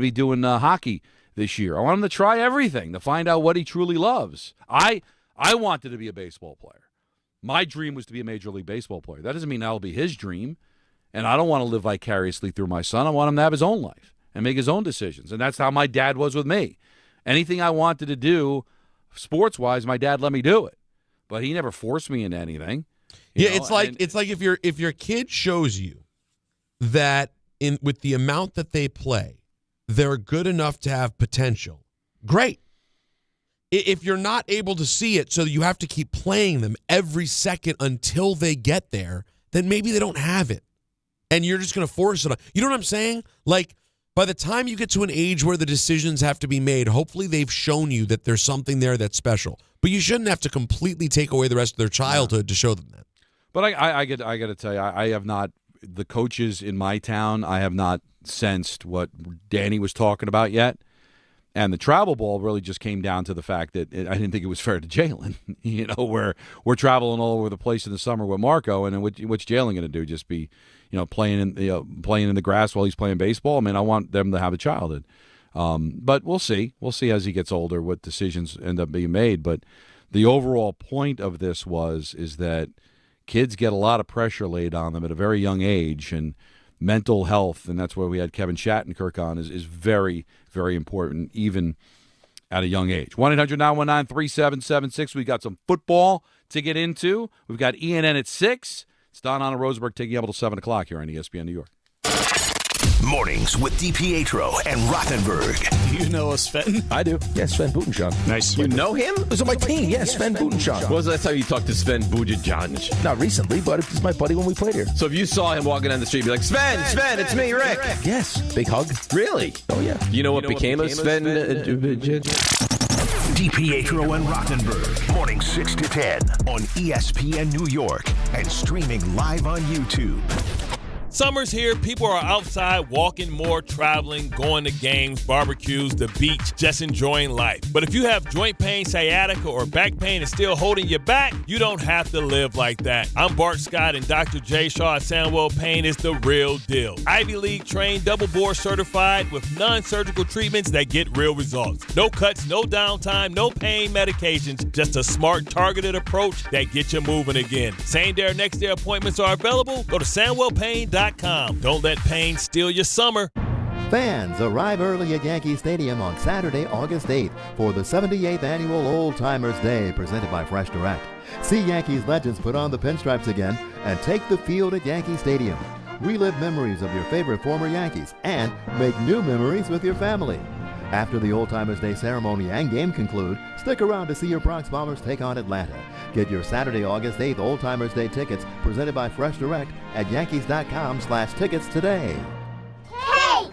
be doing hockey this year. I want him to try everything to find out what he truly loves. I wanted to be a baseball player. My dream was to be a Major League Baseball player. That doesn't mean that'll be his dream. And I don't want to live vicariously through my son. I want him to have his own life and make his own decisions. And that's how my dad was with me. Anything I wanted to do sports-wise, my dad let me do it. But he never forced me into anything. You know? It's like if your kid shows you that with the amount that they play, they're good enough to have potential, great. if you're not able to see it, so you have to keep playing them every second until they get there, then maybe they don't have it. And you're just going to force it on. You know what I'm saying? Like, by the time you get to an age where the decisions have to be made, hopefully they've shown you that there's something there that's special. But you shouldn't have to completely take away the rest of their childhood to show them that. But I got to tell you, I have not, the coaches in my town, I have not sensed what Danny was talking about yet. And the travel ball really just came down to the fact that I didn't think it was fair to Jalen. You know, where we're traveling all over the place in the summer with Marco, and what's Jalen going to do? Just be, playing in the grass while he's playing baseball? I mean, I want them to have a childhood. But we'll see. We'll see as he gets older what decisions end up being made. But the overall point of this is that kids get a lot of pressure laid on them at a very young age, and mental health, and that's where we had Kevin Shattenkirk on, is very, very important, even at a young age. 1-800-919-3776. We got some football to get into. We've got ENN at 6. It's Don on Rosenberg taking you up until 7 o'clock here on ESPN New York. Mornings with DiPietro and Rothenberg. Do you know Sven? I do. Yeah, Sven Butenschon. Nice. You know him? He was on my team. Yeah, Sven Butenschon. When was the last time you talked to Sven Butenschon? Not recently, but he's my buddy when we played here. So if you saw him walking down the street, you'd be like, Sven, it's me, Rick. Yes. Big hug. Really? Oh, yeah. You know what became of Sven? DiPietro and Rothenberg. Morning 6 to 10 on ESPN New York and streaming live on YouTube. Summer's here. People are outside walking more, traveling, going to games, barbecues, the beach, just enjoying life. But if you have joint pain, sciatica, or back pain is still holding you back, you don't have to live like that. I'm Bart Scott, and Dr. J. Shaw at Sandwell Pain is the real deal. Ivy League trained, double board certified with non-surgical treatments that get real results. No cuts, no downtime, no pain medications, just a smart, targeted approach that gets you moving again. Same day or next day appointments are available. Go to SandwellPain.com. Don't let pain steal your summer. Fans, arrive early at Yankee Stadium on Saturday, August 8th for the 78th Annual Old Timers Day presented by Fresh Direct. See Yankees legends put on the pinstripes again and take the field at Yankee Stadium. Relive memories of your favorite former Yankees and make new memories with your family. After the Old Timers Day ceremony and game conclude, stick around to see your Bronx Bombers take on Atlanta. Get your Saturday, August 8th Old Timers Day tickets presented by Fresh Direct at Yankees.com/tickets today. Hey!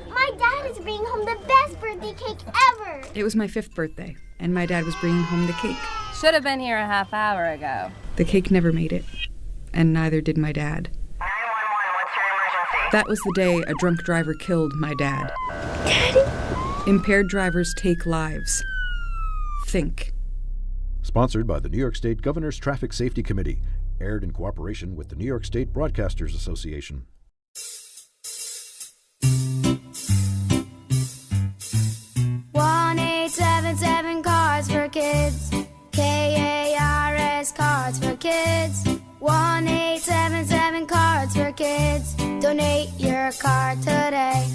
My dad is bringing home the best birthday cake ever! It was my 5th birthday, and my dad was bringing home the cake. Should have been here a half hour ago. The cake never made it, and neither did my dad. 911, what's your emergency? That was the day a drunk driver killed my dad. Daddy? Impaired drivers take lives. Think. Sponsored by the New York State Governor's Traffic Safety Committee. Aired in cooperation with the New York State Broadcasters Association. Cars for Kids. KARS Cards for Kids. 1-877 Cards for Kids. Donate your card today.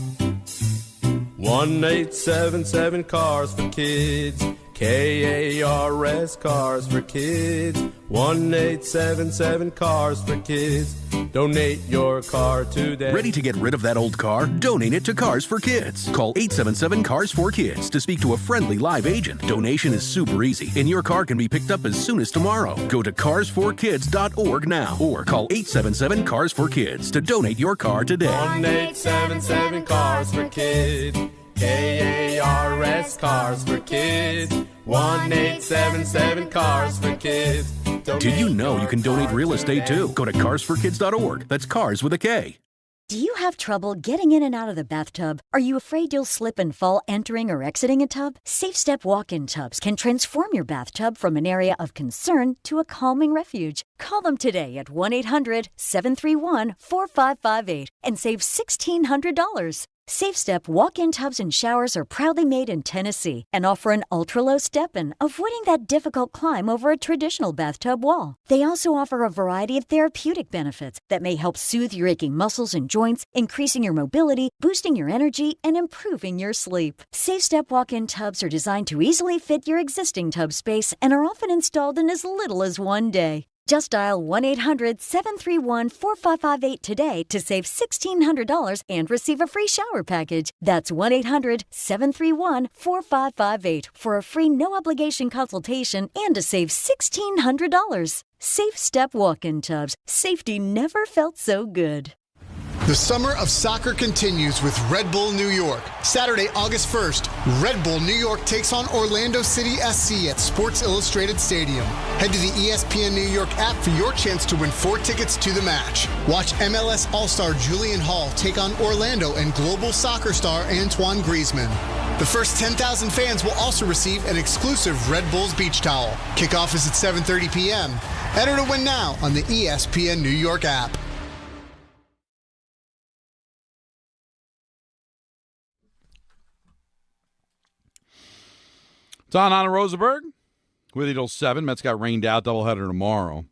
1-877 Cars for Kids. KARS Cars for Kids. 1-877 Cars for Kids. Donate your car today. Ready to get rid of that old car? Donate it to Cars for Kids. Call 877 Cars for Kids to speak to a friendly live agent. Donation is super easy, and your car can be picked up as soon as tomorrow. Go to carsforkids.org now or call 877 Cars for Kids to donate your car today. 1-877 Cars for Kids. KARS Cars for Kids. 1-877 Cars for Kids. Did you know you can donate real estate too? Go to carsforkids.org. That's cars with a K. Do you have trouble getting in and out of the bathtub? Are you afraid you'll slip and fall entering or exiting a tub? Safe Step walk-in tubs can transform your bathtub from an area of concern to a calming refuge. Call them today at 1-800-731-4558 and save $1,600. Safe Step walk-in tubs and showers are proudly made in Tennessee and offer an ultra-low step-in, avoiding that difficult climb over a traditional bathtub wall. They also offer a variety of therapeutic benefits that may help soothe your aching muscles and joints, increasing your mobility, boosting your energy, and improving your sleep. Safe Step walk-in tubs are designed to easily fit your existing tub space and are often installed in as little as one day. Just dial 1-800-731-4558 today to save $1,600 and receive a free shower package. That's 1-800-731-4558 for a free no-obligation consultation and to save $1,600. Safe Step walk-in tubs. Safety never felt so good. The summer of soccer continues with Red Bull New York. Saturday, August 1st, Red Bull New York takes on Orlando City SC at Sports Illustrated Stadium. Head to the ESPN New York app for your chance to win 4 tickets to the match. Watch MLS All-Star Julian Hall take on Orlando and global soccer star Antoine Griezmann. The first 10,000 fans will also receive an exclusive Red Bulls beach towel. Kickoff is at 7:30 p.m. Enter to win now on the ESPN New York app. It's on Hahn and Rosenberg with you till 7. Mets got rained out. Doubleheader tomorrow.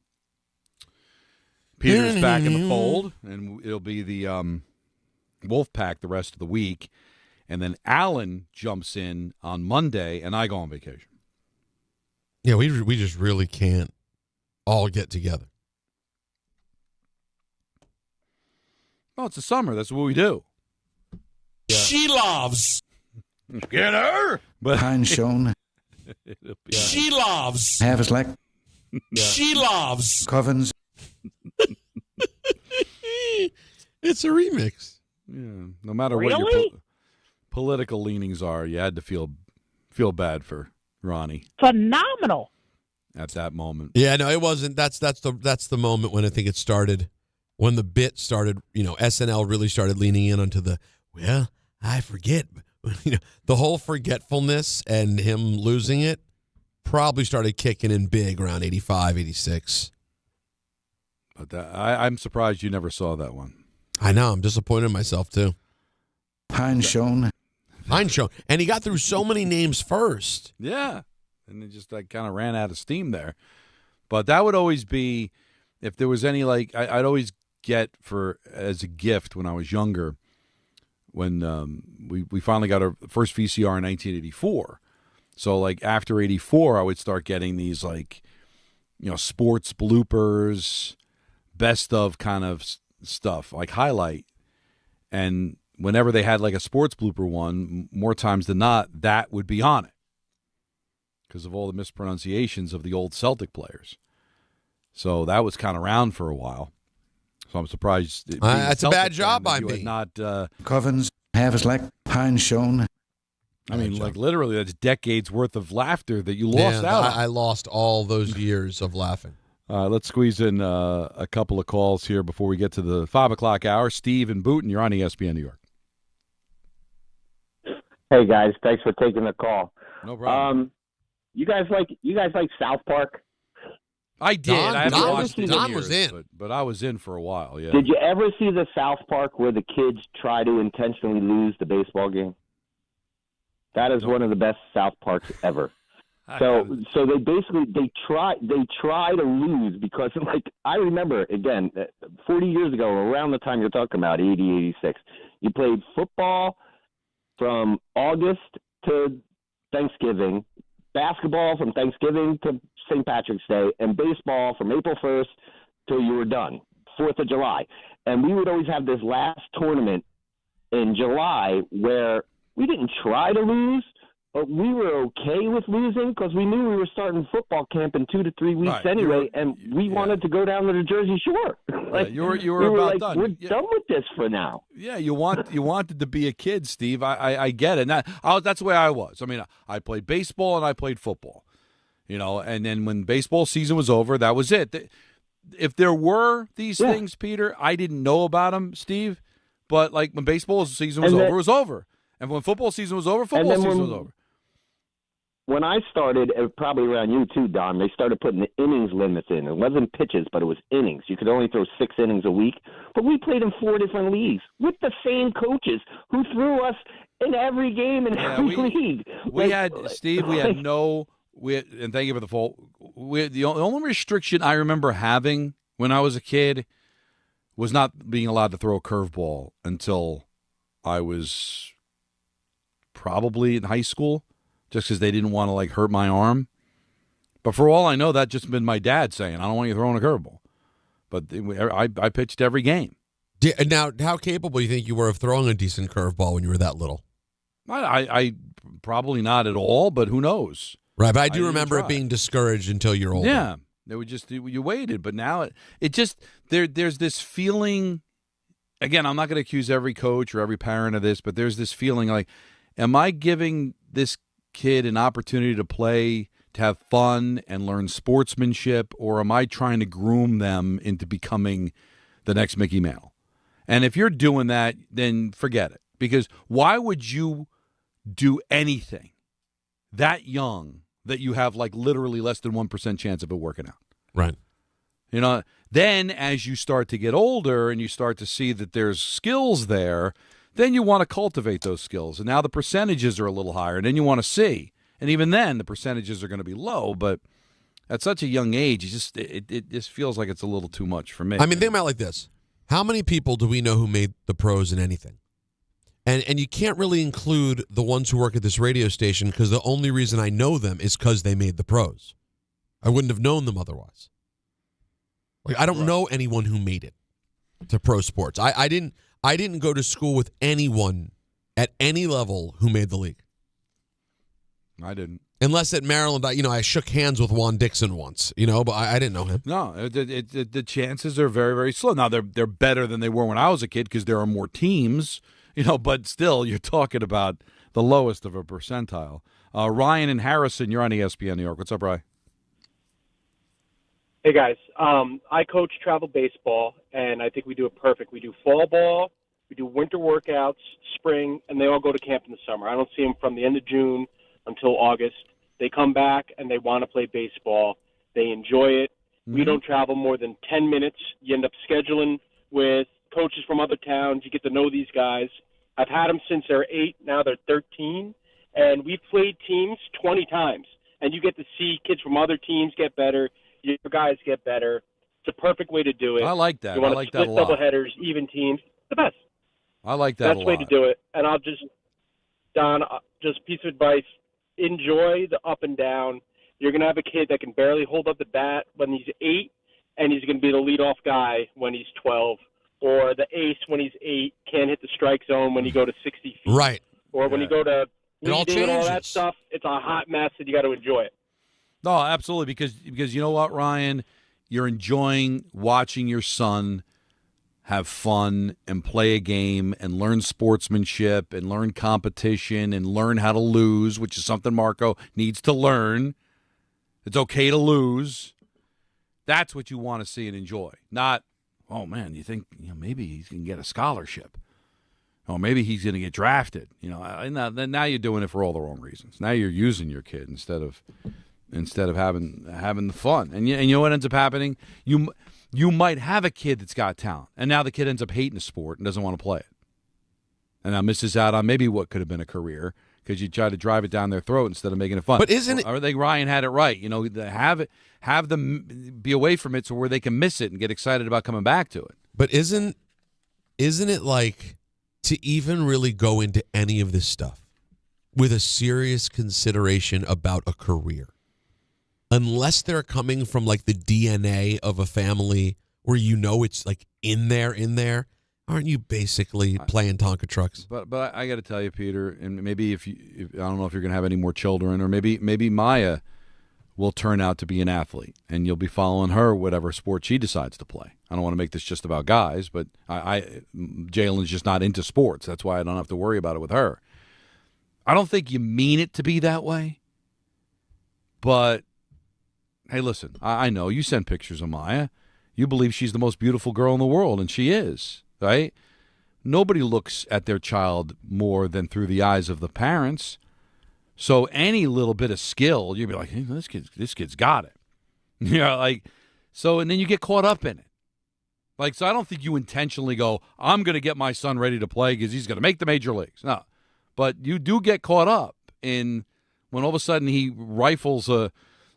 Peter's back in the fold, and it'll be the Wolf Pack the rest of the week. And then Allen jumps in on Monday, and I go on vacation. Yeah, we just really can't all get together. Well, it's the summer. That's what we do. Yeah. She loves. Get her. But Hahn shown. Be she loves. Have us like. Yeah. She loves. Covens. It's a remix. Yeah. No matter what your political leanings are, you had to feel bad for Ronnie. Phenomenal. At that moment. Yeah, no, it wasn't. That's the moment when I think it started, when the bit started. SNL really started leaning in onto the I forget. The whole forgetfulness and him losing it probably started kicking in big around 85, 86. But I'm surprised you never saw that one. I know. I'm disappointed in myself, too. Hahn shown. And he got through so many names first. Yeah. And it just kind of ran out of steam there. But that would always be, if there was any, I'd always get as a gift when I was younger, when we finally got our first VCR in 1984. So, after 84, I would start getting these, sports bloopers, best of kind of stuff, like highlight. And whenever they had, a sports blooper one, more times than not, that would be on it because of all the mispronunciations of the old Celtic players. So that was kind of around for a while. So I'm surprised. That's a bad job by me. Not Covens, have us like Hahn shown. I mean, literally, that's decades worth of laughter that you lost out on. I lost all those years of laughing. Let's squeeze in a couple of calls here before we get to the 5 o'clock hour. Steve and Booton, you're on ESPN New York. Hey guys, thanks for taking the call. No problem. You guys like South Park? I did. I haven't watched it Don was in. But I was in for a while, yeah. Did you ever see the South Park where the kids try to intentionally lose the baseball game? That is one of the best South Parks ever. So they basically try to lose because I remember again 40 years ago, around the time you're talking about 80, 86, you played football from August to Thanksgiving, basketball from Thanksgiving to St. Patrick's Day, and baseball from April 1st till you were done, 4th of July. And we would always have this last tournament in July where we didn't try to lose, but we were okay with losing because we knew we were starting football camp in 2 to 3 weeks anyway, and we wanted to go down to the Jersey Shore. You were about done. We're done with this for now. Yeah, you wanted to be a kid, Steve. I get it. And that's the way I was. I mean, I played baseball and I played football. And then when baseball season was over, that was it. If there were these things, Peter, I didn't know about them, Steve. But when baseball season was over, it was over. And when football season was over, football season was over. When I started, probably around you too, Don, they started putting the innings limits in. It wasn't pitches, but it was innings. You could only throw 6 innings a week. But we played in 4 different leagues with the same coaches who threw us in every game in every league. And thank you for the fault. The only restriction I remember having when I was a kid was not being allowed to throw a curveball until I was probably in high school, just because they didn't want to hurt my arm. But for all I know, that's just been my dad saying, I don't want you throwing a curveball. But I pitched every game. Now, how capable do you think you were of throwing a decent curveball when you were that little? I probably not at all, but who knows? Right, but I do remember it being discouraged until you're older. Yeah, they would just you waited, but now it just there's this feeling. Again, I'm not going to accuse every coach or every parent of this, but there's this feeling like, am I giving this kid an opportunity to play, to have fun and learn sportsmanship, or am I trying to groom them into becoming the next Mickey Mantle? And if you're doing that, then forget it. Because why would you do anything that young that you have like literally less than 1% chance of it working out? Right. You know, then as you start to get older and you start to see that there's skills there, then you want to cultivate those skills. And now the percentages are a little higher, and then you want to see. And even then, the percentages are going to be low, but at such a young age, it just feels like it's a little too much for me. I mean, think about it like this. How many people do we know who made the pros in anything? And you can't really include the ones who work at this radio station because the only reason I know them is because they made the pros. I wouldn't have known them otherwise. Like, I don't know anyone who made it to pro sports. I didn't go to school with anyone at any level who made the league. I didn't. Unless at Maryland, I shook hands with Juan Dixon once, but I didn't know him. No, the chances are very, very slow. Now, they're better than they were when I was a kid because there are more teams, but still, you're talking about the lowest of a percentile. Ryan and Harrison, you're on ESPN New York. What's up, Ryan? Hey, guys. I coach travel baseball, and I think we do it perfect. We do fall ball, we do winter workouts, spring, and they all go to camp in the summer. I don't see them from the end of June until August. They come back, and they want to play baseball. They enjoy it. Mm-hmm. We don't travel more than 10 minutes. You end up scheduling with coaches from other towns. You get to know these guys. I've had them since they're 8. Now they're 13. And we've played teams 20 times. And you get to see kids from other teams get better. Your guys get better. It's a perfect way to do it. I like that. You want I like to that split a lot. double headers, even teams. The best. I like that a lot. Best way to do it. And Don, just piece of advice. Enjoy the up and down. You're going to have a kid that can barely hold up the bat when he's 8, and he's going to be the leadoff guy when he's 12, or the ace when he's 8, can't hit the strike zone when you go to 60 feet. Right. Or when you go to It all leading and all that changes. stuff, it's a hot mess, and you got to enjoy it. No, absolutely, because you know what, Ryan? You're enjoying watching your son have fun and play a game and learn sportsmanship and learn competition and learn how to lose, which is something Marco needs to learn. It's okay to lose. That's what you want to see and enjoy. Not, oh, man, you think maybe he's going to get a scholarship. Oh, maybe he's going to get drafted. Now you're doing it for all the wrong reasons. Now you're using your kid instead of having the fun. And you know what ends up happening? You might have a kid that's got talent, and now the kid ends up hating the sport and doesn't want to play it. And now misses out on maybe what could have been a career because you try to drive it down their throat instead of making it fun. But isn't it? I think Ryan had it right. Have them be away from it so where they can miss it and get excited about coming back to it. But isn't it like to even really go into any of this stuff with a serious consideration about a career? Unless they're coming from like the DNA of a family where it's like in there, aren't you basically playing Tonka trucks? But I got to tell you, Peter, and maybe if I don't know if you're going to have any more children, or maybe Maya will turn out to be an athlete, and you'll be following her whatever sport she decides to play. I don't want to make this just about guys, but Jalen's just not into sports. That's why I don't have to worry about it with her. I don't think you mean it to be that way, but. Hey, listen, I know you sent pictures of Maya. You believe she's the most beautiful girl in the world, and she is, right? Nobody looks at their child more than through the eyes of the parents. So any little bit of skill, you'd be like, hey, this kid's got it. And then you get caught up in it. So I don't think you intentionally go, I'm going to get my son ready to play because he's going to make the major leagues. No. But you do get caught up in when all of a sudden he rifles a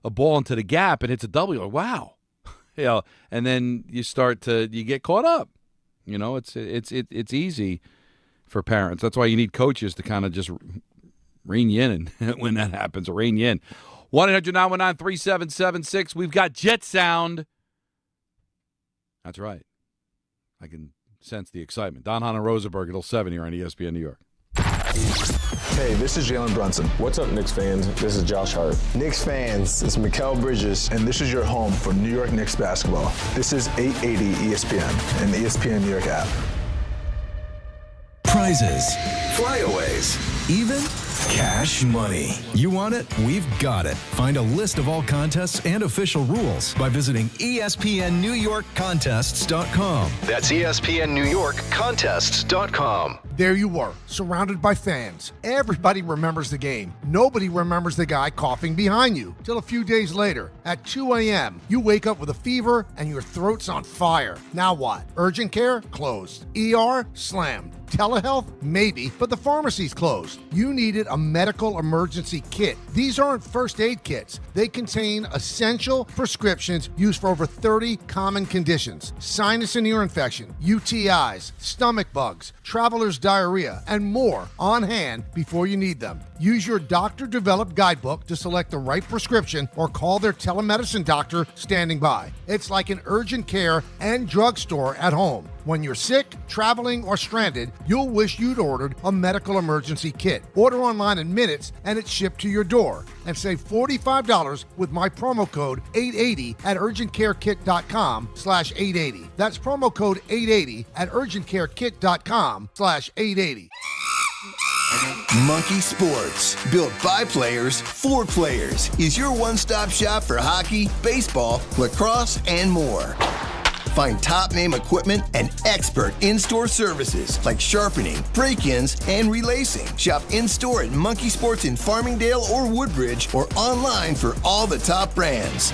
ball into the gap and hits a double. You're like, wow. And then you get caught up. It's easy for parents. That's why you need coaches to kind of just rein you in and when that happens, rein you in. 1-800-919-3776. We've got Jet Sound. That's right. I can sense the excitement. Don, Hahn, and Rosenberg at 7 here on ESPN New York. Hey, this is Jalen Brunson. What's up, Knicks fans? This is Josh Hart. Knicks fans, it's Mikal Bridges, and this is your home for New York Knicks basketball. This is 880 ESPN and the ESPN New York app. Prizes, flyaways, even cash money. You want it? We've got it. Find a list of all contests and official rules by visiting ESPNNewYorkContests.com. That's ESPNNewYorkContests.com. There you were, surrounded by fans. Everybody remembers the game. Nobody remembers the guy coughing behind you. Till a few days later, at 2 a.m., you wake up with a fever and your throat's on fire. Now what? Urgent care? Closed. ER? Slammed. Telehealth? Maybe, but the pharmacy's closed. You needed a medical emergency kit. These aren't first aid kits. They contain essential prescriptions used for over 30 common conditions. Sinus and ear infection, UTIs, stomach bugs, traveler's diarrhea, and more on hand before you need them. Use your doctor-developed guidebook to select the right prescription or call their telemedicine doctor standing by. It's like an urgent care and drugstore at home. When you're sick, traveling, or stranded, you'll wish you'd ordered a medical emergency kit. Order online in minutes and it's shipped to your door. And save $45 with my promo code 880 at urgentcarekit.com/880. That's promo code 880 at urgentcarekit.com/880. Monkey Sports, built by players for players, is your one-stop shop for hockey, baseball, lacrosse, and more. Find top-name equipment and expert in-store services like sharpening, break-ins, and relacing. Shop in-store at Monkey Sports in Farmingdale or Woodbridge or online for all the top brands.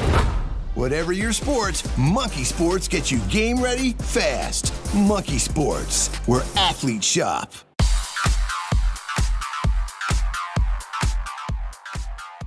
Whatever your sports, Monkey Sports gets you game ready fast. Monkey Sports, where athletes shop.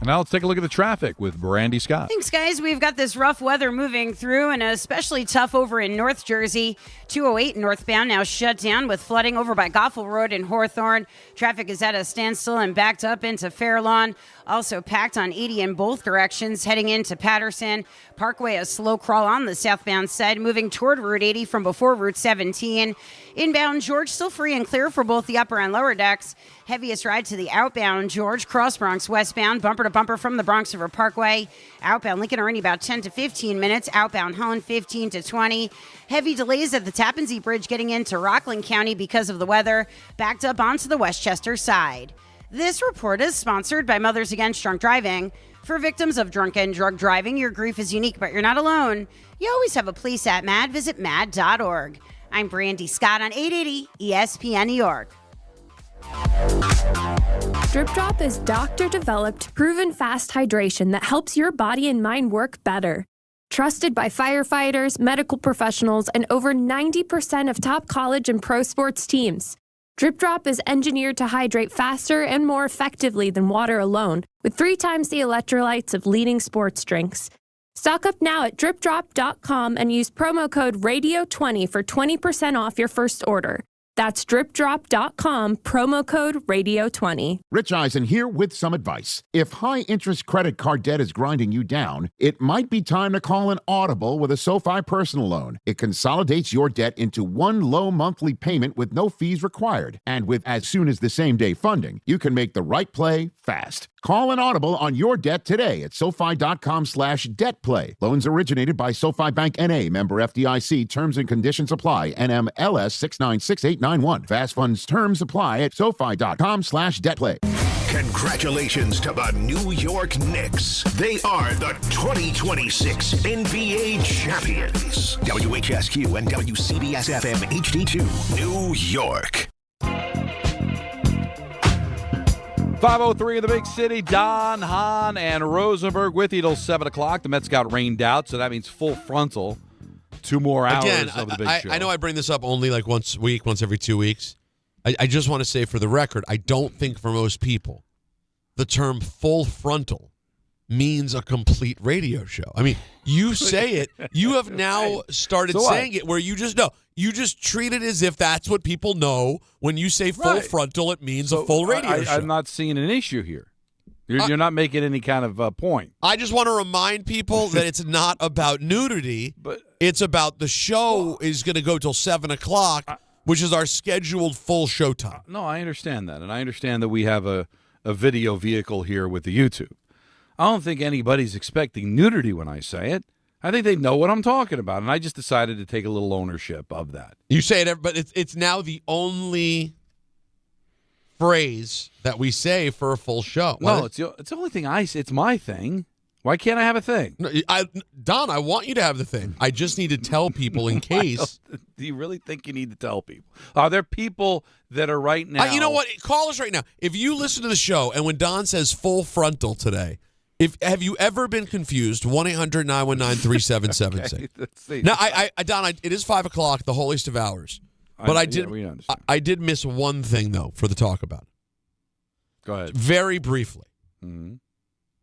And now let's take a look at the traffic with Brandy Scott. Thanks, guys. We've got this rough weather moving through, and especially tough over in North Jersey. 208 northbound now shut down with flooding over by Goffel Road in Hawthorne. Traffic is at a standstill and backed up into Fairlawn. Also packed on 80 in both directions heading into Patterson. Parkway a slow crawl on the southbound side, moving toward Route 80 from before Route 17. Inbound George still free and clear for both the upper and lower decks. Heaviest ride to the outbound George, Cross Bronx westbound, bumper to bumper from the Bronx River Parkway. Outbound Lincoln Ernie about 10 to 15 minutes. Outbound Hahn 15 to 20. Heavy delays at the Tappan Zee Bridge getting into Rockland County because of the weather. Backed up onto the Westchester side. This report is sponsored by Mothers Against Drunk Driving. For victims of drunk and drug driving, your grief is unique, but you're not alone. You always have a police at MAD. Visit mad.org. I'm Brandy Scott on 880 ESPN New York. Drip Drop is doctor-developed, proven fast hydration that helps your body and mind work better. Trusted by firefighters, medical professionals, and over 90% of top college and pro sports teams. Drip Drop is engineered to hydrate faster and more effectively than water alone, with 3 times the electrolytes of leading sports drinks. Stock up now at dripdrop.com and use promo code RADIO20 for 20% off your first order. That's dripdrop.com, promo code RADIO20. Rich Eisen here with some advice. If high-interest credit card debt is grinding you down, it might be time to call an audible with a SoFi personal loan. It consolidates your debt into one low monthly payment with no fees required. And with as soon as the same-day funding, you can make the right play fast. Call an audible on your debt today at SoFi.com/debtplay. Loans originated by SoFi Bank N.A., member FDIC. Terms and conditions apply. NMLS 696891. Fast funds terms apply at SoFi.com/debtplay. Congratulations to the New York Knicks. They are the 2026 NBA champions. WHSQ and WCBS-FM HD2, New York. 5:03 in the big city. Don, Hahn, and Rosenberg with you till 7 o'clock. The Mets got rained out, so that means full frontal. 2 more hours of the big show. I know I bring this up only like once a week, once every 2 weeks. I just want to say for the record, I don't think for most people the term full frontal means a complete radio show. I mean, you say it. You have now started saying it where you just know. You just treat it as if that's what people know. When you say full frontal, it means a full radio show. I'm not seeing an issue here. You're not making any kind of point. I just want to remind people that it's not about nudity, but it's about the show is going to go till 7 o'clock, which is our scheduled full show time. No, I understand that, and I understand that we have a video vehicle here with the YouTube. I don't think anybody's expecting nudity when I say it. I think they know what I'm talking about, and I just decided to take a little ownership of that. You say it, but it's now the only phrase that we say for a full show. No, it's the only thing I say. It's my thing. Why can't I have a thing? No, Don, I want you to have the thing. I just need to tell people in case. Do you really think you need to tell people? Are there people that are right now? You know what? Call us right now. If you listen to the show and when Don says full frontal today, have you ever been confused? 1-800-919-3776. Okay, now, Don, it is 5 o'clock, the holiest of hours. But I did miss one thing, though, for the talk about it. Go ahead. Very briefly. Mm-hmm.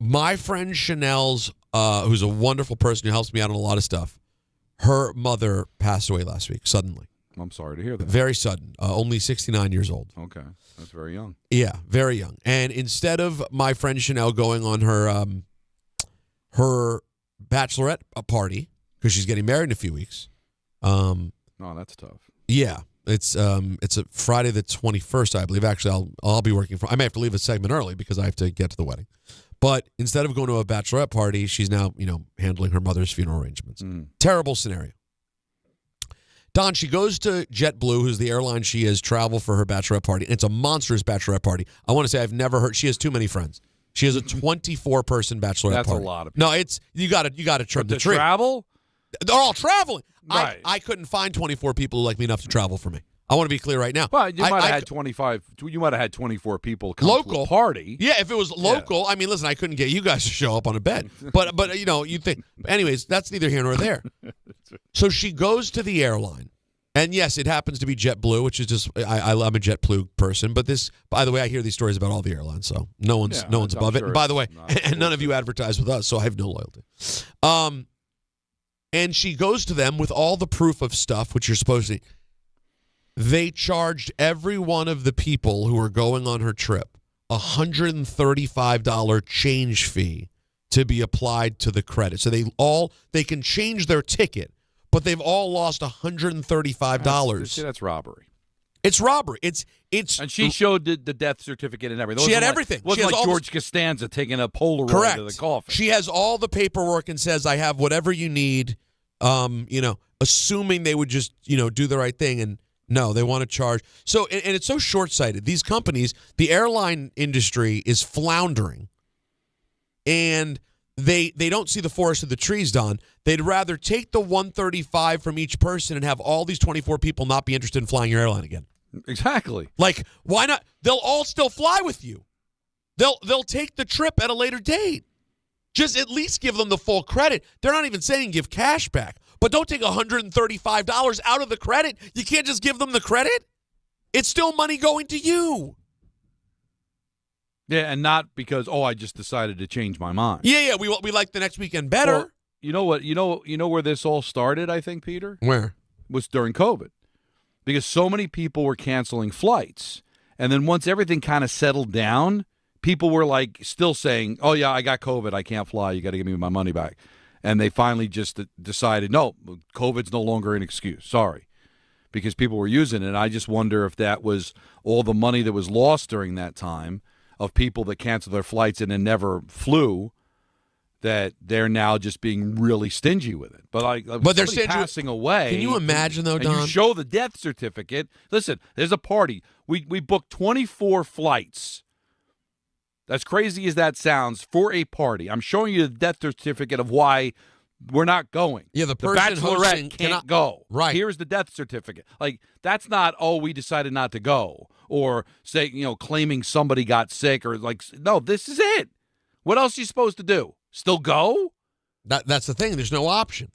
My friend Chanel's, who's a wonderful person who helps me out on a lot of stuff, her mother passed away last week, suddenly. I'm sorry to hear that. Very sudden. Only 69 years old. Okay. That's very young. Yeah, very young. And instead of my friend Chanel going on her bachelorette party, because she's getting married in a few weeks. Oh, that's tough. Yeah. It's a Friday the 21st, I believe. Actually, I'll be working I may have to leave a segment early because I have to get to the wedding. But instead of going to a bachelorette party, she's now, handling her mother's funeral arrangements. Terrible scenario. Don, she goes to JetBlue, who's the airline she has traveled for her bachelorette party. And it's a monstrous bachelorette party. I want to say I've never heard. She has too many friends. She has a 24-person bachelorette party. That's a lot of people. No, you got to trim the tree. Travel? They're all traveling. Right. I couldn't find 24 people who like me enough to travel for me. I want to be clear right now. Well, you might have had 25. You might have had 24 people come local to a party. Yeah, if it was local, I mean, listen, I couldn't get you guys to show up on a bed. But you think. Anyways, that's neither here nor there. So she goes to the airline, and yes, it happens to be JetBlue, which is just I'm a JetBlue person. But this, by the way, I hear these stories about all the airlines, so no one's above it. And by the way, and none of you advertise with us, so I have no loyalty. And she goes to them with all the proof of stuff, which you're supposed to. They charged every one of the people who were going on her trip $135 change fee to be applied to the credit. So they can change their ticket, but they've all lost $135. That's robbery. It's robbery. It's and she showed the death certificate and everything. She had everything. It wasn't like George Costanza taking a Polaroid correct. of the coffin. She has all the paperwork and says, I have whatever you need, assuming they would just, do the right thing. And no, they want to charge. So, and it's so short-sighted. These companies, the airline industry is floundering. And they don't see the forest of the trees, Don. They'd rather take the $135 from each person and have all these 24 people not be interested in flying your airline again. Exactly. Like, why not? They'll all still fly with you. They'll take the trip at a later date. Just at least give them the full credit. They're not even saying give cash back. But don't take $135 out of the credit. You can't just give them the credit. It's still money going to you. Yeah, and not because, I just decided to change my mind. Yeah, we like the next weekend better. Well, you know what? You know where this all started, I think, Peter? Where? Was during COVID. Because so many people were canceling flights. And then once everything kind of settled down, people were like still saying, oh, yeah, I got COVID. I can't fly. You got to give me my money back. And they finally just decided, no, COVID's no longer an excuse. Sorry. Because people were using it. And I just wonder if that was all the money that was lost during that time of people that canceled their flights and then never flew, that they're now just being really stingy with it. But they're passing away. Can you imagine, though, Don? And you show the death certificate. Listen, there's a party. We booked 24 flights. As crazy as that sounds, for a party. I'm showing you the death certificate of why we're not going. Yeah, the person Bachelorette can't go. Right. Here's the death certificate. Like, that's not, we decided not to go. Or say, claiming somebody got sick or no, this is it. What else are you supposed to do? Still go? That's the thing. There's no option.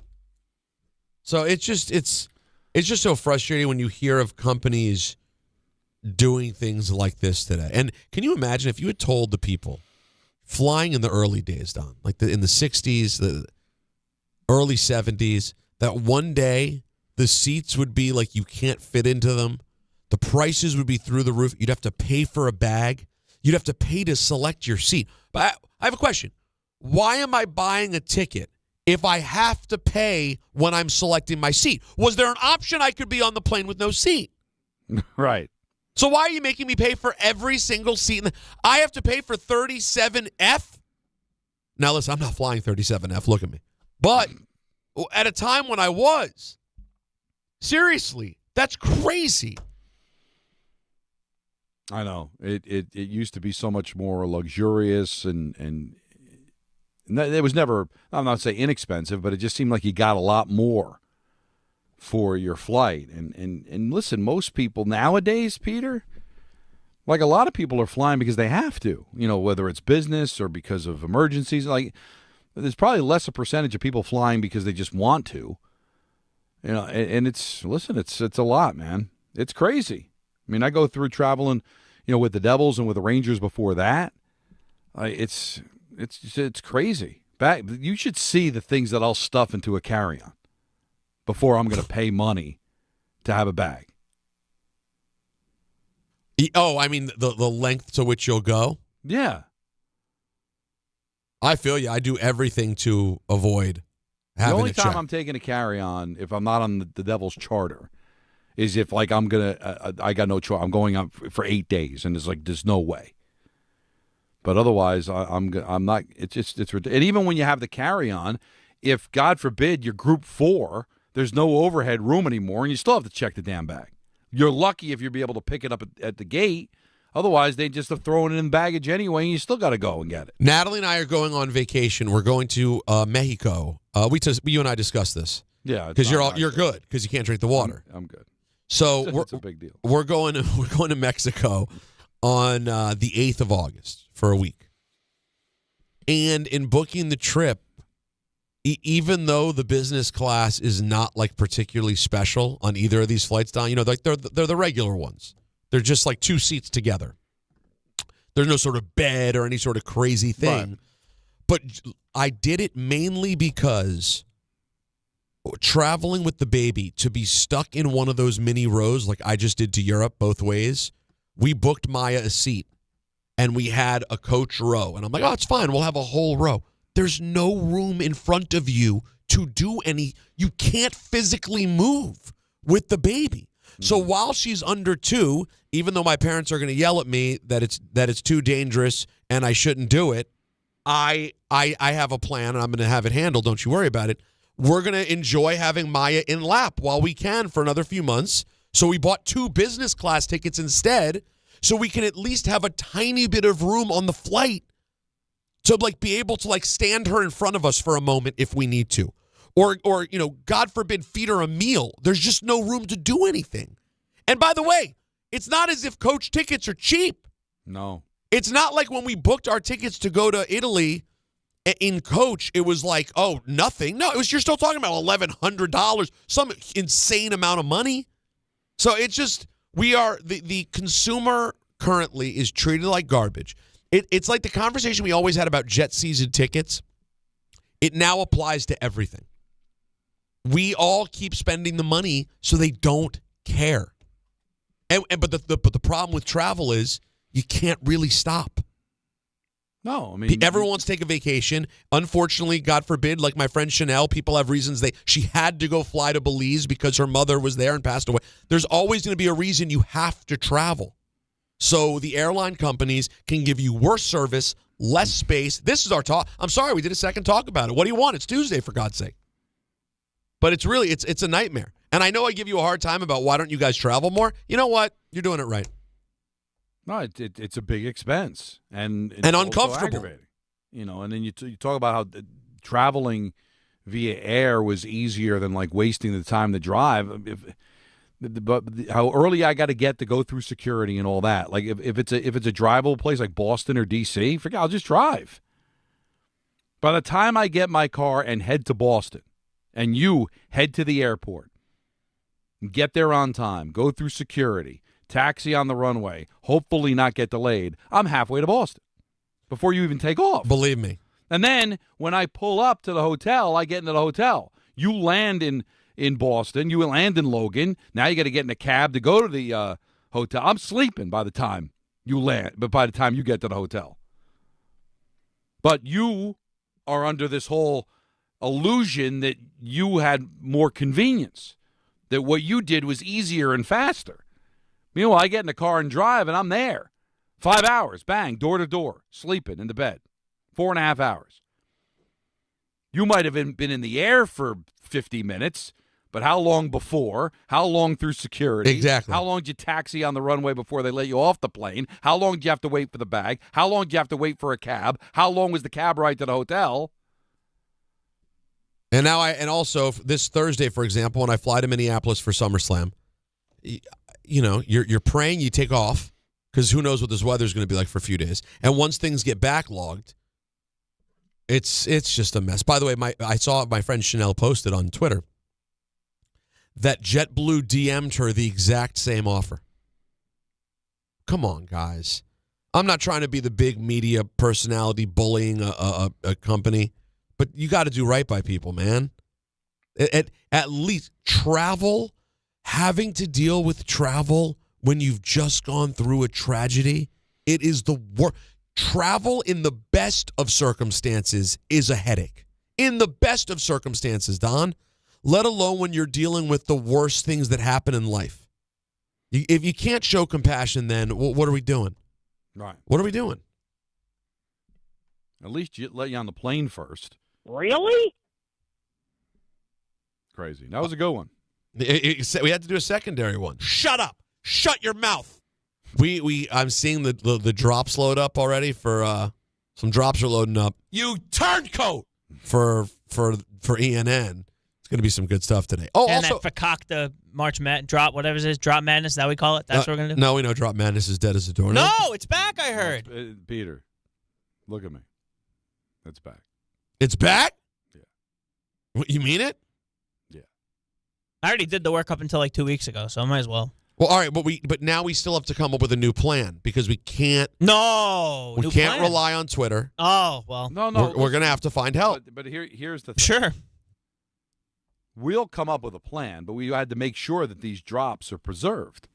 So it's just so frustrating when you hear of companies doing things like this today. And can you imagine if you had told the people flying in the early days, Don, like in the 60s, the early 70s, that one day the seats would be like you can't fit into them. The prices would be through the roof. You'd have to pay for a bag. you'd have to pay to select your seat. But I have a question. Why am I buying a ticket if I have to pay when I'm selecting my seat? Was there an option I could be on the plane with no seat? Right. So why are you making me pay for every single seat? I have to pay for 37F? Now, listen, I'm not flying 37F. Look at me. But at a time when I was, seriously, that's crazy. I know. It used to be so much more luxurious and it was never, I'm not saying inexpensive, but it just seemed like you got a lot more for your flight. And listen, most people nowadays, Peter, like a lot of people are flying because they have to, whether it's business or because of emergencies. Like there's probably less a percentage of people flying because they just want to, and it's a lot, man. It's crazy. I mean, I go through traveling, with the Devils and with the Rangers before that. It's crazy. You should see the things that I'll stuff into a carry-on before I'm going to pay money to have a bag. Oh, I mean the length to which you'll go? Yeah. I feel you. I do everything to avoid having the only to time check. I'm taking a carry-on, if I'm not on the Devils charter, is if like I'm gonna I got no choice. I'm going up for 8 days, and it's like there's no way. But otherwise, I'm not. It's ridiculous. And even when you have the carry-on, if God forbid you're Group 4, there's no overhead room anymore, and you still have to check the damn bag. You're lucky if you'll be able to pick it up at the gate. Otherwise, they just are throwing it in baggage anyway, and you still got to go and get it. Natalie and I are going on vacation. We're going to Mexico. You and I discussed this. Yeah, because you're good because you can't drink the water. I'm good. So it's a big deal. We're going to Mexico on the 8th of August for a week. And in booking the trip, even though the business class is not like particularly special on either of these flights down, like they're the regular ones. They're just like 2 seats together. There's no sort of bed or any sort of crazy thing. Right. But I did it mainly because traveling with the baby, to be stuck in one of those mini rows like I just did to Europe both ways, we booked Maya a seat and we had a coach row. And I'm like, oh, it's fine. We'll have a whole row. There's no room in front of you to do you can't physically move with the baby. So while she's under 2, even though my parents are going to yell at me that it's too dangerous and I shouldn't do it, I have a plan and I'm going to have it handled. Don't you worry about it. We're going to enjoy having Maya in lap while we can for another few months. So we bought 2 business class tickets instead, so we can at least have a tiny bit of room on the flight to be able to stand her in front of us for a moment if we need to. Or God forbid, feed her a meal. There's just no room to do anything. And by the way, it's not as if coach tickets are cheap. No. It's not like when we booked our tickets to go to Italy in coach, it was like, oh, nothing. No, you're still talking about $1,100, some insane amount of money. So it's just, the consumer currently is treated like garbage. It's like the conversation we always had about jet season tickets. It now applies to everything. We all keep spending the money so they don't care. But the problem with travel is you can't really stop. No, I mean, everyone wants to take a vacation. Unfortunately, God forbid, like my friend Chanel, people have reasons she had to go fly to Belize because her mother was there and passed away. There's always going to be a reason you have to travel. So the airline companies can give you worse service, less space. This is our talk. I'm sorry, we did a second talk about it. What do you want? It's Tuesday, for God's sake. But it's really, it's a nightmare. And I know I give you a hard time about why don't you guys travel more? You know what? You're doing it right. No, it's a big expense and uncomfortable. And then you talk about how traveling via air was easier than wasting the time to drive. But how early I got to get to go through security and all that. Like if it's a drivable place like Boston or DC, forget, I'll just drive. By the time I get my car and head to Boston, and you head to the airport, get there on time, go through security, taxi on the runway, hopefully not get delayed, I'm halfway to Boston before you even take off. Believe me. And then when I pull up to the hotel, I get into the hotel. You land in Boston, you land in Logan. Now you got to get in a cab to go to the hotel. I'm sleeping by the time you land, but by the time you get to the hotel. But you are under this whole illusion that you had more convenience, that what you did was easier and faster. Meanwhile, I get in the car and drive, and I'm there. 5 hours, bang, door to door, sleeping in the bed. 4.5 hours. You might have been in the air for 50 minutes, but how long before? How long through security? Exactly. How long did you taxi on the runway before they let you off the plane? How long did you have to wait for the bag? How long did you have to wait for a cab? How long was the cab ride to the hotel? And also this Thursday, for example, when I fly to Minneapolis for SummerSlam, you're praying you take off because who knows what this weather is going to be like for a few days. And once things get backlogged, it's just a mess. By the way, I saw my friend Chanel posted on Twitter that JetBlue DM'd her the exact same offer. Come on, guys. I'm not trying to be the big media personality bullying a company, but you got to do right by people, man. At least having to deal with travel when you've just gone through a tragedy, it is the worst. Travel in the best of circumstances is a headache. In the best of circumstances, Don. Let alone when you're dealing with the worst things that happen in life. If you can't show compassion, then what are we doing? Right. What are we doing? At least you let you on the plane first. Really? Crazy. That was a good one. We had to do a secondary one. Shut up. Shut your mouth. I'm seeing the drops load up already for some drops are loading up. You turncoat for ENN. It's going to be some good stuff today. Oh, and also that Fakakta March drop, whatever it is, drop madness, is that what we call it? That's what we're going to do? No, we know drop madness is dead as a doornail. No, it's back, I heard. Peter, look at me. It's back. It's back? Yeah. What, you mean it? Yeah. I already did the work up until like 2 weeks ago, so I might as well. Well, all right, but now we still have to come up with a new plan because we can't. No, we can't rely on Twitter. Oh well, no. We're going to have to find help. But here's the thing. Sure. We'll come up with a plan, but we had to make sure that these drops are preserved.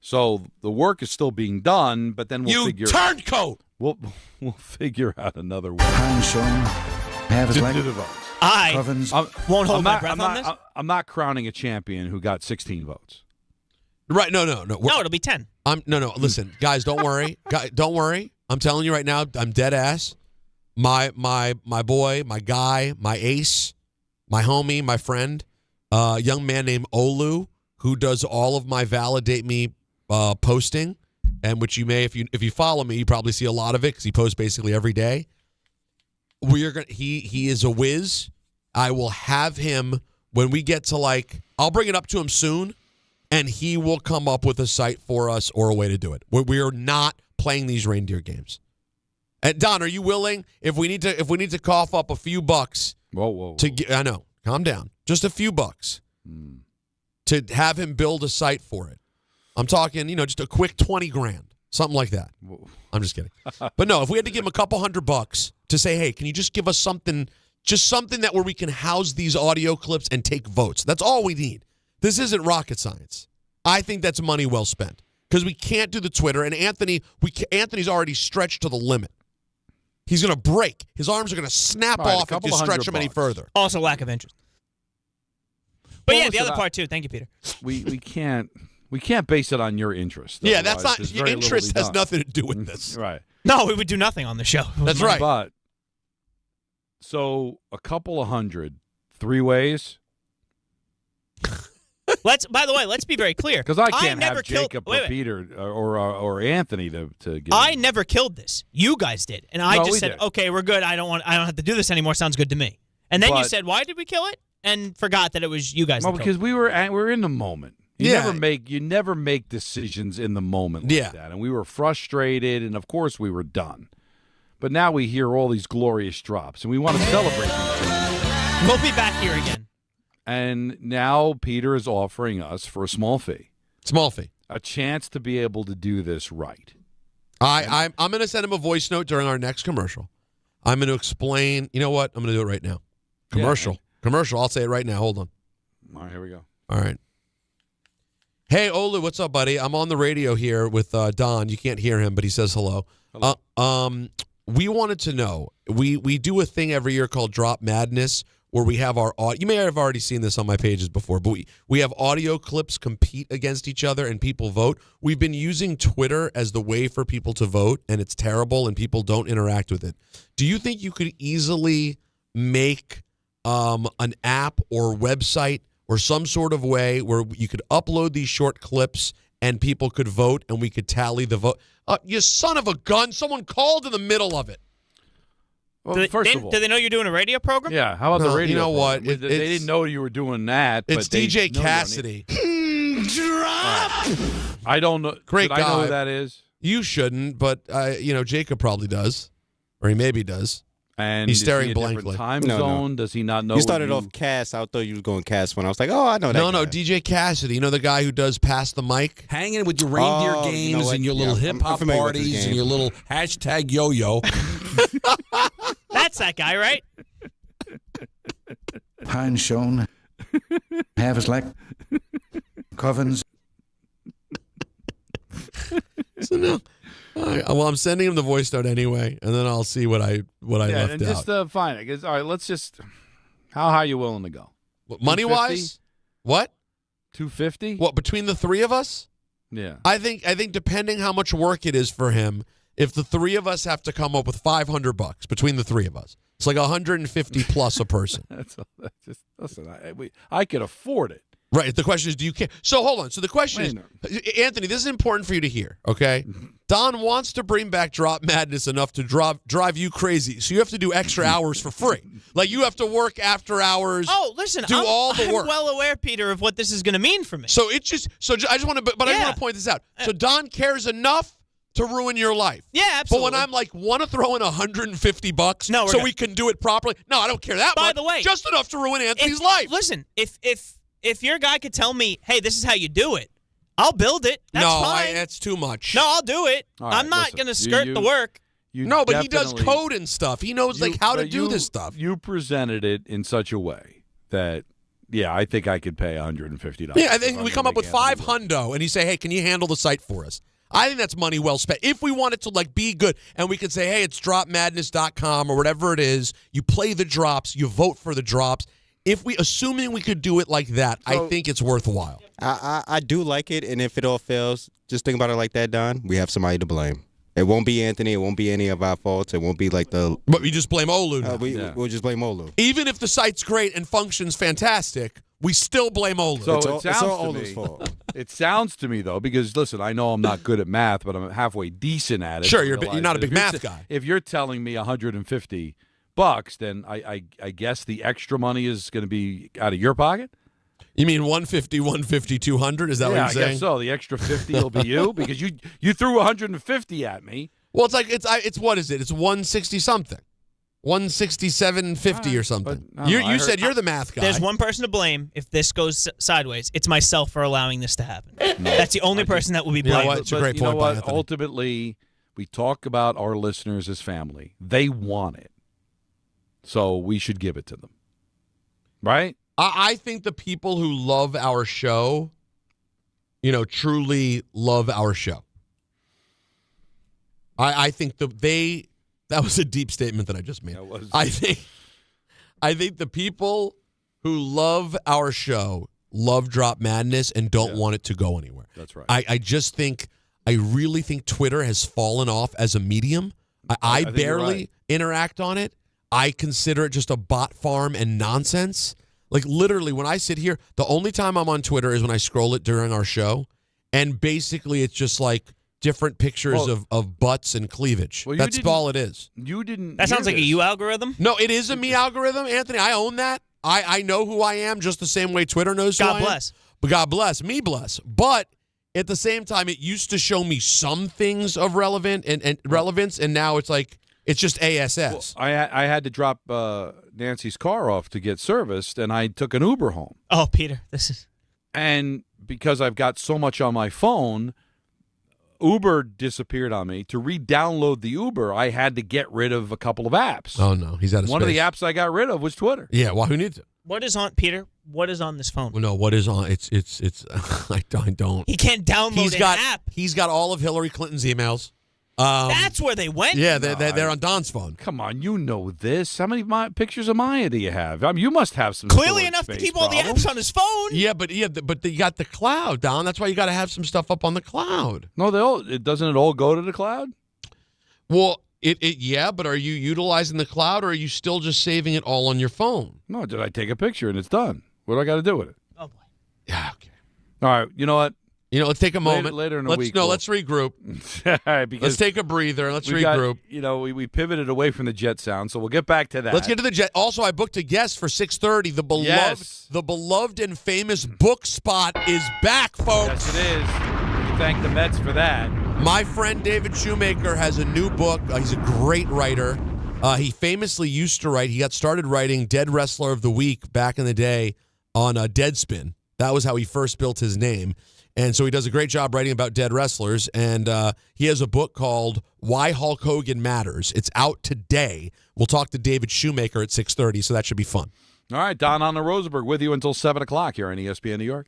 So the work is still being done, but then we'll figure. You turncoat. We'll figure out another way. Hahn shown have his leg. I Covens won't hold my breath on this. I'm not crowning a champion who got 16 votes. Right? No. No, it'll be 10. No. Listen, guys, don't worry. Don't worry. I'm telling you right now, I'm dead ass. My boy, my guy, my ace, my homie, my friend, a young man named Olu, who does all of my Validate Me posting, and which you may, if you follow me, you probably see a lot of it because he posts basically every day. He is a whiz. I will have him when we get to I'll bring it up to him soon, and he will come up with a site for us or a way to do it. We are not playing these reindeer games. And Don, are you willing if we need to cough up a few bucks? Whoa. I know. Calm down. Just a few bucks to have him build a site for it. I'm talking, just a quick $20,000, something like that. Whoa. I'm just kidding. But no, if we had to give him a couple $100 to say, hey, can you just give us something that where we can house these audio clips and take votes? That's all we need. This isn't rocket science. I think that's money well spent because we can't do the Twitter. And Anthony's already stretched to the limit. He's going to break. His arms are going to snap off if you stretch him any further. Also, lack of interest. But the other part too. Thank you, Peter. We can't base it on your interest. Yeah, that's not your interest. Has nothing to do with this, right? No, we would do nothing on the show. That's right. But so a couple of hundred, 3 ways. By the way, let's be very clear. Because I can't have Jacob or Peter or Anthony to get. I never killed this. You guys did, and I just said, "Okay, we're good. I don't have to do this anymore. Sounds good to me." And then you said, "Why did we kill it?" And forgot that it was you guys. Well, because we were in the moment. You never make decisions in the moment like that. And we were frustrated, and of course we were done. But now we hear all these glorious drops, and we want to celebrate these. We'll be back here again. And now Peter is offering us for a small fee. A chance to be able to do this right. I'm going to send him a voice note during our next commercial. I'm going to explain. You know what? I'm going to do it right now. Commercial. I'll say it right now. Hold on. All right, here we go. All right. Hey, Olu, what's up, buddy? I'm on the radio here with Don. You can't hear him, but he says hello. We wanted to know, we do a thing every year called Drop Madness, where we have our audio. You may have already seen this on my pages before, but we have audio clips compete against each other and people vote. We've been using Twitter as the way for people to vote, and it's terrible, and people don't interact with it. Do you think you could easily make an app or website or some sort of way where you could upload these short clips and people could vote and we could tally the vote? You son of a gun. Someone called in the middle of it. Well, do they know you're doing a radio program? Yeah, how about the radio? You know program? what? They didn't know you were doing that. It's DJ Cassidy. I don't know. Great guy. I know who that is? You shouldn't, but Jacob probably does, or he maybe does. And he's staring is he a blankly. Time zone? Does he not know? You started off Cass. I thought you was going Cass when I was like, oh, I know that. No, DJ Cassidy. You know the guy who does Pass the Mic? Hanging with your reindeer games and your little hip-hop parties and your little hashtag yo-yo. That's that guy, right? Hein Schoen. Have like Covens. So no. Well, I'm sending him the voice note anyway, and then I'll see what I left and out. Just fine. I guess. All right, let's just. How high are you willing to go? Money wise, what? 250? What, between the three of us? Yeah. I think depending how much work it is for him, if the three of us have to come up with $500 between the three of us, it's like 150 plus a person. Listen. I could afford it. Right. The question is, do you care? So hold on. So the question is, Anthony, this is important for you to hear, okay? Don wants to bring back Drop Madness enough to drive you crazy. So you have to do extra hours for free. Like you have to work after hours. Oh, listen, all the work. I'm well aware, Peter, of what this is going to mean for me. So I just want to, I want to point this out. So Don cares enough to ruin your life. Yeah, absolutely. But when I'm like, want to throw in $150 no, so we can do it properly? No, I don't care that much. By the way, just enough to ruin Anthony's life. Listen, if your guy could tell me, hey, this is how you do it, I'll build it. That's fine. That's too much. No, I'll do it. All right, I'm not going to skirt the work. But he does code and stuff. He knows how to do this stuff. You presented it in such a way that, I think I could pay $150. Yeah, I think we come up with $500, and you say, hey, can you handle the site for us? I think that's money well spent. If we want it to be good, and we can say, hey, it's dropmadness.com or whatever it is, you play the drops, you vote for the drops. Assuming we could do it like that, I think it's worthwhile. I do like it, and if it all fails, just think about it like that, Don. We have somebody to blame. It won't be Anthony. It won't be any of our faults. It won't be like the. But we just blame Olu now. We'll just blame Olu. Even if the site's great and functions fantastic, we still blame Olu. So it's all Olu's fault. It sounds to me, though, because, listen, I know I'm not good at math, but I'm halfway decent at it. Sure, you're not a big math guy. If you're telling me $150, then I guess the extra money is going to be out of your pocket? You mean 150, 150, 200? Is that what you're saying? I guess so. The extra 50 will be you because you threw 150 at me. Well, it's what is it? It's 160 something. 167.50 or something. You said you're the math guy. There's one person to blame if this goes sideways. It's myself for allowing this to happen. That's the only person that will be blamed. It's a great point. You know what? Ultimately, we talk about our listeners as family. They want it. So we should give it to them. Right? I think the people who love our show, truly love our show. I think that was a deep statement that I just made. That was. I think the people who love our show love Drop Madness and don't want it to go anywhere. That's right. I really think Twitter has fallen off as a medium. I barely interact on it. I consider it just a bot farm and nonsense. Like, literally, when I sit here, the only time I'm on Twitter is when I scroll it during our show, and basically it's just like different pictures of butts and cleavage. Well, that's all it is. You didn't. That sounds like a you algorithm? No, it is a me algorithm, Anthony. I own that. I know who I am just the same way Twitter knows who I am. God bless. But God bless. Me bless. But at the same time, it used to show me some things of relevance, and now it's like, it's just ASS. Well, I had to drop Nancy's car off to get serviced, and I took an Uber home. Oh, Peter, And because I've got so much on my phone, Uber disappeared on me. To re-download the Uber, I had to get rid of a couple of apps. Oh, no. He's out of space. One of the apps I got rid of was Twitter. Yeah, well, who needs it? What is on, Peter? What is on this phone? Well, no, what is on? It's. I don't. He can't download an app. He's got all of Hillary Clinton's emails. That's where they went? Yeah, they're on Don's phone. Come on, you know this. How many pictures of Maya do you have? I mean, you must have some. Clearly enough to keep all the apps on his phone. Yeah, but you got the cloud, Don. That's why you got to have some stuff up on the cloud. No, doesn't it all go to the cloud? Well, yeah, but are you utilizing the cloud, or are you still just saving it all on your phone? No, did I take a picture and it's done? What do I got to do with it? Oh boy. Yeah. Okay. All right. You know what? Let's take a moment. Later in the week. No, let's regroup. Let's take a breather and let's regroup. We pivoted away from the Jet sound, so we'll get back to that. Let's get to the Jet. Also, I booked a guest for 6:30. The beloved and famous book spot is back, folks. Yes, it is. We thank the Mets for that. My friend David Shoemaker has a new book. He's a great writer. He famously used to write. He got started writing Dead Wrestler of the Week back in the day on Deadspin. That was how he first built his name. And so he does a great job writing about dead wrestlers. And he has a book called Why Hulk Hogan Matters. It's out today. We'll talk to David Shoemaker at 6:30, so that should be fun. All right, Don on the Rosenberg with you until 7 o'clock here on ESPN New York.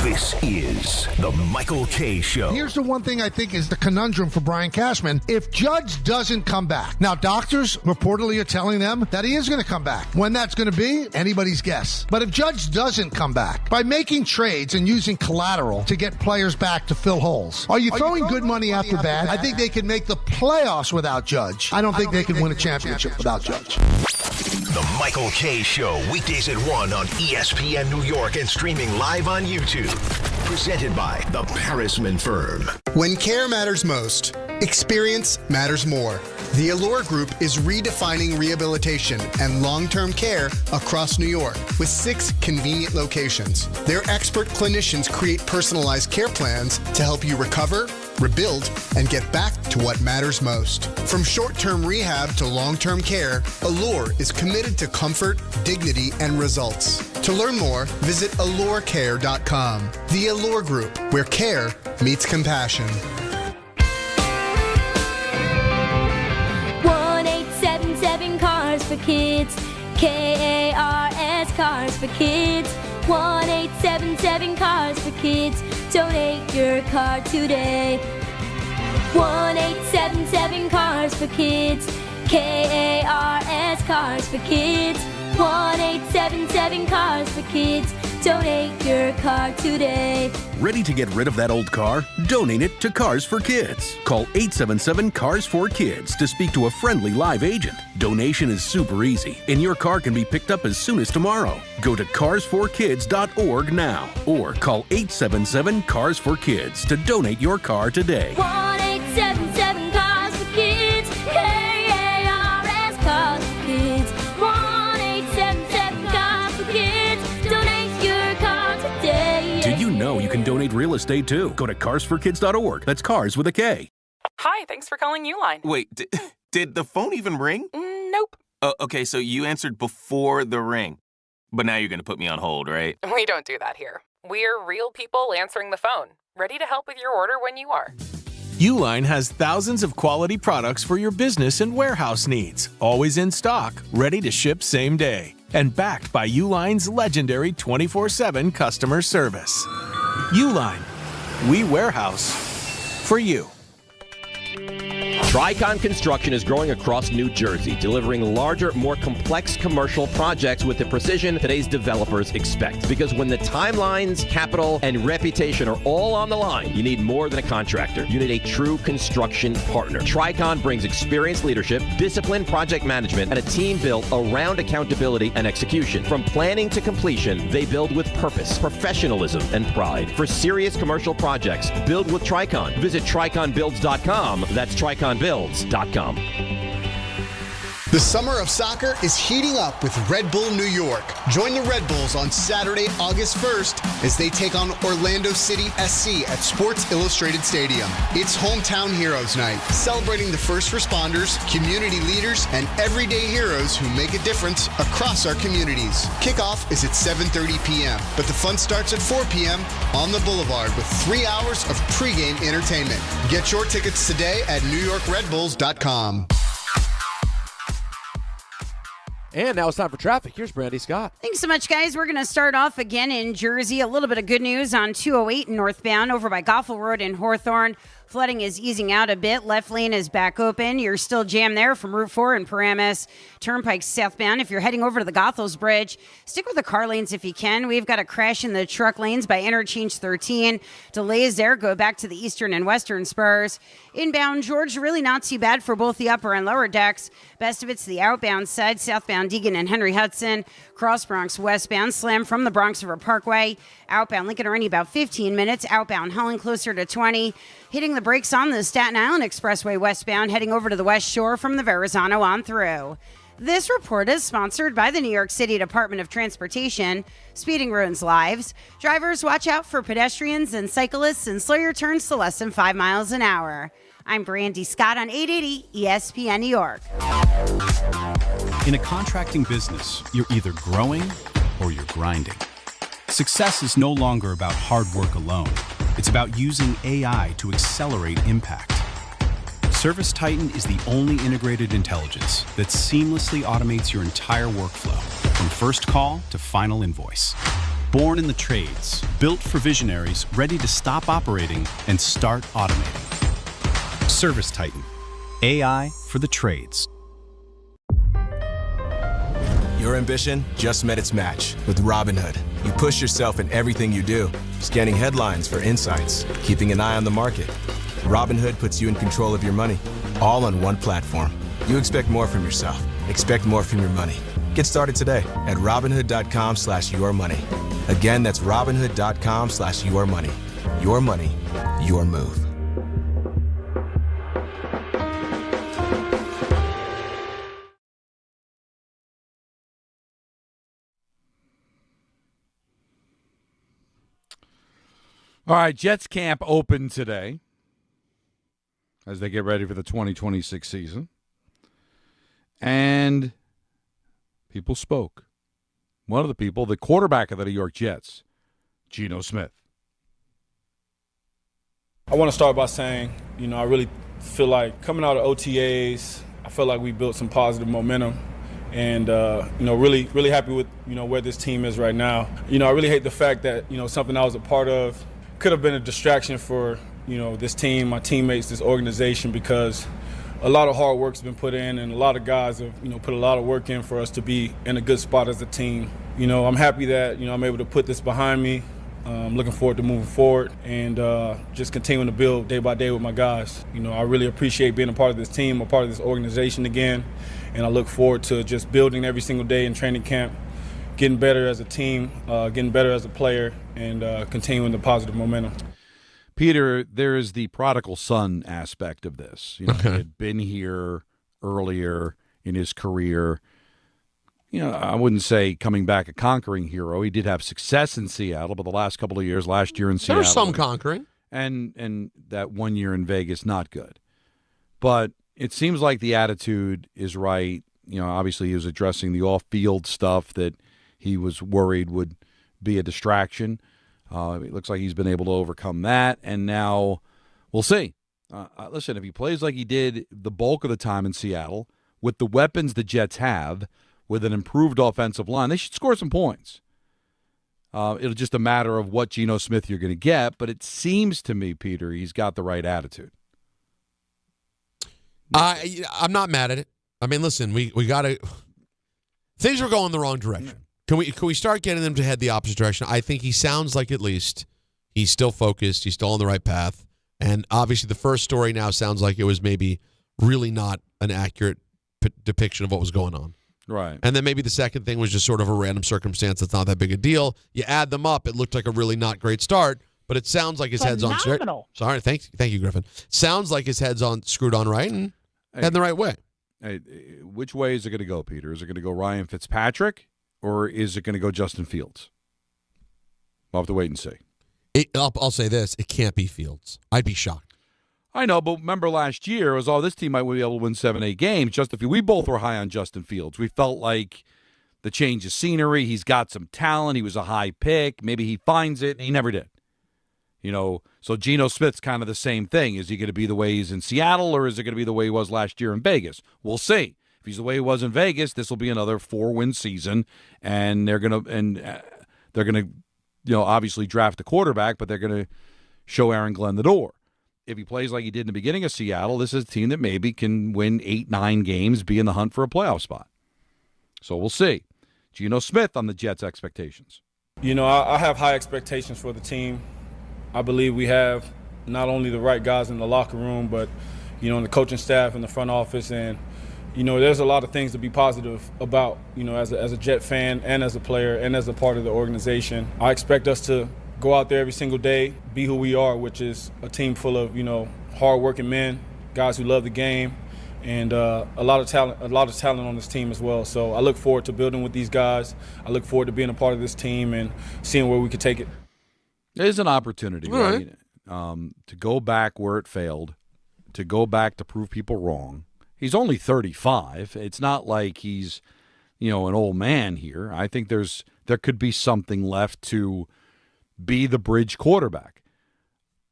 This is the Michael K. Show. Here's the one thing I think is the conundrum for Brian Cashman. If Judge doesn't come back, now doctors reportedly are telling them that he is going to come back. When that's going to be, anybody's guess. But if Judge doesn't come back, by making trades and using collateral to get players back to fill holes, are you throwing good money after bad? I think they can make the playoffs without Judge. I don't think they can win a championship without Judge. The Michael K. Show, weekdays at 1 on ESPN New York and streaming live on YouTube. Presented by the Parisman Firm. When care matters most, experience matters more. The Allure Group is redefining rehabilitation and long-term care across New York with 6 convenient locations. Their expert clinicians create personalized care plans to help you recover, rebuild, and get back to what matters most. From short-term rehab to long-term care, Allure is committed to comfort, dignity, and results. To learn more, visit allurecare.com. The Allure Group, where care meets compassion. 1-877 Cars for Kids. KARS Cars for Kids. 1-877 Cars for Kids. Donate your car today. 1-877 Cars for Kids. KARS Cars for Kids. 1-877 Cars for Kids. Donate your car today. Ready to get rid of that old car? Donate it to Cars for Kids. Call 877-CARS-4-KIDS to speak to a friendly live agent. Donation is super easy, and your car can be picked up as soon as tomorrow. Go to cars4kids.org now or call 877-CARS-4-KIDS to donate your car today. 1-877 Cars for Kids. KARS Cars for Kids. 1-877 Cars for Kids. Donate your car today. Did you know you can donate real estate too? Go to carsforkids.org. That's cars with a K. Hi, thanks for calling Uline. Wait, did the phone even ring? Nope. Oh, okay, so you answered before the ring. But now you're going to put me on hold, right? We don't do that here. We're real people answering the phone, ready to help with your order when you are. Uline has thousands of quality products for your business and warehouse needs, always in stock, ready to ship same day, and backed by Uline's legendary 24/7 customer service. Uline, we warehouse for you. Tricon Construction is growing across New Jersey, delivering larger, more complex commercial projects with the precision today's developers expect. Because when the timelines, capital, and reputation are all on the line, you need more than a contractor. You need a true construction partner. Tricon brings experienced leadership, disciplined project management, and a team built around accountability and execution. From planning to completion, they build with purpose, professionalism, and pride. For serious commercial projects, build with Tricon. Visit triconbuilds.com. That's triconbuilds.com. The summer of soccer is heating up with Red Bull New York. Join the Red Bulls on Saturday, August 1st as they take on Orlando City SC at Sports Illustrated Stadium. It's Hometown Heroes Night, celebrating the first responders, community leaders, and everyday heroes who make a difference across our communities. Kickoff is at 7:30 p.m., but the fun starts at 4 p.m. on the Boulevard with 3 hours of pregame entertainment. Get your tickets today at NewYorkRedBulls.com. And now it's time for traffic. Here's Brandy Scott. Thanks so much, guys. We're going to start off again in Jersey. A little bit of good news on 208 northbound over by Goffel Road in Hawthorne. Flooding is easing out a bit. Left lane is back open. You're still jammed there from Route 4 in Paramus. Turnpike southbound. If you're heading over to the Goethals Bridge, stick with the car lanes if you can. We've got a crash in the truck lanes by Interchange 13. Delays there go back to the eastern and western spurs. Inbound George, really not too bad for both the upper and lower decks. Best of it's the outbound side, southbound Deegan and Henry Hudson. Cross Bronx westbound, slam from the Bronx River Parkway. Outbound Lincoln Ernie about 15 minutes. Outbound Holland closer to 20. Hitting the brakes on the Staten Island Expressway westbound, heading over to the West Shore from the Verrazano on through. This report is sponsored by the New York City Department of Transportation. Speeding ruins lives. Drivers, watch out for pedestrians and cyclists and slow your turns to less than 5 miles an hour. I'm Brandy Scott on 880 ESPN New York. In a contracting business, you're either growing or you're grinding. Success is no longer about hard work alone. It's about using AI to accelerate impact. ServiceTitan is the only integrated intelligence that seamlessly automates your entire workflow, from first call to final invoice. Born in the trades, built for visionaries ready to stop operating and start automating. ServiceTitan, AI for the trades. Your ambition just met its match with Robinhood. You push yourself in everything you do, scanning headlines for insights, keeping an eye on the market. Robinhood puts you in control of your money, all on one platform. You expect more from yourself. Expect more from your money. Get started today at Robinhood.com/yourmoney. Again, that's Robinhood.com/yourmoney. Your money, your move. All right, Jets camp opened today as they get ready for the 2026 season. And people spoke. One of the people, the quarterback of the New York Jets, Geno Smith. I want to start by saying, I really feel like coming out of OTAs, I feel like we built some positive momentum. And, really, really happy with, where this team is right now. I really hate the fact that, something I was a part of could have been a distraction for, this team, my teammates, this organization, because a lot of hard work's been put in and a lot of guys have, put a lot of work in for us to be in a good spot as a team. I'm happy that, I'm able to put this behind me. I'm looking forward to moving forward and just continuing to build day by day with my guys. I really appreciate being a part of this team, a part of this organization again, and I look forward to just building every single day in training camp, getting better as a team, getting better as a player, and continuing the positive momentum. Peter, there is the prodigal son aspect of this. He had been here earlier in his career. I wouldn't say coming back a conquering hero. He did have success in Seattle, but the last couple of years, last year in Seattle. There was some conquering. And that 1 year in Vegas, not good. But it seems like the attitude is right. Obviously he was addressing the off-field stuff that he was worried would be a distraction. It looks like he's been able to overcome that, and now we'll see. Listen, if he plays like he did the bulk of the time in Seattle, with the weapons the Jets have, with an improved offensive line, they should score some points. It'll just a matter of what Geno Smith you're going to get, but it seems to me, Peter, he's got the right attitude. I'm not mad at it. I mean, listen, we got to – things were going the wrong direction. Can we start getting them to head the opposite direction? I think he sounds like at least he's still focused. He's still on the right path. And obviously the first story now sounds like it was maybe really not an accurate depiction of what was going on. Right. And then maybe the second thing was just sort of a random circumstance that's not that big a deal. You add them up, it looked like a really not great start, but it sounds like his head's on straight. Sorry, thank you, Griffin. Sounds like his head's on screwed on right and heading the right way. Hey, which way is it going to go, Peter? Is it going to go Ryan Fitzpatrick? Or is it going to go Justin Fields? We'll have to wait and see. I'll say this. It can't be Fields. I'd be shocked. I know, but remember last year, it was, this team might be able to win 7-8 games. We both were high on Justin Fields. We felt like the change of scenery, he's got some talent. He was a high pick. Maybe he finds it. He never did. So Geno Smith's kind of the same thing. Is he going to be the way he's in Seattle, or is it going to be the way he was last year in Vegas? We'll see. If he's the way he was in Vegas, this will be another 4-win season, and they're gonna obviously draft a quarterback, but they're gonna show Aaron Glenn the door. If he plays like he did in the beginning of Seattle, this is a team that maybe can win 8-9 games, be in the hunt for a playoff spot. So we'll see. Geno Smith on the Jets' expectations. I have high expectations for the team. I believe we have not only the right guys in the locker room, but, in the coaching staff and the front office. And, there's a lot of things to be positive about, as a Jet fan and as a player and as a part of the organization. I expect us to go out there every single day, be who we are, which is a team full of, hard-working men, guys who love the game, and a lot of talent on this team as well. So I look forward to building with these guys. I look forward to being a part of this team and seeing where we could take it. There's an opportunity, right? To go back where it failed, to go back to prove people wrong. He's only 35. It's not like he's, an old man here. I think there could be something left to be the bridge quarterback.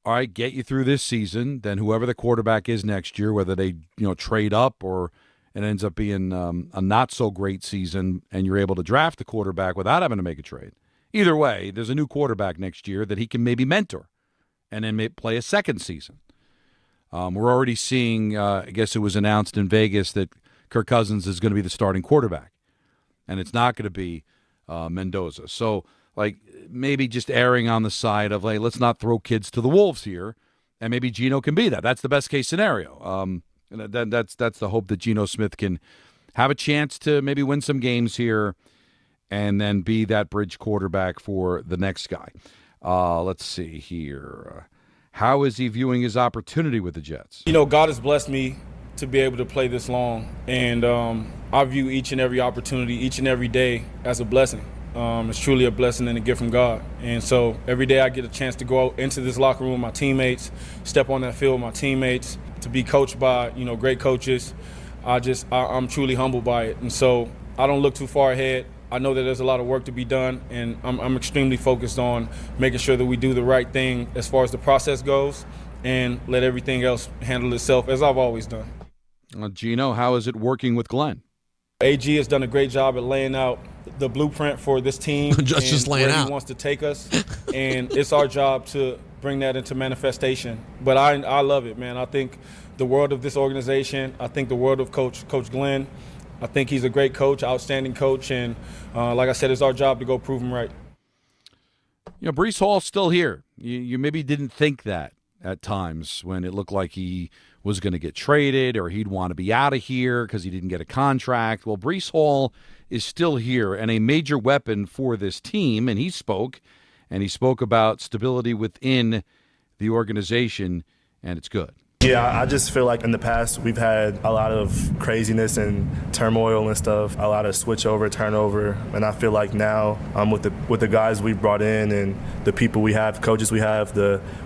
All right, get you through this season, then whoever the quarterback is next year, whether they trade up or it ends up being a not-so-great season and you're able to draft the quarterback without having to make a trade. Either way, there's a new quarterback next year that he can maybe mentor and then may play a second season. We're already seeing, I guess it was announced in Vegas that Kirk Cousins is going to be the starting quarterback, and it's not going to be Mendoza. So, maybe just erring on the side of, let's not throw kids to the wolves here, and maybe Geno can be that. That's the best-case scenario. And that's the hope that Geno Smith can have a chance to maybe win some games here and then be that bridge quarterback for the next guy. Let's see here. How is he viewing his opportunity with the Jets? God has blessed me to be able to play this long, and I view each and every opportunity, each and every day as a blessing. It's truly a blessing and a gift from God. And so every day I get a chance to go into this locker room with my teammates, step on that field with my teammates, to be coached by, great coaches. I'm truly humbled by it. And so I don't look too far ahead. I know that there's a lot of work to be done, and I'm extremely focused on making sure that we do the right thing as far as the process goes and let everything else handle itself as I've always done. Geno, how is it working with Glenn? AG has done a great job at laying out the blueprint for this team just laying where out. He wants to take us, and it's our job to bring that into manifestation. But I love it, man. I think the world of this organization. I think the world of Coach Glenn. I think he's a great coach, outstanding coach, and like I said, it's our job to go prove him right. Breece Hall's still here. You maybe didn't think that at times when it looked like he was going to get traded or he'd want to be out of here because he didn't get a contract. Well, Breece Hall is still here and a major weapon for this team, and he spoke about stability within the organization, and it's good. Yeah, I just feel like in the past we've had a lot of craziness and turmoil and stuff, a lot of switchover, turnover, and I feel like now with the guys we brought in and the people we have, coaches we have,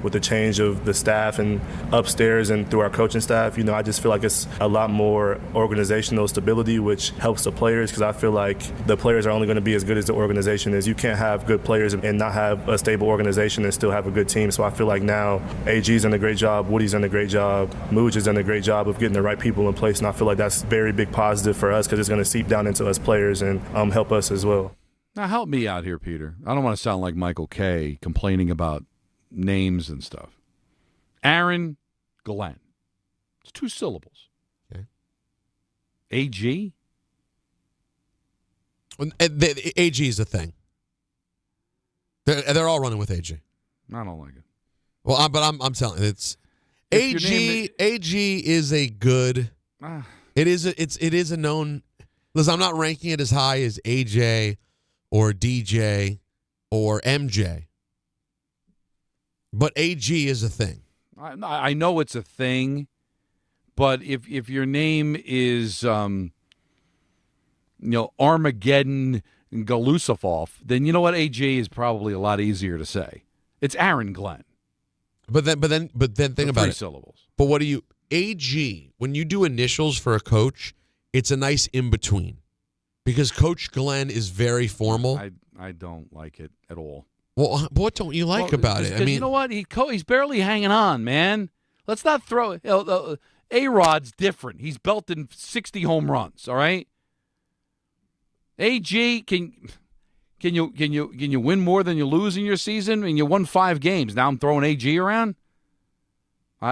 with the change of the staff and upstairs and through our coaching staff, I just feel like it's a lot more organizational stability, which helps the players because I feel like the players are only going to be as good as the organization is. You can't have good players and not have a stable organization and still have a good team. So I feel like now AG's done a great job, Woody's done a great job. Mooj has done a great job of getting the right people in place, and I feel like that's a very big positive for us because it's going to seep down into us players and help us as well. Now help me out here, Peter. I don't want to sound like Michael Kay complaining about names and stuff. Aaron Glenn. It's 2 syllables. Okay. AG? AG is a thing. They're all running with AG. I don't like it. Well, but I'm telling you, it's AG is a good. It is a known. Listen, I'm not ranking it as high as AJ or DJ or MJ, but AG is a thing. I know it's a thing, but if your name is Armageddon Galusafov, then you know what, AG is probably a lot easier to say. It's Aaron Glenn. But then think about 3 it. syllables. But what do you AG? When you do initials for a coach, it's a nice in between, because Coach Glenn is very formal. I don't like it at all. Well, what don't you like about it? I mean, you know what? He's barely hanging on, man. Let's not throw. A-Rod's different. He's belting 60 home runs, all right? AG, can you win more than you lose in your season? I mean, you won 5 games. Now I'm throwing AG around?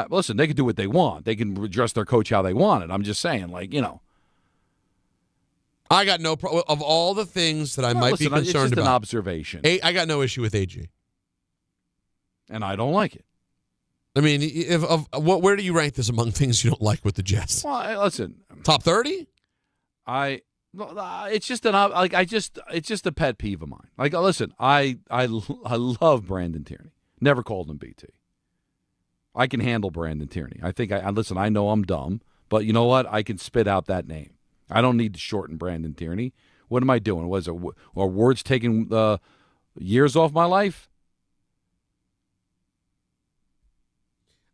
Listen, they can do what they want. They can adjust their coach how they want it. I'm just saying, I got no problem. Of all the things that I might be concerned it's just about. an observation. I got no issue with AG. And I don't like it. I mean, where do you rank this among things you don't like with the Jets? Well, listen. Top 30? It's just it's just a pet peeve of mine. Listen, I love Brandon Tierney. Never called him BT. I can handle Brandon Tierney. Listen, I know I'm dumb, but you know what? I can spit out that name. I don't need to shorten Brandon Tierney. What am I doing? Are words taking years off my life?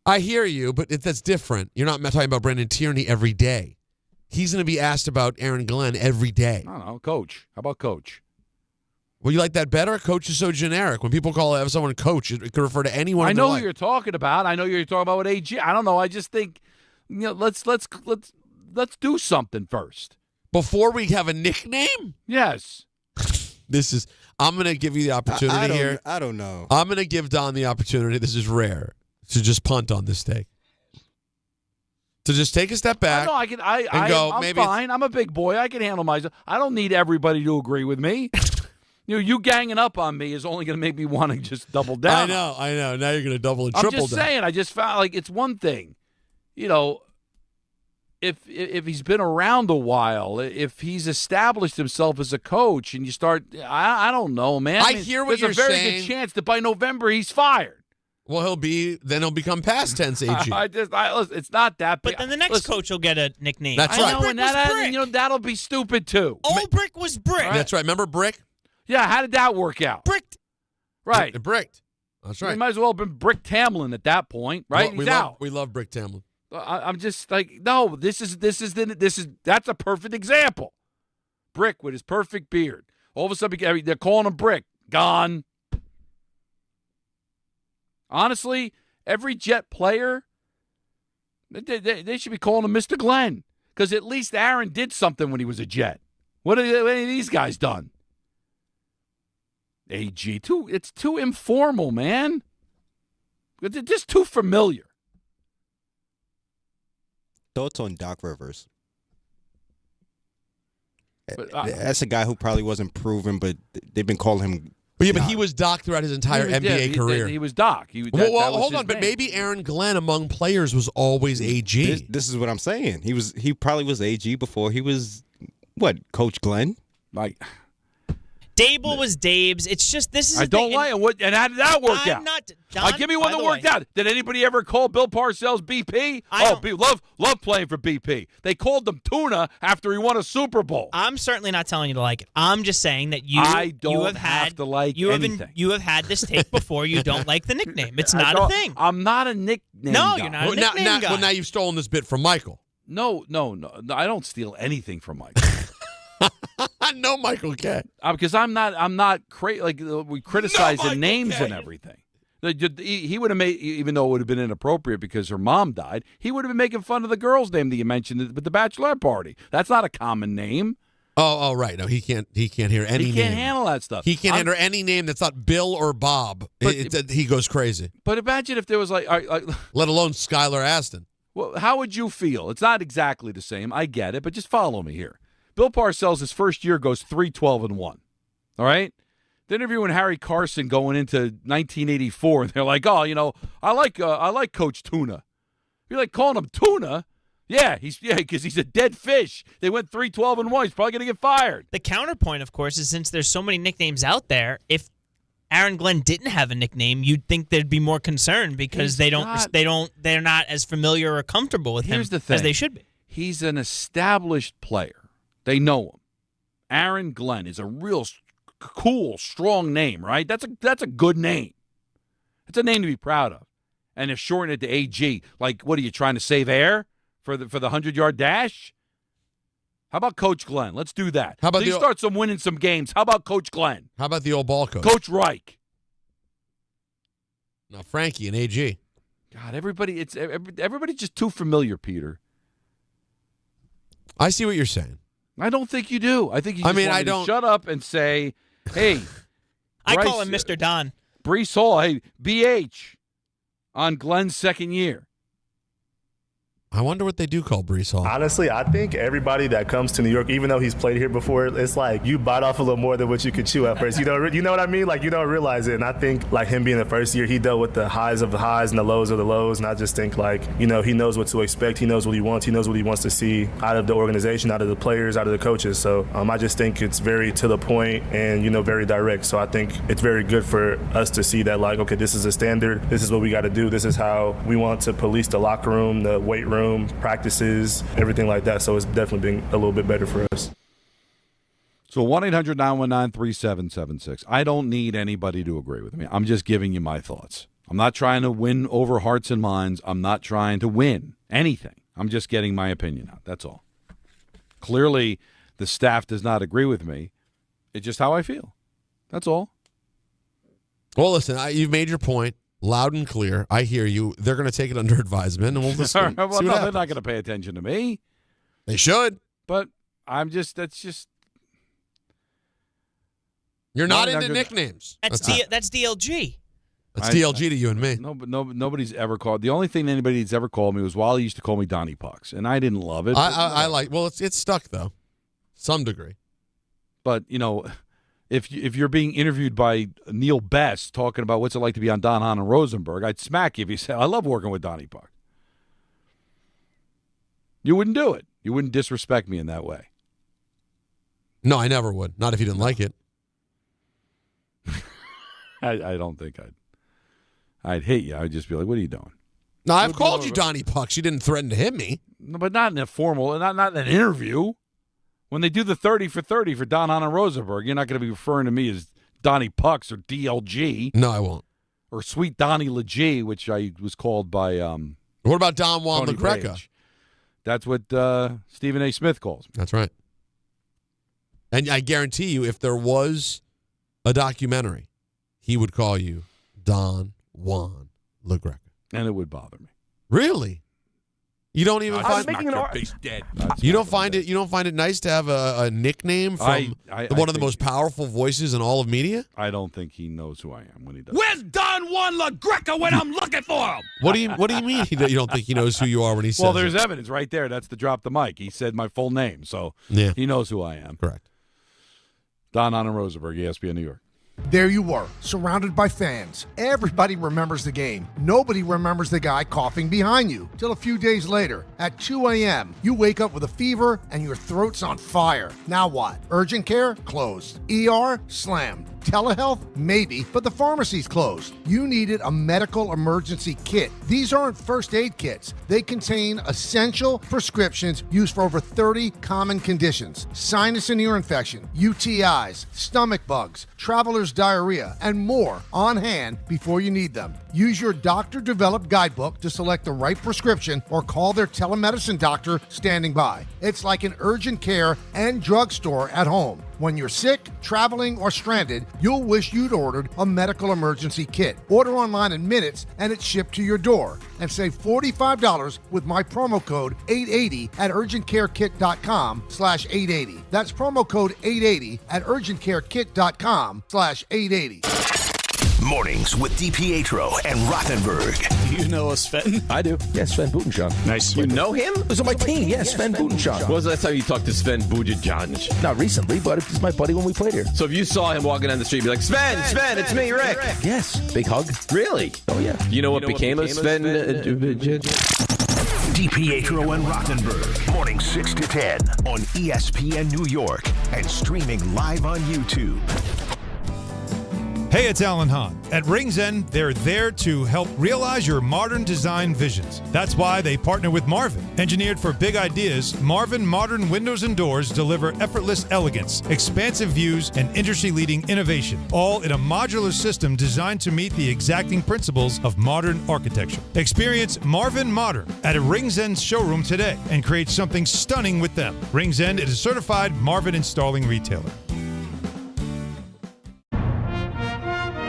I hear you, but that's different. You're not talking about Brandon Tierney every day. He's going to be asked about Aaron Glenn every day. I don't know. Coach. How about coach? Well, you like that better? Coach is so generic. When people call someone coach, it could refer to anyone. I know who you're talking about. I know you're talking about with AG. I don't know. I just think, let's do something first. Before we have a nickname? Yes. I'm going to give you the opportunity here. I don't know. I'm going to give Don the opportunity. This is rare. To just punt on this take. To just take a step back. I'm fine. I'm a big boy. I can handle myself. I don't need everybody to agree with me. You ganging up on me is only going to make me want to just double down. I know. Now you're going to double and triple down. I'm just saying. I just found it's one thing. If he's been around a while, if he's established himself as a coach, and you start, I don't know, man. I hear what you're saying. There's a very good chance that by November he's fired. Well, he'll become past tense AG. Listen, it's not that big. But then the next coach will get a nickname. That's right. And that'll be stupid too. Old Brick was Brick. Right. That's right. Remember Brick? Yeah. How did that work out? Bricked. Right. It bricked. That's right. He might as well have been Brick Tamlin at that point, right? He's out. We love Brick Tamlin. I'm just no. That's a perfect example. Brick with his perfect beard. All of a sudden, they're calling him Brick. Gone. Honestly, every Jet player, they should be calling him Mr. Glenn, because at least Aaron did something when he was a Jet. What have any of these guys done? AG, it's too informal, man. It's just too familiar. Thoughts on Doc Rivers? That's a guy who probably wasn't proven, but they've been calling him. But he was Doc throughout his entire NBA career. He was Doc. Hold on, but maybe Aaron Glenn among players was always AG. This is what I'm saying. He probably was AG before he was Coach Glenn? Dable was Dabes. It's just I don't like it. And how did that work out? I'm not. Don, give me one that worked out. Did anybody ever call Bill Parcells BP? Love playing for BP. They called him Tuna after he won a Super Bowl. I'm certainly not telling you to like it. I'm just saying that you have to like anything. You have had this take before. You don't like the nickname. It's not a thing. I'm not a nickname No, guy. you're not a nickname guy. Well, now you've stolen this bit from Michael. No. I don't steal anything from Michael. No, Michael can't. Because I'm not crazy. We criticize the names and everything. He would have made, even though it would have been inappropriate because her mom died, he would have been making fun of the girl's name that you mentioned at the bachelorette party. That's not a common name. Oh, right. No, he can't hear any name. He can't handle that stuff. He can't handle any name that's not Bill or Bob. He goes crazy. But imagine if there was let alone Skylar Aston. Well, how would you feel? It's not exactly the same. I get it, but just follow me here. Bill Parcells, his first year, goes 3-12-1. All right? They're interviewing Harry Carson going into 1984, and they're like, "Oh, I like Coach Tuna." You're like calling him Tuna? Yeah, because he's a dead fish. They went 3-12-1. He's probably going to get fired. The counterpoint, of course, is since there's so many nicknames out there, if Aaron Glenn didn't have a nickname, you'd think there'd be more concern because they're not as familiar or comfortable with him as they should be. He's an established player. They know him. Aaron Glenn is a real cool, strong name, right? That's a good name. It's a name to be proud of. And if shorten it to AG, what are you trying to save air for the 100-yard dash? How about Coach Glenn? Let's do that. How about start winning some games? How about Coach Glenn? How about the old ball coach? Coach Reich. No, Frankie and AG. God, everybody's just too familiar, Peter. I see what you're saying. I don't think you do. I think you just want me to shut up and say, hey. I call him Mr. Don. Breece Hall, hey, BH on Glenn's second year. I wonder what they do call Breece Hall. Honestly, I think everybody that comes to New York, even though he's played here before, it's like you bite off a little more than what you could chew at first. You know what I mean? Like, you don't realize it. And I think, like, him being the first year, he dealt with the highs of the highs and the lows of the lows. And I just think, like, he knows what to expect. He knows what he wants. He knows what he wants to see out of the organization, out of the players, out of the coaches. So I just think it's very to the point and, very direct. So I think it's very good for us to see that, like, okay, this is a standard. This is what we got to do. This is how we want to police the locker room, the weight room, practices, everything like that. So it's definitely been a little bit better for us. So 1-800-919-3776. I don't need anybody to agree with me. I'm just giving you my thoughts. I'm not trying to win over hearts and minds. I'm not trying to win anything. I'm just getting my opinion out. That's all. Clearly, the staff does not agree with me. It's just how I feel. That's all. Well, listen, you've made your point. Loud and clear. I hear you. They're going to take it under advisement, and we'll just see what they're happens. not going to pay attention to me. They should. But that's just... You're not into nicknames. That's DLG. That's DLG to you and me. No, but nobody's ever called. The only thing anybody's ever called me was Wally used to call me Donnie Pucks, and I didn't love it. I like. Well, it's stuck though, some degree. But if you're being interviewed by Neil Best talking about what's it like to be on Don, Hahn, and Rosenberg, I'd smack you if you said, I love working with Donnie Puck. You wouldn't do it. You wouldn't disrespect me in that way. No, I never would. Not if you didn't like it. I don't think I'd hit you. I'd just be like, what are you doing? No, I've called you Donnie Pucks. You didn't threaten to hit me. No, but not in a formal, not in an interview. When they do the 30 for 30 for Don, Hahn, and Rosenberg, you're not going to be referring to me as Donnie Pucks or DLG. No, I won't. Or Sweet Donnie LeG, which I was called by What about Don Juan LaGreca? That's what Stephen A. Smith calls me. That's right. And I guarantee you, if there was a documentary, he would call you Don Juan LaGreca. And it would bother me. Really? You don't even find dead. You don't find it nice to have a nickname from one of the most powerful voices in all of media? I don't think he knows who I am when he does. Where's Don Juan LaGreca when I'm looking for him? What do you mean you don't think he knows who you are when he says Well, there's it? evidence right there. That's the drop the mic. He said my full name, so he knows who I am. Correct. Don, Hahn, and Rosenberg, ESPN New York. There you were, surrounded by fans. Everybody remembers the game. Nobody remembers the guy coughing behind you. Till a few days later, at 2 a.m., you wake up with a fever and your throat's on fire. Now what? Urgent care? Closed. ER? Slammed. Telehealth? Maybe, but the pharmacy's closed. You needed a medical emergency kit. These aren't first aid kits. They contain essential prescriptions used for over 30 common conditions. Sinus and ear infection, UTIs, stomach bugs, traveler's diarrhea, and more on hand before you need them. Use your doctor-developed guidebook to select the right prescription or call their telemedicine doctor standing by. It's like an urgent care and drugstore at home. When you're sick, traveling, or stranded, you'll wish you'd ordered a medical emergency kit. Order online in minutes and it's shipped to your door. And save $45 with my promo code 880 at urgentcarekit.com/880. That's promo code 880 at urgentcarekit.com/880. Mornings with DiPietro and Rothenberg. Do you know Sven? I do. Yeah, Sven Butenschon. Nice. You know him? He was on my team. Yeah, Sven Butenschon. When was the last time you talked to Sven Butenschon? Not recently, but he was my buddy when we played here. So if you saw him walking down the street, you'd be like, Sven, it's me, Rick. Yes. Big hug. Really? Oh, yeah. You know what became of Sven? DiPietro and Rothenberg. Morning 6 to 10 on ESPN New York and streaming live on YouTube. Hey, it's Alan Hahn. At Rings End, they're there to help realize your modern design visions. That's why they partner with Marvin. Engineered for big ideas, Marvin modern windows and doors deliver effortless elegance, expansive views, and industry-leading innovation, all in a modular system designed to meet the exacting principles of modern architecture. Experience Marvin Modern at a Rings End showroom today and create something stunning with them. Rings End is a certified Marvin installing retailer.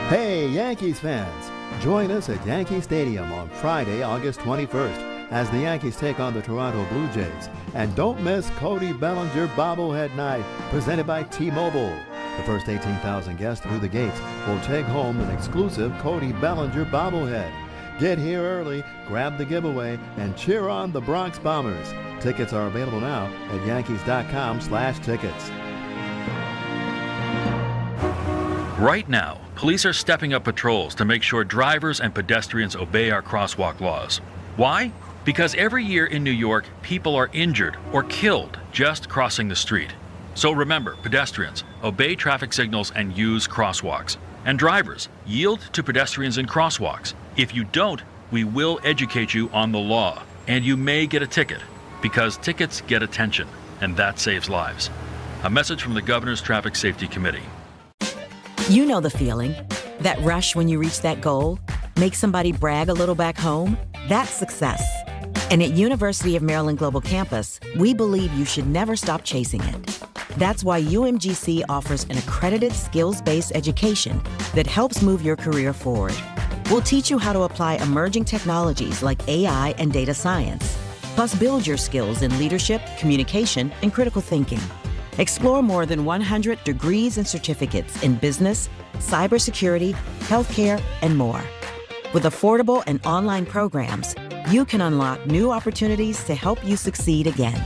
Hey, Yankees fans. Join us at Yankee Stadium on Friday, August 21st, as the Yankees take on the Toronto Blue Jays. And don't miss Cody Bellinger Bobblehead Night, presented by T-Mobile. The first 18,000 guests through the gates will take home an exclusive Cody Bellinger bobblehead. Get here early, grab the giveaway, and cheer on the Bronx Bombers. Tickets are available now at Yankees.com/tickets. Right now, police are stepping up patrols to make sure drivers and pedestrians obey our crosswalk laws. Why? Because every year in New York, people are injured or killed just crossing the street. So remember, pedestrians, obey traffic signals and use crosswalks. And drivers, yield to pedestrians in crosswalks. If you don't, we will educate you on the law, and you may get a ticket, because tickets get attention, and that saves lives. A message from the Governor's Traffic Safety Committee. You know the feeling, that rush when you reach that goal, make somebody brag a little back home. That's success. And at University of Maryland Global Campus, we believe you should never stop chasing it. That's why UMGC offers an accredited skills-based education that helps move your career forward. We'll teach you how to apply emerging technologies like AI and data science, plus build your skills in leadership, communication, and critical thinking. Explore more than 100 degrees and certificates in business, cybersecurity, healthcare, and more. With affordable and online programs, you can unlock new opportunities to help you succeed again.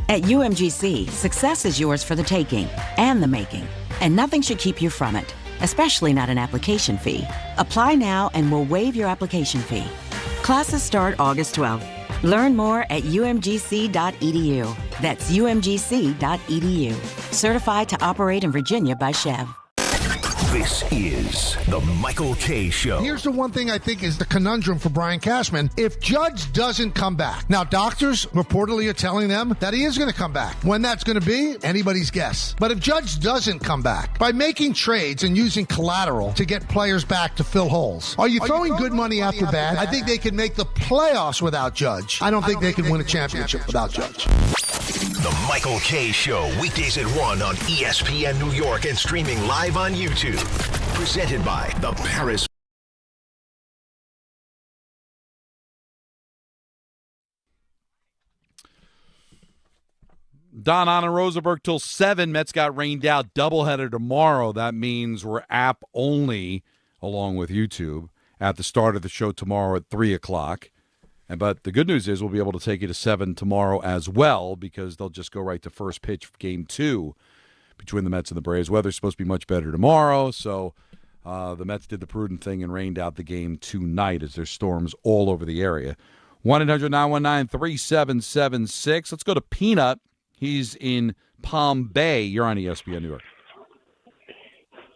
At UMGC, success is yours for the taking and the making, and nothing should keep you from it, especially not an application fee. Apply now and we'll waive your application fee. Classes start August 12th. Learn more at umgc.edu. That's umgc.edu. Certified to operate in Virginia by Chev. This is the Michael K. Show. Here's the one thing I think is the conundrum for Brian Cashman. If Judge doesn't come back, now doctors reportedly are telling them that he is going to come back. When that's going to be, anybody's guess. But if Judge doesn't come back, by making trades and using collateral to get players back to fill holes, are you throwing good money after bad? I think they can make the playoffs without Judge. I don't think they can win a championship without Judge. The Michael K. Show, weekdays at 1 on ESPN New York and streaming live on YouTube. Presented by the Paris. Don on and Rosenberg till 7. Mets got rained out. Doubleheader tomorrow. That means we're app only, along with YouTube, at the start of the show tomorrow at 3 o'clock. But the good news is we'll be able to take you to 7 tomorrow as well, because they'll just go right to first pitch of Game 2 between the Mets and the Braves. Weather's supposed to be much better tomorrow, so the Mets did the prudent thing and rained out the game tonight as there's storms all over the area. 1-800-919-3776. Let's go to Peanut. He's in Palm Bay. You're on ESPN New York.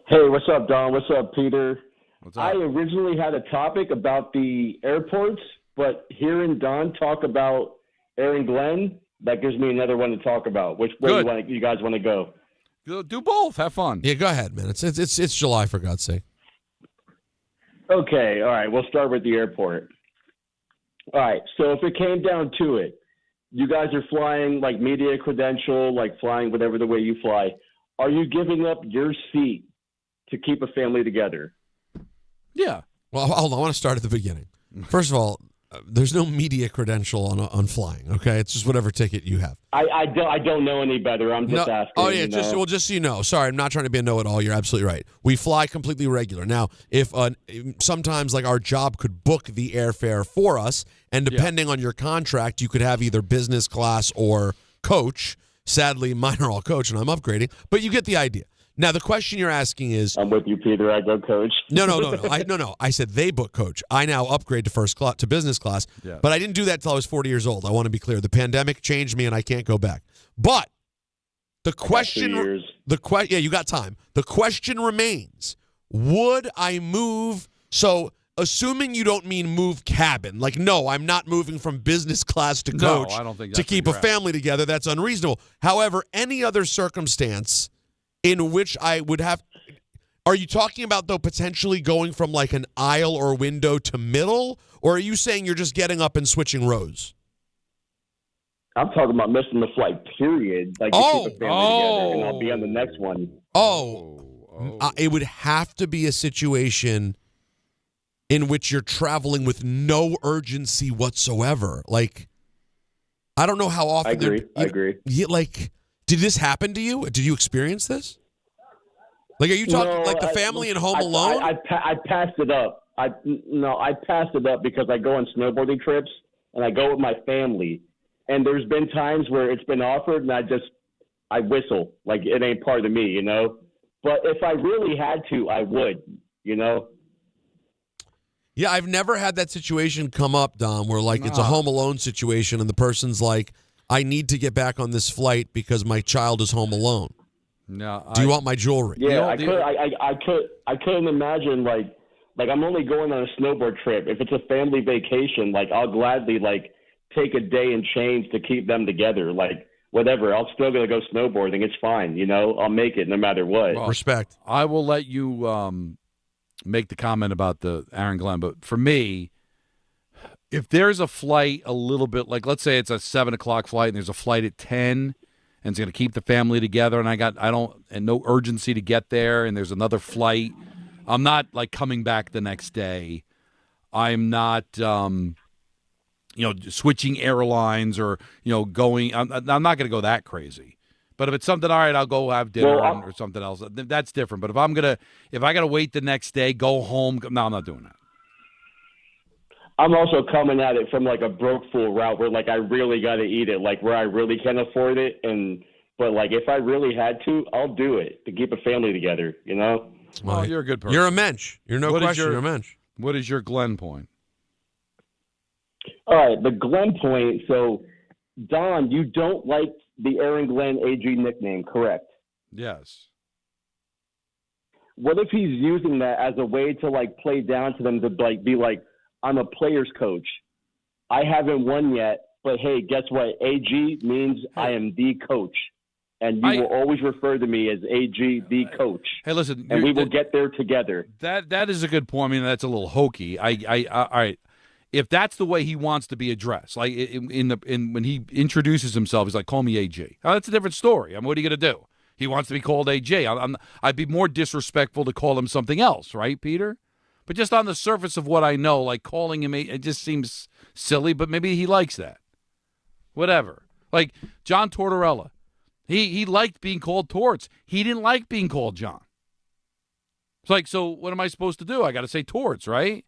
Hey, what's up, Don? What's up, Peter? What's up? I originally had a topic about the airports, but hearing Don talk about Aaron Glenn, that gives me another one to talk about. Which way you guys want to go? Do both. Have fun. Yeah, go ahead, man. It's July, for God's sake. Okay, all right. We'll start with the airport. All right, so if it came down to it, you guys are flying like media credential, like flying whatever the way you fly. Are you giving up your seat to keep a family together? Yeah. Well, hold on. I want to start at the beginning. First of all, there's no media credential on flying, okay? It's just whatever ticket you have. I don't know any better. I'm just asking. Oh, yeah, just so you know. Sorry, I'm not trying to be a know-it-all. You're absolutely right. We fly completely regular. Now, if sometimes like our job could book the airfare for us, and depending on your contract, you could have either business class or coach. Sadly, mine are all coach, and I'm upgrading, but you get the idea. Now, the question you're asking is... I'm with you, Peter. I go coach. No. I said they book coach. I now upgrade to first class, to business class, but I didn't do that until I was 40 years old. I want to be clear. The pandemic changed me, and I can't go back. But the question... Yeah, you got time. The question remains, would I move... So, assuming you don't mean move cabin, like, no, I'm not moving from business class to coach I don't think to keep a family together. That's unreasonable. However, any other circumstance... in which I would have... Are you talking about, though, potentially going from like an aisle or window to middle? Or are you saying you're just getting up and switching rows? I'm talking about missing the flight, period. Like, you keep a family together, and I'll be on the next one. It would have to be a situation in which you're traveling with no urgency whatsoever. Like, I don't know how often. I agree. Like, did this happen to you? Did you experience this? Like, are you talking like the family in Home Alone? I passed it up. I passed it up because I go on snowboarding trips and I go with my family. And there's been times where it's been offered and I whistle like it ain't part of me, you know. But if I really had to, I would, you know. Yeah, I've never had that situation come up, Dom, where like it's a Home Alone situation and the person's like, I need to get back on this flight because my child is home alone. No. Do you want my jewelry? Yeah, I couldn't imagine like I'm only going on a snowboard trip. If it's a family vacation, like I'll gladly like take a day and change to keep them together. Like whatever, I'm still gonna go snowboarding. It's fine, you know. I'll make it no matter what. Well, respect. I will let you make the comment about the Aaron Glenn, but for me, if there's a flight a little bit like, let's say it's a 7:00 flight and there's a flight at 10, and it's going to keep the family together, and no urgency to get there, and there's another flight, I'm not like coming back the next day. I'm not, switching airlines or going. I'm not going to go that crazy. But if it's something, all right, I'll go have dinner or something else. That's different. But if I got to wait the next day, go home. No, I'm not doing that. I'm also coming at it from like a broke fool route where like I really got to eat it, like where I really can't afford it. But like if I really had to, I'll do it to keep a family together, you know? Well, you're a good person. You're a mensch. You're no question. You're a mensch. What is your Glenn point? All right, the Glenn point. So, Don, you don't like the Aaron Glenn AG nickname, correct? Yes. What if he's using that as a way to like play down to them to like be like, I'm a player's coach. I haven't won yet, but hey, guess what? AG means I am the coach. And you will always refer to me as AG, the coach. Hey, listen. And we will get there together. That is a good point. I mean, that's a little hokey. All right. If that's the way he wants to be addressed, like when he introduces himself, he's like, call me AG. Now, that's a different story. I mean, what are you going to do? He wants to be called AG. I'd be more disrespectful to call him something else, right, Peter? But just on the surface of what I know, like calling him, it just seems silly, but maybe he likes that. Whatever. Like John Tortorella. He liked being called Torts. He didn't like being called John. It's like, so what am I supposed to do? I got to say Torts, right?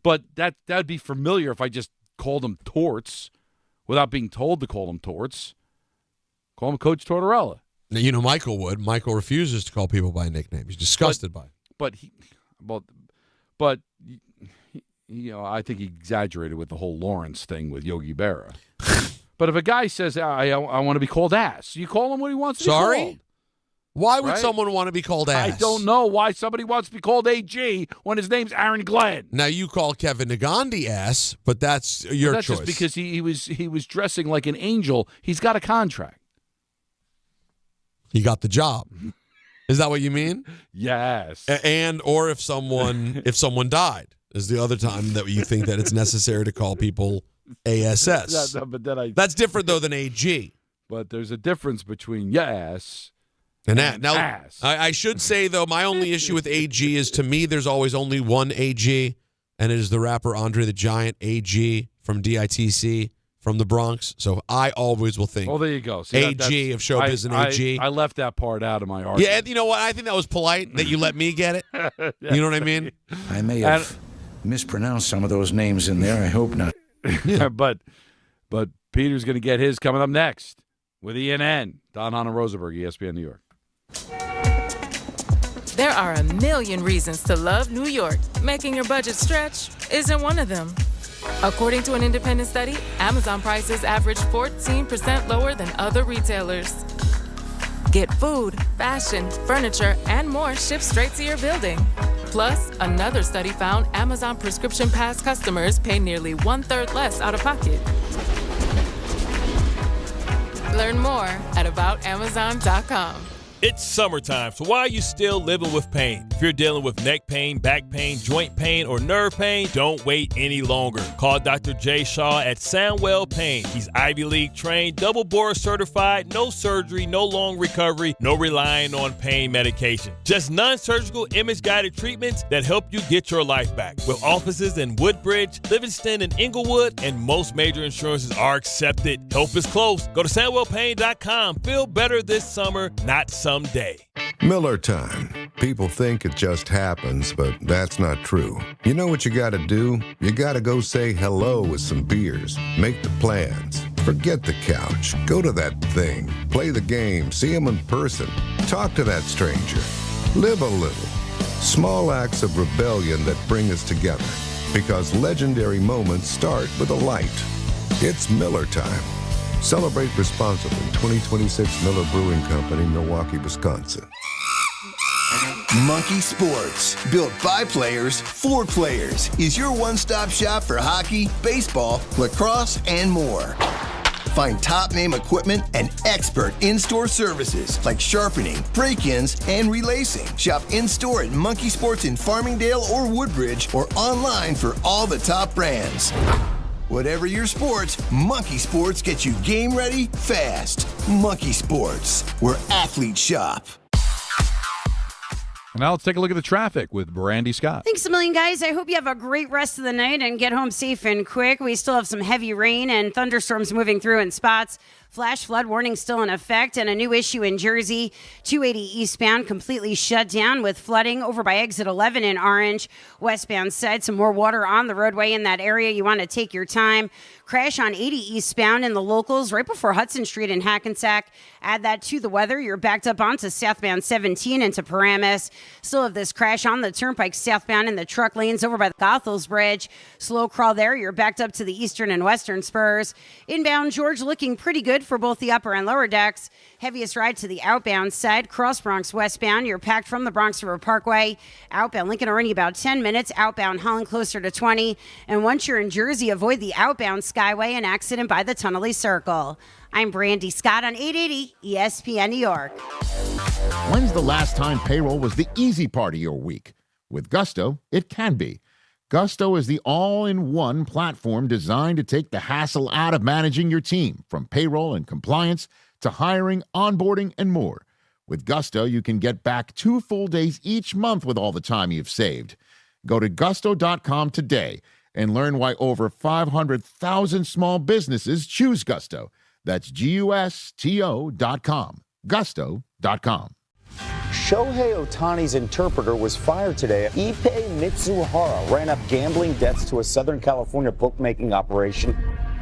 But that would be familiar if I just called him Torts without being told to call him Torts. Call him Coach Tortorella. Now, Michael would. Michael refuses to call people by a nickname. He's disgusted by it. But I think he exaggerated with the whole Lawrence thing with Yogi Berra. But if a guy says, I want to be called ass, you call him what he wants to be called. Why would someone want to be called ass? I don't know why somebody wants to be called AG when his name's Aaron Glenn. Now, you call Kevin Negandhi ass, but that's your choice. That's just because he was dressing like an angel. He's got a contract. He got the job. Is that what you mean? Yes. Or if someone died is the other time that you think that it's necessary to call people ASS. That's different though than AG. But there's a difference between yes and that. Now, ass. I should say though, my only issue with AG is to me there's always only one AG, and it is the rapper Andre the Giant, AG from DITC. From the Bronx, so I always will think. Oh, there you go. See, AG of showbiz and AG. I left that part out of my argument. Yeah, you know what? I think that was polite that you let me get it. You know what I mean? I may have mispronounced some of those names in there. I hope not. Yeah, but Peter's going to get his coming up next with ENN. Don, Hahn, and Rosenberg, ESPN New York. There are a million reasons to love New York. Making your budget stretch isn't one of them. According to an independent study, Amazon prices average 14% lower than other retailers. Get food, fashion, furniture, and more shipped straight to your building. Plus, another study found Amazon Prescription Pass customers pay nearly 1/3 less out of pocket. Learn more at aboutamazon.com. It's summertime, so why are you still living with pain? If you're dealing with neck pain, back pain, joint pain, or nerve pain, don't wait any longer. Call Dr. Jay Shaw at Soundwell Pain. He's Ivy League trained, double board certified, no surgery, no long recovery, no relying on pain medication. Just non-surgical image-guided treatments that help you get your life back. With offices in Woodbridge, Livingston, and Inglewood, and most major insurances are accepted. Help is close. Go to SoundwellPain.com. Feel better this summer, not someday. Miller time. People think it just happens, but that's not true. You know what you gotta do? You gotta go say hello with some beers. Make the plans. Forget the couch. Go to that thing. Play the game. See him in person. Talk to that stranger. Live a little. Small acts of rebellion that bring us together. Because legendary moments start with a light. It's Miller time. Celebrate responsibly. 2026 Miller Brewing Company, Milwaukee, Wisconsin. Monkey Sports, built by players for players, is your one-stop shop for hockey, baseball, lacrosse, and more. Find top-name equipment and expert in-store services like sharpening, break-ins, and relacing. Shop in-store at Monkey Sports in Farmingdale or Woodbridge, or online for all the top brands. Whatever your sports, Monkey Sports gets you game ready fast. Monkey Sports, where athletes shop. Now let's take a look at the traffic with Brandy Scott. Thanks a million, guys. I hope you have a great rest of the night and get home safe and quick. We still have some heavy rain and thunderstorms moving through in spots. Flash flood warning still in effect, and a new issue in Jersey. 280 eastbound completely shut down with flooding over by exit 11 in Orange. Westbound side, some more water on the roadway in that area. You want to take your time. Crash on 80 eastbound in the locals right before Hudson Street in Hackensack. Add that to the weather. You're backed up onto southbound 17 into Paramus. Still have this crash on the turnpike southbound in the truck lanes over by the Goethals Bridge. Slow crawl there. You're backed up to the eastern and western spurs. Inbound George looking pretty good for both the upper and lower decks. Heaviest ride to the outbound side. Cross Bronx westbound. You're packed from the Bronx River Parkway. Outbound Lincoln already about 10 minutes. Outbound Holland closer to 20. And once you're in Jersey, avoid the outbound Skyway and accident by the Tunnelly Circle. I'm Brandy Scott on 880 ESPN New York. When's the last time payroll was the easy part of your week? With Gusto, it can be. Gusto is the all-in-one platform designed to take the hassle out of managing your team, from payroll and compliance to hiring, onboarding, and more. With Gusto, you can get back 2 full days each month with all the time you've saved. Go to gusto.com today and learn why over 500,000 small businesses choose Gusto. That's GUSTO.com. Gusto.com. Shohei Ohtani's interpreter was fired today. Ippei Mitsuhara ran up gambling debts to a Southern California bookmaking operation.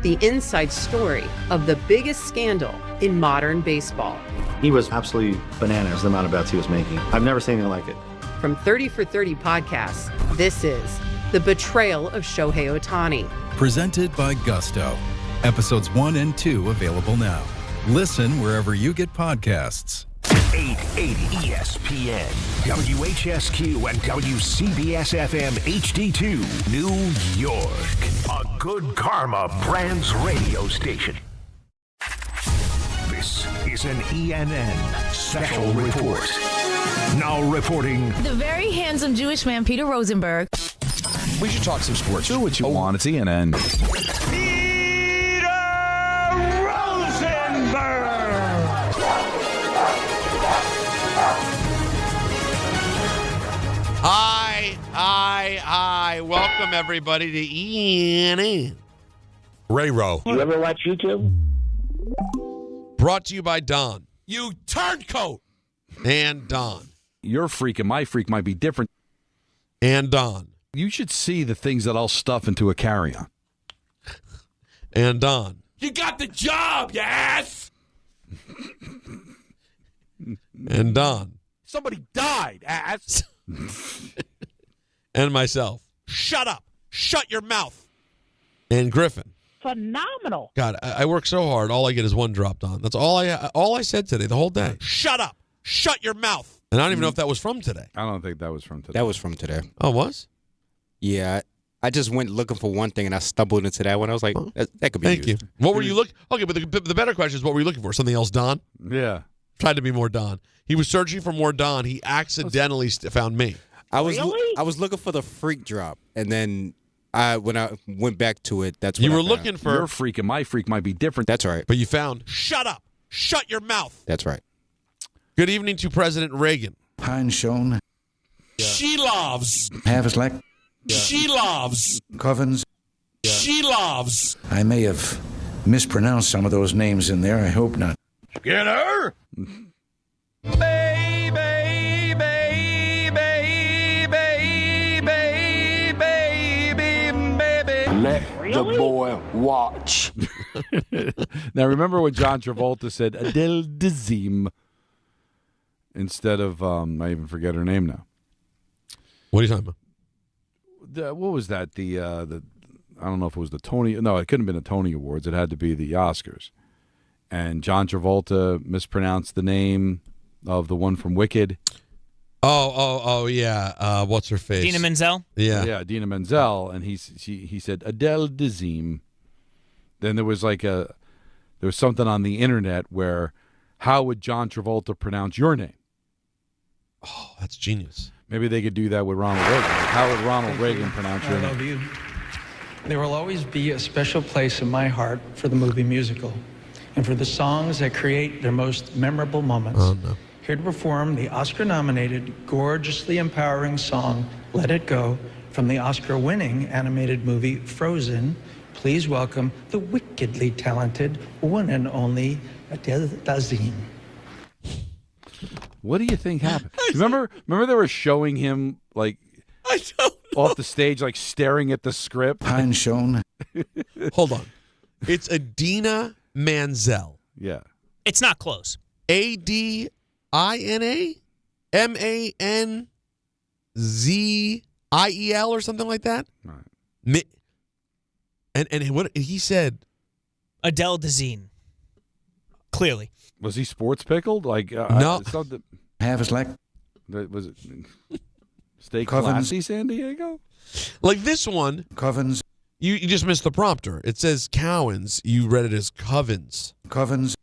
The inside story of the biggest scandal in modern baseball. He was absolutely bananas, the amount of bets he was making. I've never seen anything like it. From 30 for 30 podcasts, this is The Betrayal of Shohei Ohtani. Presented by Gusto. Episodes 1 and 2 available now. Listen wherever you get podcasts. 880 ESPN, WHSQ, and WCBS-FM HD2, New York. A Good Karma Brands radio station. This is an ENN Special Report. Now reporting... The very handsome Jewish man, Peter Rosenberg. We should talk some sports. Do what you want. It's ENN. Hi. Welcome, everybody, to ENN. Ray-Ro. You ever watch YouTube? Brought to you by Don. You turncoat. And Don. Your freak and my freak might be different. And Don. You should see the things that I'll stuff into a carry-on. And Don. You got the job, you ass! And Don. Somebody died, ass! And myself. Shut up! Shut your mouth! And Griffin. Phenomenal. God, I work so hard. All I get is one dropped on. That's all I said today, the whole day. Shut up! Shut your mouth! And I don't even know if that was from today. I don't think that was from today. That was from today. Oh, it was? Yeah. I just went looking for one thing, and I stumbled into that one. I was like, that could be Thank used. you. What were you looking? Okay, but the better question is, what were you looking for? Something else, Don? Yeah. Tried to be more Don. He was searching for more Don. He accidentally found me. I was looking for the freak drop, and then when I went back to it, that's what you were I found. looking for. Your freak and my freak might be different. That's right. But you found. Shut up. Shut your mouth. That's right. Good evening to President Reagan. Hahn shown. She loves. Haverslack. She loves. Covens. She loves. I may have mispronounced some of those names in there. I hope not. Skinner. Let the boy watch. Now, remember when John Travolta said Adele Dazeem instead of, I even forget her name now. What are you talking about? What was that? The I don't know if it was the Tony. No, it couldn't have been the Tony Awards. It had to be the Oscars. And John Travolta mispronounced the name of the one from Wicked. Oh, yeah. What's her face? Dina Menzel? Yeah, Dina Menzel, and he said Adele Dazeem. Then there was there was something on the internet where, how would John Travolta pronounce your name? Oh, that's genius. Maybe they could do that with Ronald Reagan. How would Ronald Reagan pronounce your name? I love you. There will always be a special place in my heart for the movie musical, and for the songs that create their most memorable moments. Oh no. Here to perform the Oscar-nominated, gorgeously empowering song, Let It Go, from the Oscar-winning animated movie Frozen, please welcome the wickedly talented one and only Adele Dazeem. What do you think happened? Remember they were showing him, like, off the stage, like, staring at the script? Hahn shown. Hold on. It's Adina Menzel. Yeah. It's not close. Adina Menzel or something like that. Right. And what he said, Adele Dazeem. Clearly. Was he sports pickled? Like no. Haverslack. Was it Stay Covens. Classy, San Diego? Like this one. Covens. You just missed the prompter. It says Cowens. You read it as Covens. Covens.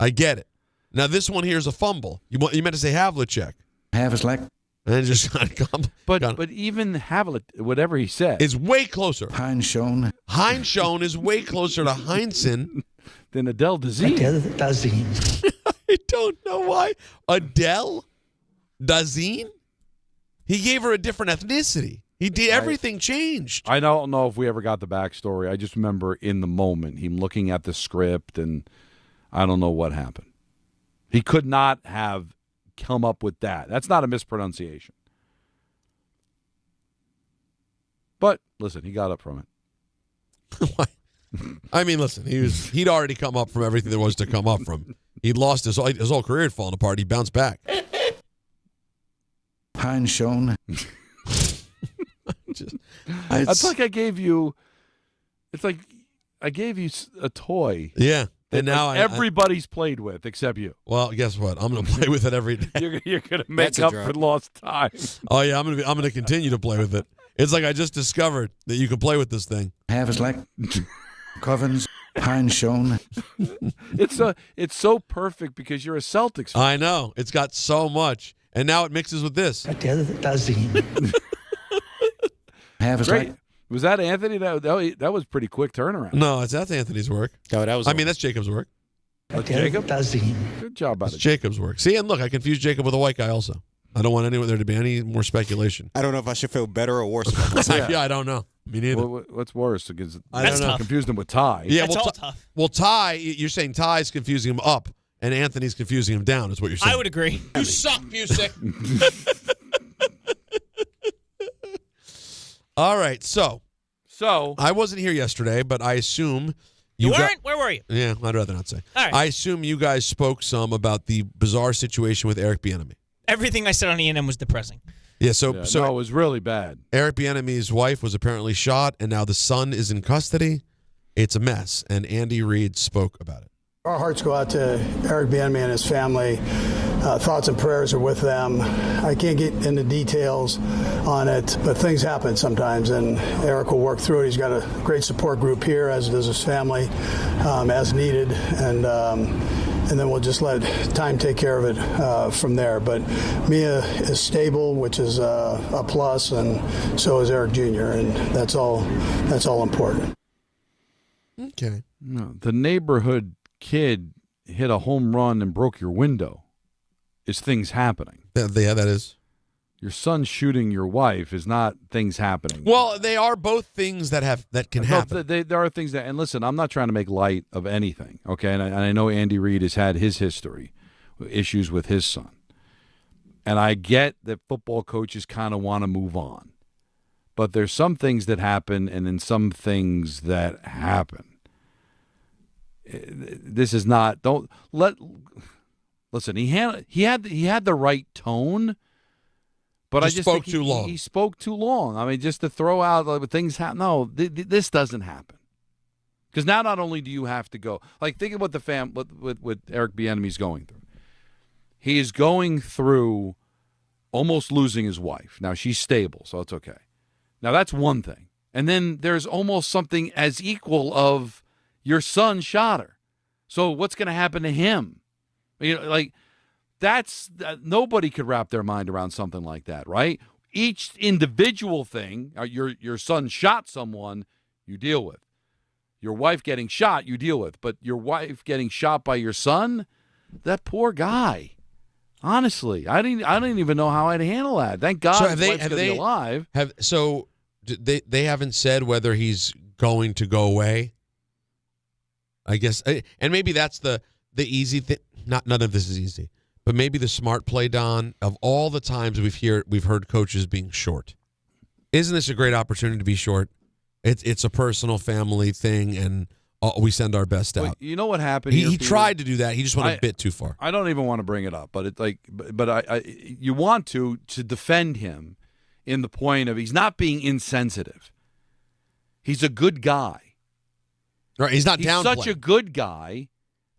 I get it. Now this one here is a fumble. You meant to say Havlicek. Haverslack. And it just got But even Havlicek, whatever he said, is way closer. Hahn shown. Hahn shown is way closer to Heinsohn than Adele Dazeem. Adele Dazeem. I don't know why. Adele Dazeem? He gave her a different ethnicity. He did everything changed. I don't know if we ever got the backstory. I just remember in the moment him looking at the script, and I don't know what happened. He could not have come up with that. That's not a mispronunciation. But listen, he got up from it. I mean, listen, he'd already come up from everything there was to come up from. He'd lost his whole career had fallen apart. He bounced back. Hahn shown. It's like I gave you. It's like I gave you a toy. Yeah. And now everybody's played with except you. Well, guess what? I'm going to play with it every day. You're going to make up for lost time. Oh yeah, I'm going to continue to play with it. It's like I just discovered that you can play with this thing. Haverslack, Covens, Hahn shown. It's so perfect because you're a Celtics fan. I know. It's got so much, and now it mixes with this. Adele Dazeem. Haverslack. Great. Was that Anthony? That was pretty quick turnaround. No, that's Anthony's work. Oh, that was. I mean, that's Jacob's work. Jacob? Dazeem. Good job, It's Jacob's work. See, and look, I confused Jacob with a white guy also. I don't want there to be any more speculation. I don't know if I should feel better or worse about this. Yeah, I don't know. Me neither. What's worse? Because That's tough. Confused him with Ty. Yeah, That's all tough. Well, Ty, you're saying Ty's confusing him up, and Anthony's confusing him down. Is what you're saying? I would agree. You suck, Busick. All right, so I wasn't here yesterday, but I assume you weren't. Where were you? Yeah, I'd rather not say. All right. I assume you guys spoke some about the bizarre situation with Eric Bieniemy. Everything I said on ENM was depressing. Yeah, so it was really bad. Eric Bieniemy's wife was apparently shot, and now the son is in custody. It's a mess, and Andy Reid spoke about it. Our hearts go out to Eric Bieniemy and his family. Thoughts and prayers are with them. I can't get into details on it, but things happen sometimes, and Eric will work through it. He's got a great support group here, as does his family, as needed. And and then we'll just let time take care of it from there. But Mia is stable, which is a plus, and so is Eric Jr., and that's all important. Okay. No, the neighborhood kid hit a home run and broke your window. Is things happening? Yeah, that is. Your son shooting your wife is not things happening. Well, they are both things that can happen. There are things that, and listen, I'm not trying to make light of anything, okay? And I know Andy Reid has had his history, issues with his son. And I get that football coaches kind of want to move on. But there's some things that happen and then some things that happen. This is not, listen, he had the right tone. But I just spoke think too long. He spoke too long. I mean, just to throw out things happen. No, this doesn't happen. Because now not only do you have to go, like think of what what Eric Bieniemy's going through. He is going through almost losing his wife. Now she's stable, so it's okay. Now that's one thing. And then there's almost something as equal of your son shot her. So what's going to happen to him? You know, like. That's nobody could wrap their mind around something like that, right? Each individual thing, your son shot someone, you deal with. Your wife getting shot, you deal with. But your wife getting shot by your son, that poor guy. Honestly, I didn't even know how I'd handle that. Thank God so his wife's gonna be alive. They haven't said whether he's going to go away. I guess, and maybe that's the easy thing. None of this is easy. But maybe the smart play, Don, of all the times we've heard coaches being short. Isn't this a great opportunity to be short? It's a personal family thing, and we send our best out. You know what happened? He tried to do that. He just went a bit too far. I don't even want to bring it up, but you want to defend him in the point of he's not being insensitive. He's a good guy. Right? He's not downplaying. He's such a good guy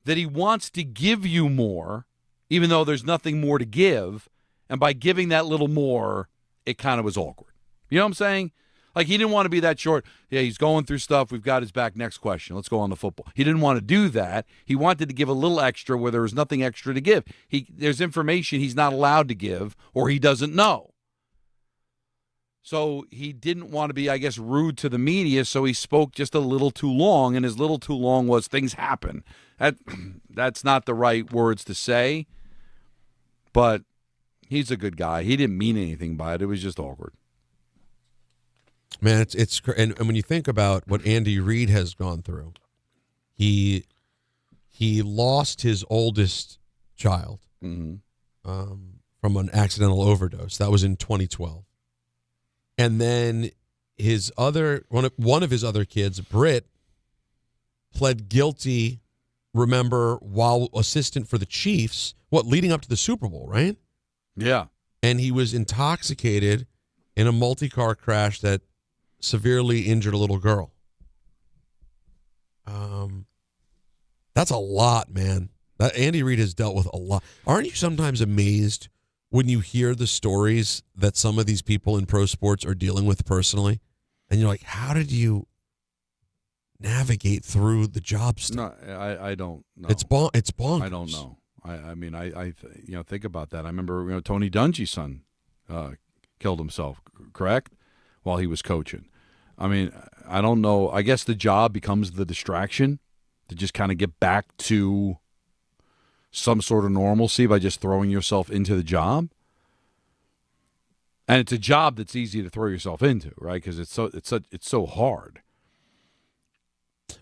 that he wants to give you more. Even though there's nothing more to give, and by giving that little more, it kind of was awkward. You know what I'm saying? Like, he didn't want to be that short. Yeah, he's going through stuff. We've got his back. Next question. Let's go on to football. He didn't want to do that. He wanted to give a little extra where there was nothing extra to give. There's information he's not allowed to give or he doesn't know. So he didn't want to be, I guess, rude to the media, so he spoke just a little too long, and his little too long was things happen. That's not the right words to say. But he's a good guy. He didn't mean anything by it. It was just awkward. Man, it's and when you think about what Andy Reid has gone through, he lost his oldest child from an accidental overdose. That was in 2012, and then his one of his other kids, Britt, pled guilty. Remember, while assistant for the Chiefs, leading up to the Super Bowl, right? Yeah. And he was intoxicated in a multi-car crash that severely injured a little girl. That's a lot, man. Andy Reid has dealt with a lot. Aren't you sometimes amazed when you hear the stories that some of these people in pro sports are dealing with personally? And you're like, how did you navigate through the job stuff? No, I don't know. It's bonkers. I don't know. I mean, I think about that. I remember, Tony Dungy's son killed himself, correct? While he was coaching. I mean, I don't know. I guess the job becomes the distraction to just kind of get back to some sort of normalcy by just throwing yourself into the job. And it's a job that's easy to throw yourself into, right? Because it's so hard.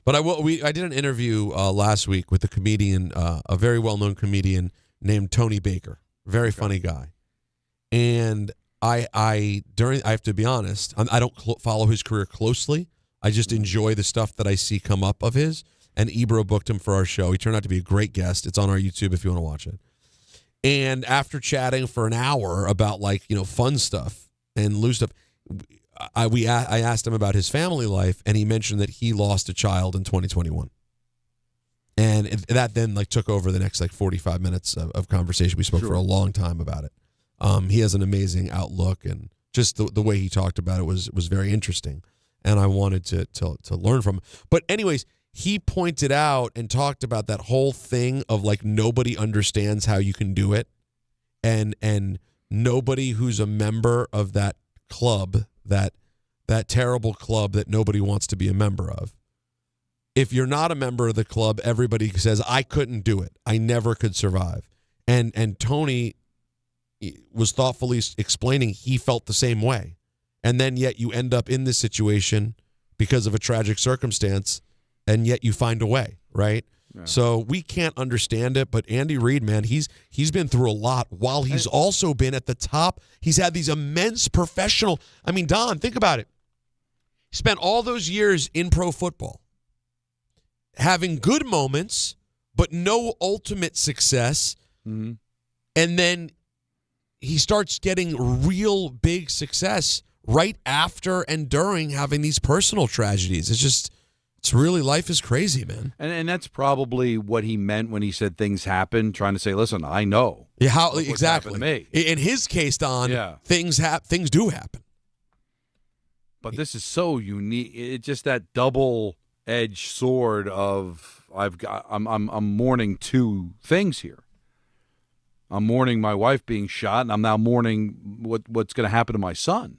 But I did an interview last week with a comedian, a very well-known comedian named Tony Baker, very funny guy, and I have to be honest, I don't follow his career closely. I just enjoy the stuff that I see come up of his. And Ebro booked him for our show. He turned out to be a great guest. It's on our YouTube if you want to watch it. And after chatting for an hour about fun stuff and loose stuff, I asked him about his family life, and he mentioned that he lost a child in 2021. And that then took over the next 45 minutes of conversation. We spoke for a long time about it. He has an amazing outlook, and just the way he talked about it was very interesting. And I wanted to learn from him. But anyways, he pointed out and talked about that whole thing of like nobody understands how you can do it, and nobody who's a member of that club, that terrible club that nobody wants to be a member of. If you're not a member of the club, everybody says, I couldn't do it. I never could survive. And Tony was thoughtfully explaining he felt the same way. And then yet you end up in this situation because of a tragic circumstance, and yet you find a way, right? Yeah. So we can't understand it, but Andy Reid, man, he's been through a lot while he's also been at the top. He's had these immense professional. I mean, Don, think about it. He spent all those years in pro football, having good moments, but no ultimate success. Mm-hmm. And then he starts getting real big success right after and during having these personal tragedies. It's really, life is crazy, man. And that's probably what he meant when he said things happen, trying to say, listen, I know. Yeah, how exactly. To me. In his case, Don, things do happen. But this is so unique. It's just that double-edged sword of I'm mourning two things here. I'm mourning my wife being shot, and I'm now mourning what's going to happen to my son.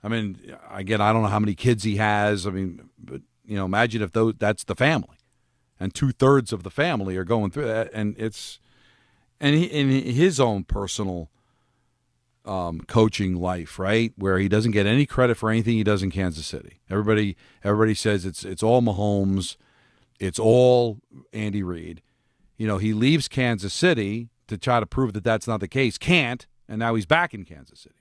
I mean, again, I don't know how many kids he has. I mean, but imagine if that's the family, and 2/3 of the family are going through that, and in his own personal coaching life, right, where he doesn't get any credit for anything he does in Kansas City. Everybody says it's all Mahomes, it's all Andy Reid. He leaves Kansas City to try to prove that that's not the case. Can't, and now he's back in Kansas City.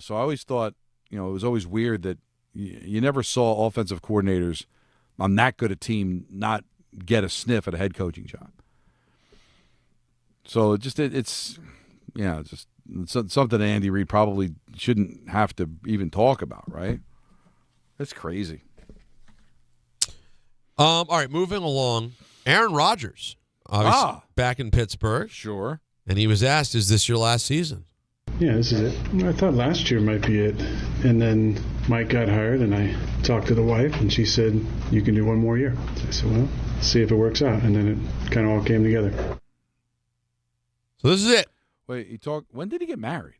So I always thought, it was always weird that you never saw offensive coordinators on that good a team not get a sniff at a head coaching job. So it's something Andy Reid probably shouldn't have to even talk about, right? That's crazy. All right, moving along. Aaron Rodgers, obviously back in Pittsburgh. Sure. And he was asked, is this your last season? Yeah, this is it. I thought last year might be it. And then Mike got hired, and I talked to the wife, and she said, you can do one more year. So I said, well, see if it works out. And then it kind of all came together. So this is it. Wait, when did he get married?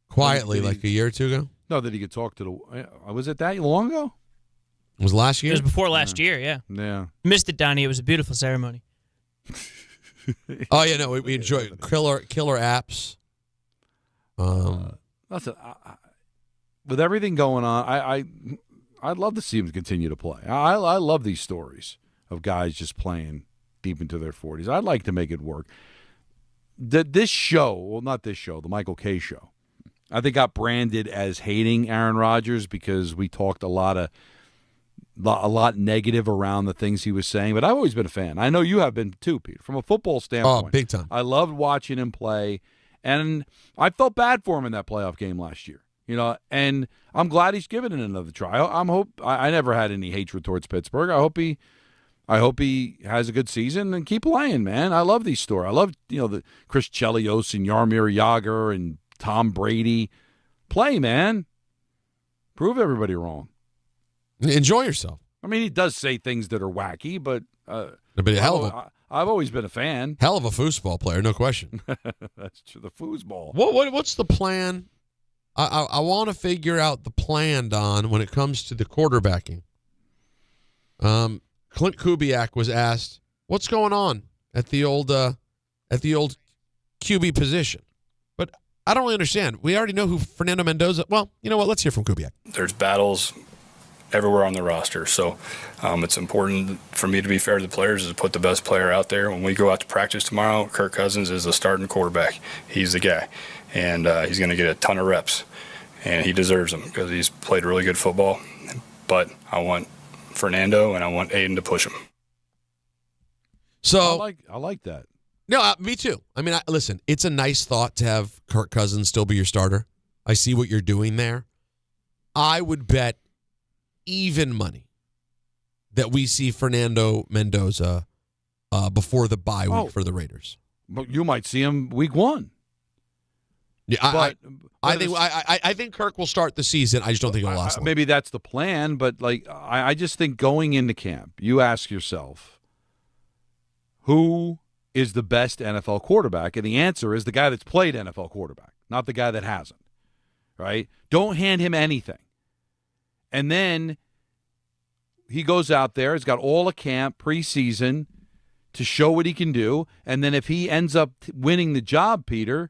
Quietly, like a year or two ago? No, that he could talk to the... Was it that long ago? It was last year? It was before last year, yeah. Yeah. Missed it, Donnie. It was a beautiful ceremony. Oh, yeah, no, we enjoyed killer apps. Listen, with everything going on, I'd love to see him continue to play. I love these stories of guys just playing deep into their 40s. I'd like to make it work. This show, well, not this show, the Michael K. show, I think got branded as hating Aaron Rodgers because we talked a lot negative around the things he was saying. But I've always been a fan. I know you have been too, Pete. From a football standpoint, oh, big time. I loved watching him play. And I felt bad for him in that playoff game last year, and I'm glad he's given it another try. I never had any hatred towards Pittsburgh. I hope he has a good season and keep playing, man. I love these stories. I love, the Chris Chelios and Jaromir Jagr and Tom Brady. Play, man. Prove everybody wrong. Enjoy yourself. I mean, he does say things that are wacky, but I've always been a fan. Hell of a foosball player, no question. That's true. The foosball. What's the plan? I want to figure out the plan, Don, when it comes to the quarterbacking. Clint Kubiak was asked, "What's going on at the old QB position?" But I don't really understand. We already know who Fernando Mendoza. Well, you know what? Let's hear from Kubiak. There's battles everywhere on the roster. So it's important for me to be fair to the players is to put the best player out there. When we go out to practice tomorrow, Kirk Cousins is the starting quarterback. He's the guy. And he's going to get a ton of reps. And he deserves them because he's played really good football. But I want Fernando and I want Aiden to push him. So I like that. No, me too. I mean, listen, it's a nice thought to have Kirk Cousins still be your starter. I see what you're doing there. I would bet even money that we see Fernando Mendoza before the bye week for the Raiders. But you might see him week 1. Yeah, I think Kirk will start the season. I just don't think it'll last long. Maybe that's the plan, but like I just think going into camp, you ask yourself, who is the best NFL quarterback? And the answer is the guy that's played NFL quarterback, not the guy that hasn't. Right? Don't hand him anything. And then he goes out there, he's got all of camp, preseason, to show what he can do. And then if he ends up winning the job, Peter,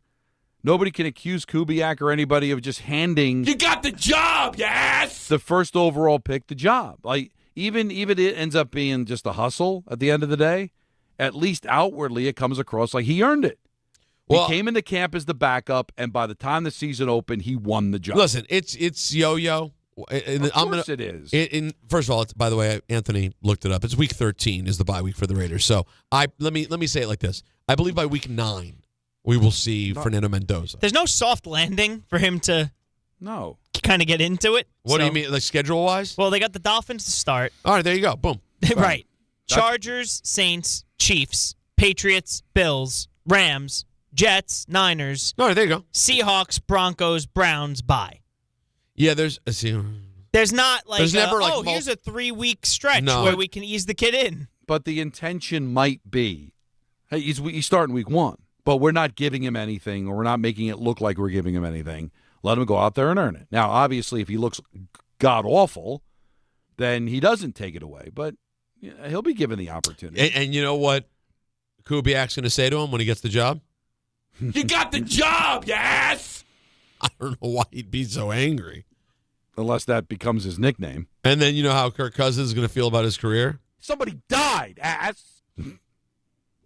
nobody can accuse Kubiak or anybody of just handing You got the job, yes! the first overall pick the job. Like even it ends up being just a hustle at the end of the day, at least outwardly it comes across like he earned it. He came into camp as the backup, and by the time the season opened, he won the job. Listen, it's yo-yo. Of course it is. First of all, by the way, Anthony looked it up. It's week 13 is the bye week for the Raiders. So let me say it like this. I believe by week 9 we will see Fernando Mendoza. There's no soft landing for him to kind of get into it. What do you mean, like schedule-wise? Well, they got the Dolphins to start. All right, there you go. Boom. Right. Chargers, Saints, Chiefs, Patriots, Bills, Rams, Jets, Niners. All right, there you go. Seahawks, Broncos, Browns, bye. Yeah, there's not like, never here's a 3-week stretch where we can ease the kid in. But the intention might be, hey, he's starting week 1, but we're not giving him anything, or we're not making it look like we're giving him anything. Let him go out there and earn it. Now, obviously, if he looks god-awful, then he doesn't take it away. But he'll be given the opportunity. And you know what Kubiak's going to say to him when he gets the job? You got the job, yes! I don't know why he'd be so angry. Unless that becomes his nickname. And then you know how Kirk Cousins is going to feel about his career? Somebody died, ass.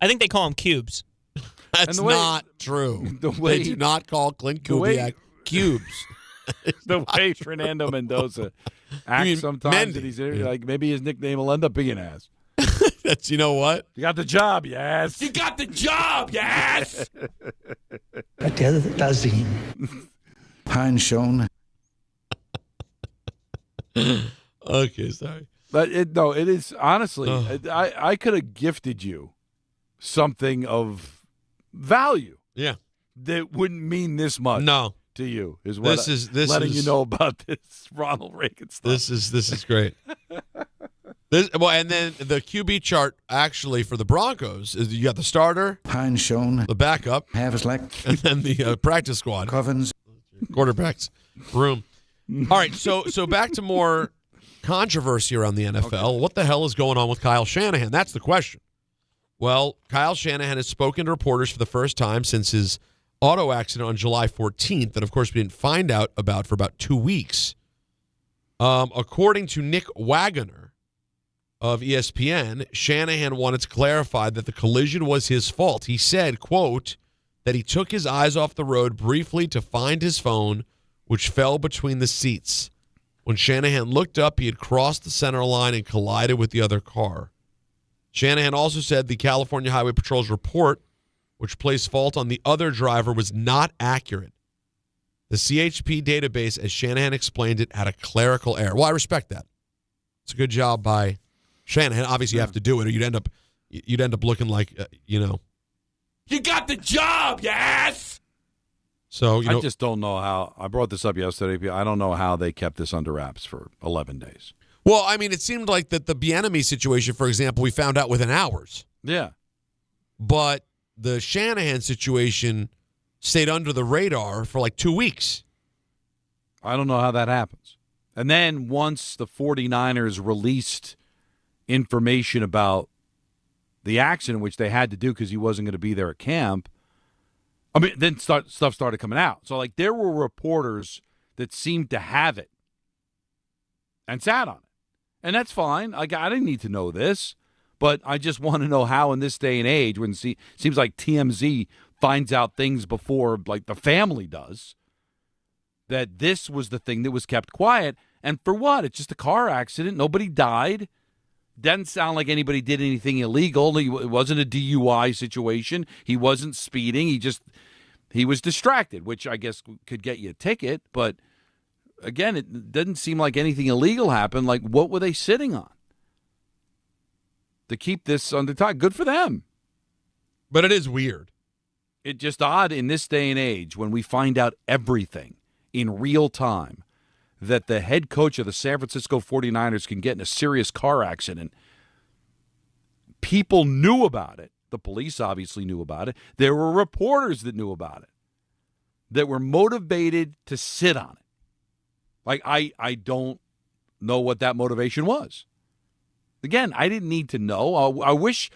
I think they call him Cubes. That's not true. They do not call Clint Kubiak Cubes. The way Fernando Mendoza acts sometimes, that he's like maybe his nickname will end up being ass. That's, you know what? You got the job, yes. You got the job, yes. Hahn shown. Okay, sorry. But it is honestly, I could have gifted you something of value. Yeah. That wouldn't mean this much. No. To you is what this letting is, you know about this Ronald Reagan stuff. This is great. And then the QB chart actually for the Broncos is you got the starter, Hahn shown, the backup, Havslek, and then the practice squad, Covens, quarterbacks room. All right, so back to more controversy around the NFL. Okay. What the hell is going on with Kyle Shanahan? That's the question. Well, Kyle Shanahan has spoken to reporters for the first time since his auto accident on July 14th that, of course, we didn't find out about for about 2 weeks. According to Nick Wagoner of ESPN, Shanahan wanted to clarify that the collision was his fault. He said, quote, that he took his eyes off the road briefly to find his phone, which fell between the seats. When Shanahan looked up, he had crossed the center line and collided with the other car. Shanahan also said the California Highway Patrol's report, which placed fault on the other driver, was not accurate. The CHP database, as Shanahan explained it, had a clerical error. Well, I respect that. It's a good job by Shanahan. Obviously, you have to do it, or you'd end up looking like, You got the job, yes! So I just don't know how. I brought this up yesterday. I don't know how they kept this under wraps for 11 days. Well, I mean, it seemed like that the Bieniemy situation, for example, we found out within hours. Yeah. But the Shanahan situation stayed under the radar for like 2 weeks. I don't know how that happens. And then once the 49ers released information about the accident, which they had to do because he wasn't going to be there at camp, I mean, then stuff started coming out. So, like, there were reporters that seemed to have it and sat on it. And that's fine. Like, I didn't need to know this, but I just want to know how in this day and age, when it seems like TMZ finds out things before, like, the family does, that this was the thing that was kept quiet. And for what? It's just a car accident. Nobody died. Doesn't sound like anybody did anything illegal. It wasn't a DUI situation. He wasn't speeding. He was distracted, which I guess could get you a ticket. But, again, it doesn't seem like anything illegal happened. Like, what were they sitting on to keep this under time? Good for them. But it is weird. It's just odd in this day and age when we find out everything in real time that the head coach of the San Francisco 49ers can get in a serious car accident. People knew about it. The police obviously knew about it. There were reporters that knew about it, that were motivated to sit on it. Like, I don't know what that motivation was. Again, I didn't need to know. I wish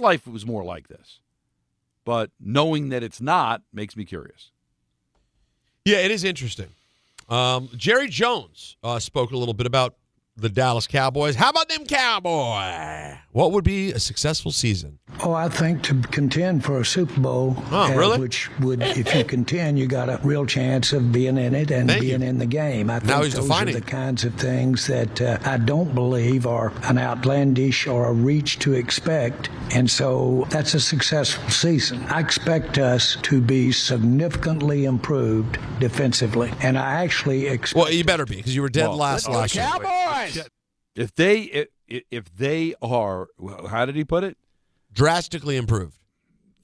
life was more like this. But knowing that it's not makes me curious. Yeah, it is interesting. Jerry Jones spoke a little bit about the Dallas Cowboys. How about them Cowboys? What would be a successful season? Oh, I think to contend for a Super Bowl, really? Which would, if you contend, you got a real chance of being in it and being in the game. I think those are the kinds of things that I don't believe are an outlandish or a reach to expect, and so that's a successful season. I expect us to be significantly improved defensively, and I actually expect... Well, you better be, because you were dead last year. Cowboys! If they are, how did he put it? Drastically improved.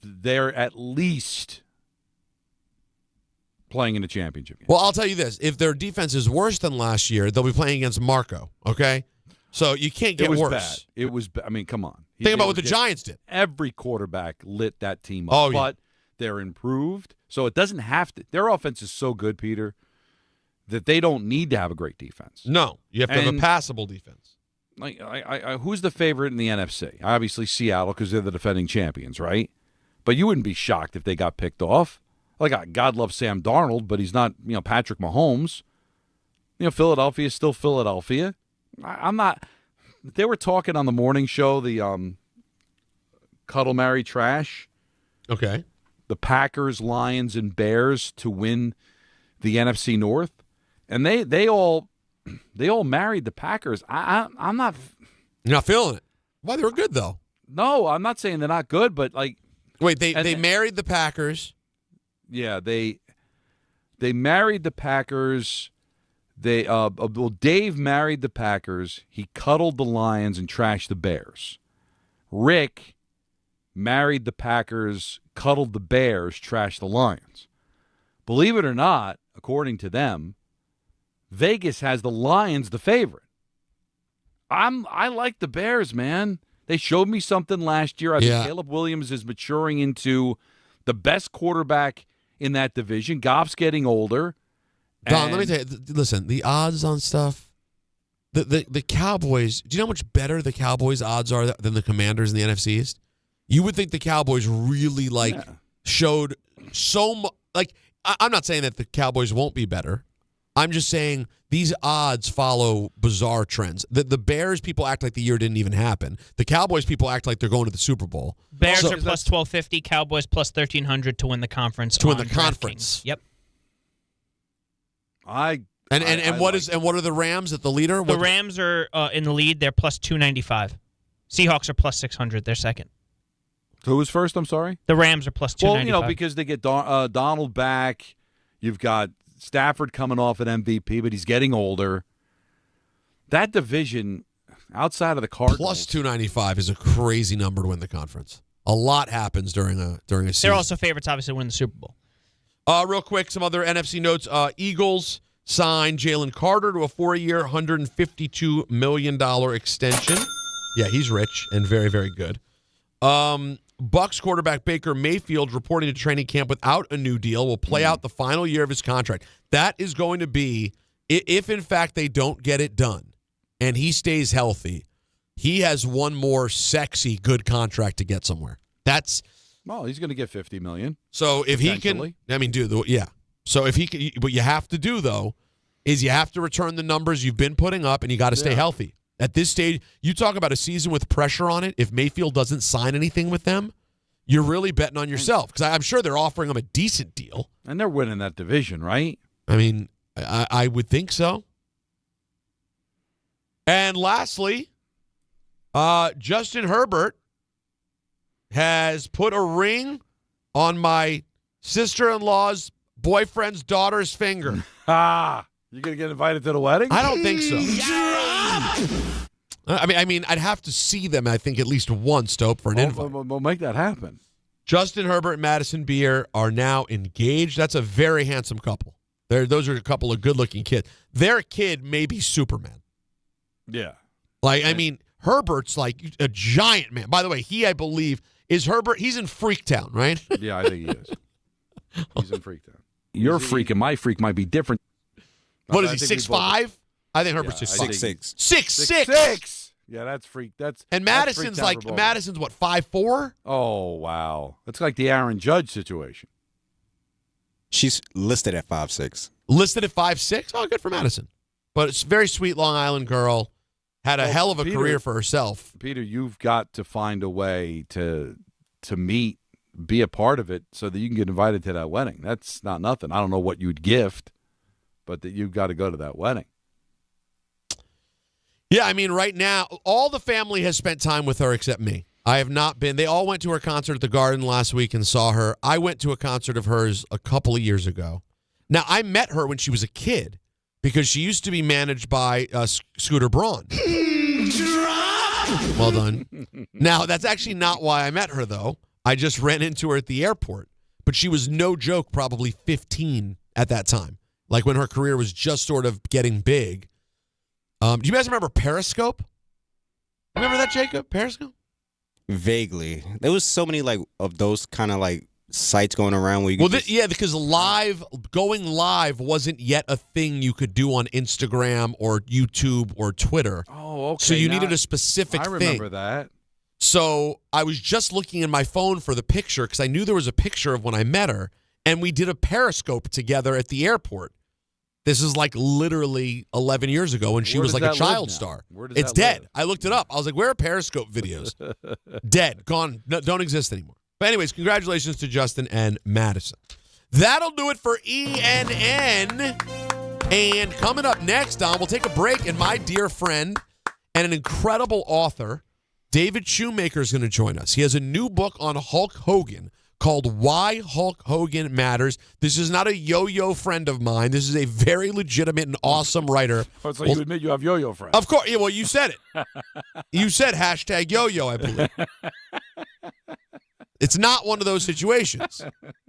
They're at least playing in a championship game. Well, I'll tell you this. If their defense is worse than last year, they'll be playing against Marco, okay? So you can't get worse. Bad. It was bad. I mean, come on. Think about what the Giants did. Every quarterback lit that team up. Oh, yeah. But they're improved. So it doesn't have to. Their offense is so good, Peter, that they don't need to have a great defense. No. You have to have a passable defense. Like, who's the favorite in the NFC? Obviously Seattle, because they're the defending champions, right? But you wouldn't be shocked if they got picked off. Like, God loves Sam Darnold, but he's not, Patrick Mahomes. Philadelphia is still Philadelphia. I'm not. They were talking on the morning show, the Cuddle, Marry, Trash. Okay. The Packers, Lions, and Bears to win the NFC North, and they all married the Packers. I'm not. You're not feeling it. Why, they were good though. No, I'm not saying they're not good, but like. Wait, they married the Packers. Yeah, they married the Packers. Dave married the Packers. He cuddled the Lions and trashed the Bears. Rick married the Packers, cuddled the Bears, trashed the Lions. Believe it or not, according to them, Vegas has the Lions the favorite. I like the Bears, man. They showed me something last year. I think Caleb Williams is maturing into the best quarterback in that division. Goff's getting older. Don, let me tell you, listen, the odds on stuff, the Cowboys, do you know how much better the Cowboys' odds are than the Commanders in the NFC East? You would think the Cowboys really, showed so much. I'm not saying that the Cowboys won't be better. I'm just saying these odds follow bizarre trends. The Bears people act like the year didn't even happen. The Cowboys people act like they're going to the Super Bowl. Bears are plus 1250, Cowboys plus 1300 to win the conference. To win the conference. Yep. What are the Rams at the leader? The Rams are in the lead. They're plus 295. Seahawks are plus 600. They're second. Who was first? I'm sorry. The Rams are plus 295. Well, because they get Donald back. You've got Stafford coming off an MVP, but he's getting older. That division, outside of the Cardinals, plus 295 is a crazy number to win the conference. A lot happens during a season. They're also favorites, obviously, to win the Super Bowl. Real quick, some other NFC notes. Eagles signed Jalen Carter to a 4-year, $152 million extension. Yeah, he's rich and very, very good. Bucs quarterback Baker Mayfield reporting to training camp without a new deal, will play out the final year of his contract. That is going to be, if in fact they don't get it done and he stays healthy, he has one more sexy, good contract to get somewhere. Well, he's going to get $50 million. So if he can, So if he can, what you have to do though is you have to return the numbers you've been putting up, and you got to stay healthy. At this stage, you talk about a season with pressure on it. If Mayfield doesn't sign anything with them, you're really betting on yourself, because I'm sure they're offering him a decent deal. And they're winning that division, right? I mean, I would think so. And lastly, Justin Herbert has put a ring on my sister-in-law's boyfriend's daughter's finger. You going to get invited to the wedding? I don't think so. I mean, I'd have to see them, I think, at least once, Dope, for an invite. We'll make that happen. Justin Herbert and Madison Beer are now engaged. That's a very handsome couple. Those are a couple of good-looking kids. Their kid may be Superman. Yeah. Like, I mean, Herbert's like a giant man. By the way, I believe, is Herbert, he's in Freaktown, right? Yeah, I think he is. He's in Freaktown. Your freak and my freak might be different. What is he, 6'5"? I think Herbert's 6'6". 6'6". Yeah, that's freak. And Madison's Madison's what, 5'4"? Oh, wow. That's like the Aaron Judge situation. She's listed at 5'6". Listed at 5'6"? Oh, good for Madison. But it's a very sweet Long Island girl. Had a hell of a career for herself. Peter, you've got to find a way to meet, be a part of it so that you can get invited to that wedding. That's not nothing. I don't know what you'd gift, but that you've got to go to that wedding. Yeah, I mean, right now, all the family has spent time with her except me. I have not been. They all went to her concert at the Garden last week and saw her. I went to a concert of hers a couple of years ago. Now, I met her when she was a kid because she used to be managed by Scooter Braun. Well done. Now, that's actually not why I met her, though. I just ran into her at the airport. But she was, no joke, probably 15 at that time, like when her career was just sort of getting big. Do you guys remember Periscope? Remember that, Jacob? Periscope? Vaguely. There was so many of those kind of sites going around where you could because going live wasn't yet a thing you could do on Instagram or YouTube or Twitter. Oh, okay. So you needed a specific thing. I remember that. So I was just looking in my phone for the picture because I knew there was a picture of when I met her, and we did a Periscope together at the airport. This is literally 11 years ago when she was a child star. It's dead. I looked it up. I was like, where are Periscope videos? Dead. Gone. No, don't exist anymore. But anyways, congratulations to Justin and Madison. That'll do it for ENN. And coming up next, Don, we'll take a break, and my dear friend and an incredible author, David Shoemaker, is going to join us. He has a new book on Hulk Hogan called Why Hulk Hogan Matters. This is not a yo-yo friend of mine. This is a very legitimate and awesome writer. Oh, so you admit you have yo-yo friends. Of course. Yeah, well, you said it. You said hashtag yo-yo, I believe. It's not one of those situations.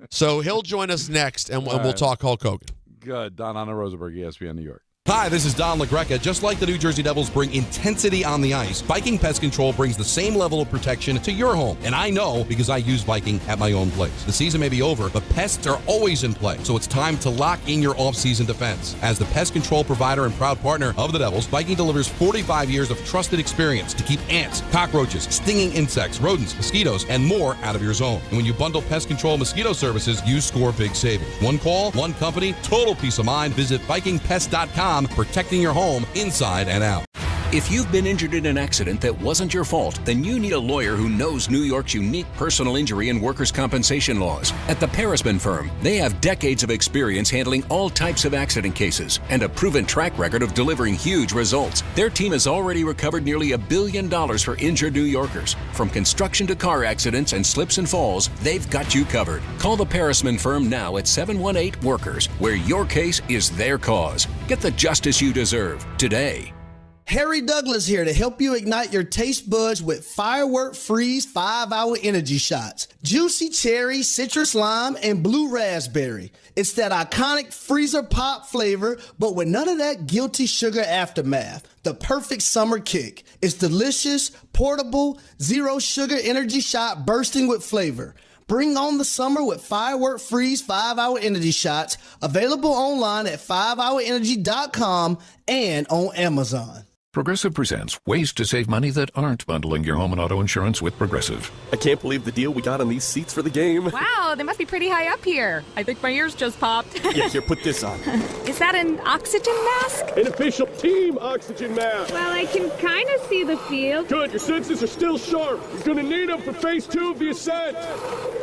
So he'll join us next, and we'll talk Hulk Hogan. Good. Don Anna Rosenberg, ESPN New York. Hi, this is Don LaGreca. Just like the New Jersey Devils bring intensity on the ice, Viking Pest Control brings the same level of protection to your home. And I know because I use Viking at my own place. The season may be over, but pests are always in play. So it's time to lock in your off-season defense. As the pest control provider and proud partner of the Devils, Viking delivers 45 years of trusted experience to keep ants, cockroaches, stinging insects, rodents, mosquitoes, and more out of your zone. And when you bundle pest control mosquito services, you score big savings. One call, one company, total peace of mind. Visit VikingPest.com. Protecting your home inside and out. If you've been injured in an accident that wasn't your fault, then you need a lawyer who knows New York's unique personal injury and workers' compensation laws. At the Parisman Firm, they have decades of experience handling all types of accident cases and a proven track record of delivering huge results. Their team has already recovered nearly $1 billion for injured New Yorkers. From construction to car accidents and slips and falls, they've got you covered. Call the Parisman Firm now at 718-WORKERS, where your case is their cause. Get the justice you deserve today. Harry Douglas here to help you ignite your taste buds with Firework Freeze 5-Hour Energy Shots. Juicy cherry, citrus lime, and blue raspberry. It's that iconic freezer pop flavor, but with none of that guilty sugar aftermath. The perfect summer kick. It's delicious, portable, zero sugar energy shot bursting with flavor. Bring on the summer with Firework Freeze 5-Hour Energy Shots. Available online at 5hourenergy.com and on Amazon. Progressive presents ways to save money that aren't bundling your home and auto insurance with Progressive. I can't believe the deal we got on these seats for the game. Wow, they must be pretty high up here. I think my ears just popped. Yeah, here, put this on. Is that an oxygen mask? An official team oxygen mask. Well, I can kind of see the field. Good, your senses are still sharp. You're going to need them for phase 2 of the ascent.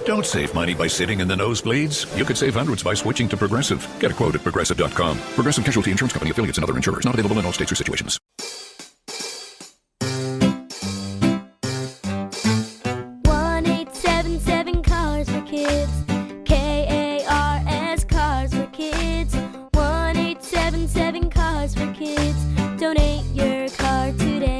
Don't save money by sitting in the nosebleeds. You could save hundreds by switching to Progressive. Get a quote at Progressive.com. Progressive Casualty Insurance Company, affiliates, and other insurers. Not available in all states or situations. Donate your car today.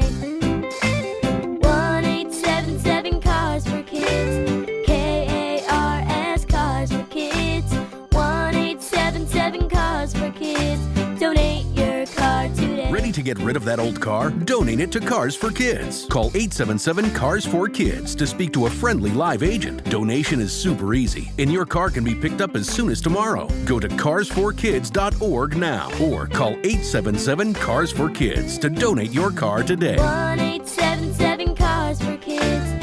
1-877-CARS for kids. KARS. get rid of that old car? Donate it to Cars for Kids. Call 877-CARS-4-KIDS to speak to a friendly live agent. Donation is super easy, and your car can be picked up as soon as tomorrow. Go to carsforkids.org now or call 877-CARS-4-KIDS to donate your car today. 1-877-CARS-FOR-KIDS.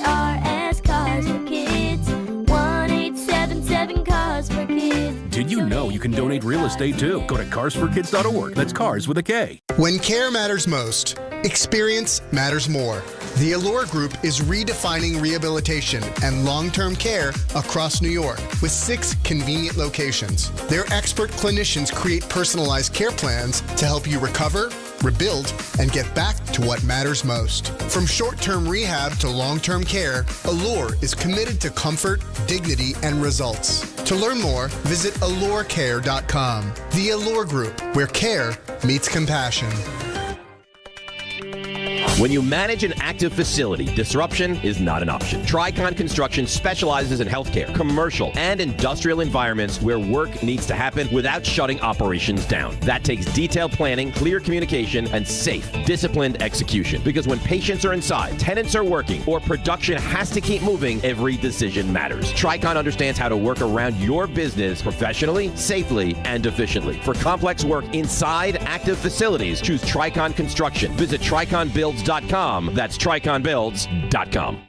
KARS Cars for Kids. 1-877-CARS-FOR-KIDS. Did you know you can donate real estate too? Go to carsforkids.org. That's cars with a K. When care matters most, experience matters more. The Allure Group is redefining rehabilitation and long-term care across New York with 6 convenient locations. Their expert clinicians create personalized care plans to help you recover, rebuild, and get back to what matters most. From short-term rehab to long-term care, Allure is committed to comfort, dignity, and results. To learn more, visit allurecare.com. The Allure Group, where care meets compassion. When you manage an active facility, disruption is not an option. Tricon Construction specializes in healthcare, commercial, and industrial environments where work needs to happen without shutting operations down. That takes detailed planning, clear communication, and safe, disciplined execution. Because when patients are inside, tenants are working, or production has to keep moving, every decision matters. Tricon understands how to work around your business professionally, safely, and efficiently. For complex work inside active facilities, choose Tricon Construction. Visit triconbuilds.com. That's triconbuilds.com.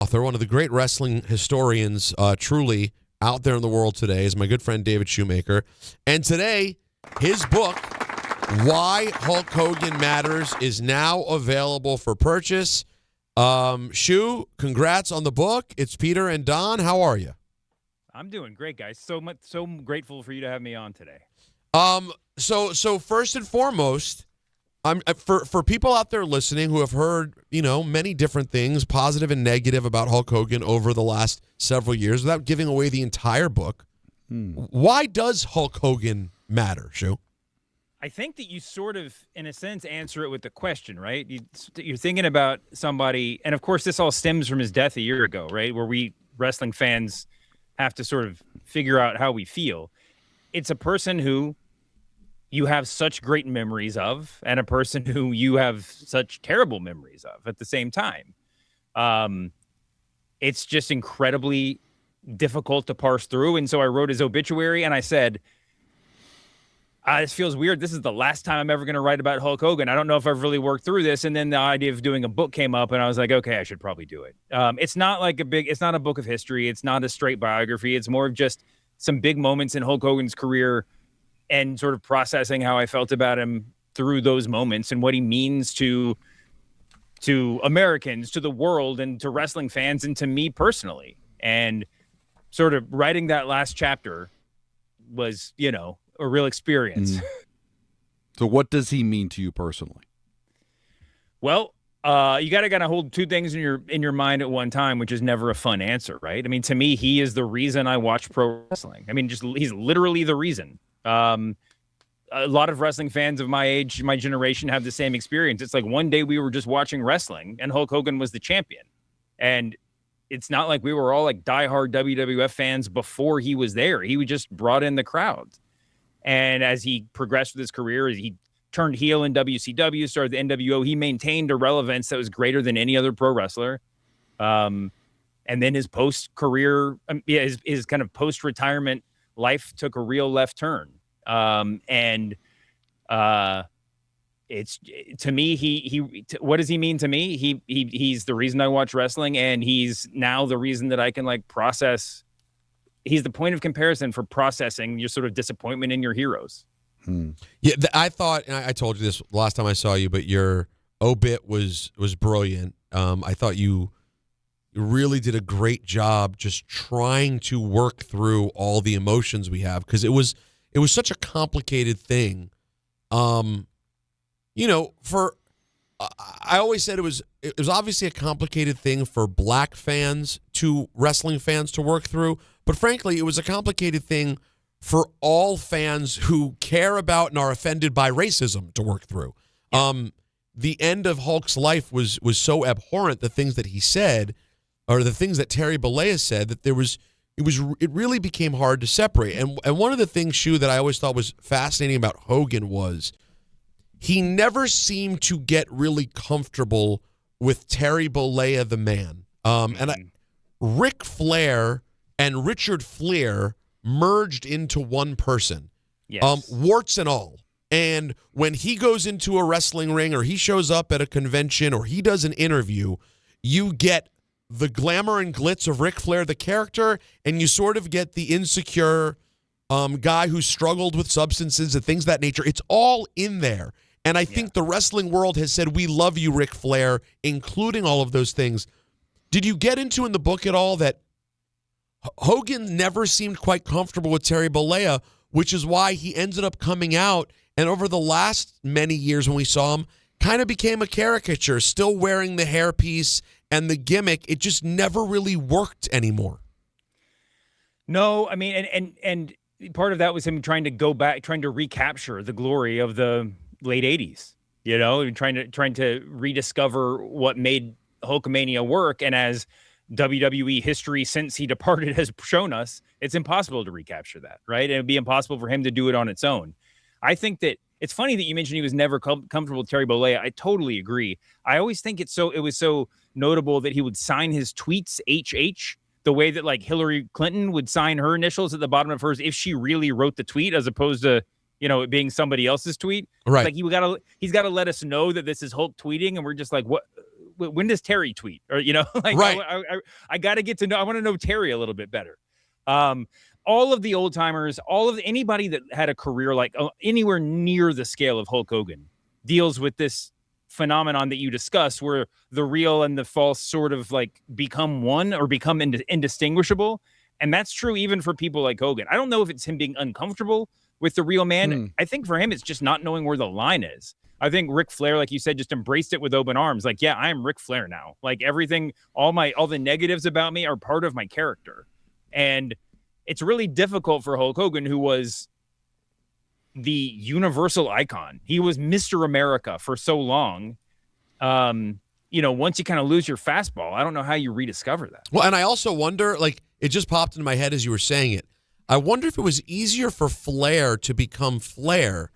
Author, one of the great wrestling historians, truly out there in the world today, is my good friend David Shoemaker. And today, his book, Why Hulk Hogan Matters, is now available for purchase. Shu, congrats on the book. It's Peter and Don. How are you? I'm doing great, guys. So grateful for you to have me on today. So first and foremost, for people out there listening who have heard, many different things, positive and negative, about Hulk Hogan over the last several years, without giving away the entire book, why does Hulk Hogan matter, Shu? I think that you sort of, in a sense, answer it with the question, right? You're thinking about somebody, and of course this all stems from his death a year ago, right? Where we wrestling fans have to sort of figure out how we feel. It's a person who you have such great memories of, and a person who you have such terrible memories of at the same time. It's just incredibly difficult to parse through. And so I wrote his obituary and I said, this feels weird. This is the last time I'm ever going to write about Hulk Hogan. I don't know if I've really worked through this. And then the idea of doing a book came up and I was like, okay, I should probably do it. It's not like it's not a book of history. It's not a straight biography. It's more of just some big moments in Hulk Hogan's career and sort of processing how I felt about him through those moments and what he means to Americans, to the world, and to wrestling fans, and to me personally. And sort of writing that last chapter was, a real experience. So what does he mean to you personally? Well, you got to kind of hold two things in your mind at one time, which is never a fun answer, right? I mean, to me, he is the reason I watch pro wrestling. I mean, he's literally the reason. A lot of wrestling fans of my age, my generation, have the same experience. It's like one day we were just watching wrestling and Hulk Hogan was the champion. And it's not like we were all like diehard WWF fans before he was there. He just brought in the crowds. And as he progressed with his career, as he turned heel in WCW, started the NWO, he maintained a relevance that was greater than any other pro wrestler. And then his post-career, his kind of post-retirement life took a real left turn. It's to me, what does he mean to me? He's the reason I watch wrestling, and he's now the reason that I can process. He's the point of comparison for processing your sort of disappointment in your heroes. Yeah, I thought, and I told you this last time I saw you, but your obit was brilliant. I thought you really did a great job just trying to work through all the emotions we have, because it was such a complicated thing. For I always said it was obviously a complicated thing for black fans wrestling fans to work through, but frankly, it was a complicated thing for all fans who care about and are offended by racism to work through. The end of Hulk's life was so abhorrent, the things that he said, or the things that Terry Bollea said, that it really became hard to separate. And one of the things, Shu, that I always thought was fascinating about Hogan was he never seemed to get really comfortable with Terry Bollea, the man. Ric Flair and Richard Fliehr merged into one person, warts and all. And when he goes into a wrestling ring or he shows up at a convention or he does an interview, you get the glamour and glitz of Ric Flair, the character, and you sort of get the insecure guy who struggled with substances and things of that nature. It's all in there. And I think the wrestling world has said, we love you, Ric Flair, including all of those things. Did you get into in the book at all that Hogan never seemed quite comfortable with Terry Bollea, which is why he ended up coming out, and over the last many years when we saw him, kind of became a caricature, still wearing the hairpiece and the gimmick. It just never really worked anymore. No, I mean, and part of that was him trying to go back, trying to recapture the glory of the late 80s, you know, trying to rediscover what made Hulkamania work. And as WWE history since he departed has shown us, it's impossible to recapture that, right? And it'd be impossible for him to do it on its own. I think that it's funny that you mentioned he was never comfortable with Terry Bollea. I totally agree. I always think it was so notable that he would sign his tweets HH, the way that like Hillary Clinton would sign her initials at the bottom of hers if she really wrote the tweet, as opposed to, you know, it being somebody else's tweet. Right. Like he's got to let us know that this is Hulk tweeting, and we're just like, what? When does Terry tweet? Or, you know, like, right. I got to get to know. I want to know Terry a little bit better. All of the old timers, anybody that had a career like anywhere near the scale of Hulk Hogan deals with this phenomenon that you discuss, where the real and the false sort of like become one or become indistinguishable. And that's true even for people like Hogan. I don't know if it's him being uncomfortable with the real man. I think for him, it's just not knowing where the line is. I think Ric Flair, like you said, just embraced it with open arms. Like, yeah, I'm Ric Flair now. Like everything, all the negatives about me are part of my character. And it's really difficult for Hulk Hogan, who was the universal icon. He was Mr. America for so long. You know, once you kind of lose your fastball, I don't know how you rediscover that. Well, and I also wonder, like, it just popped into my head as you were saying it. I wonder if it was easier for Flair to become Flair,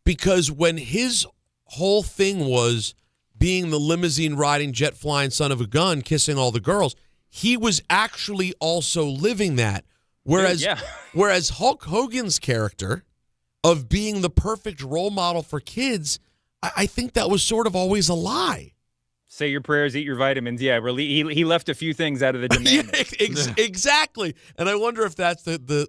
because when his whole thing was being the limousine riding, jet flying son of a gun, kissing all the girls, he was actually also living that. Whereas Hulk Hogan's character of being the perfect role model for kids, I think that was sort of always a lie. Say your prayers, eat your vitamins. Yeah, really, he left a few things out of the demand. Exactly. And I wonder if that's the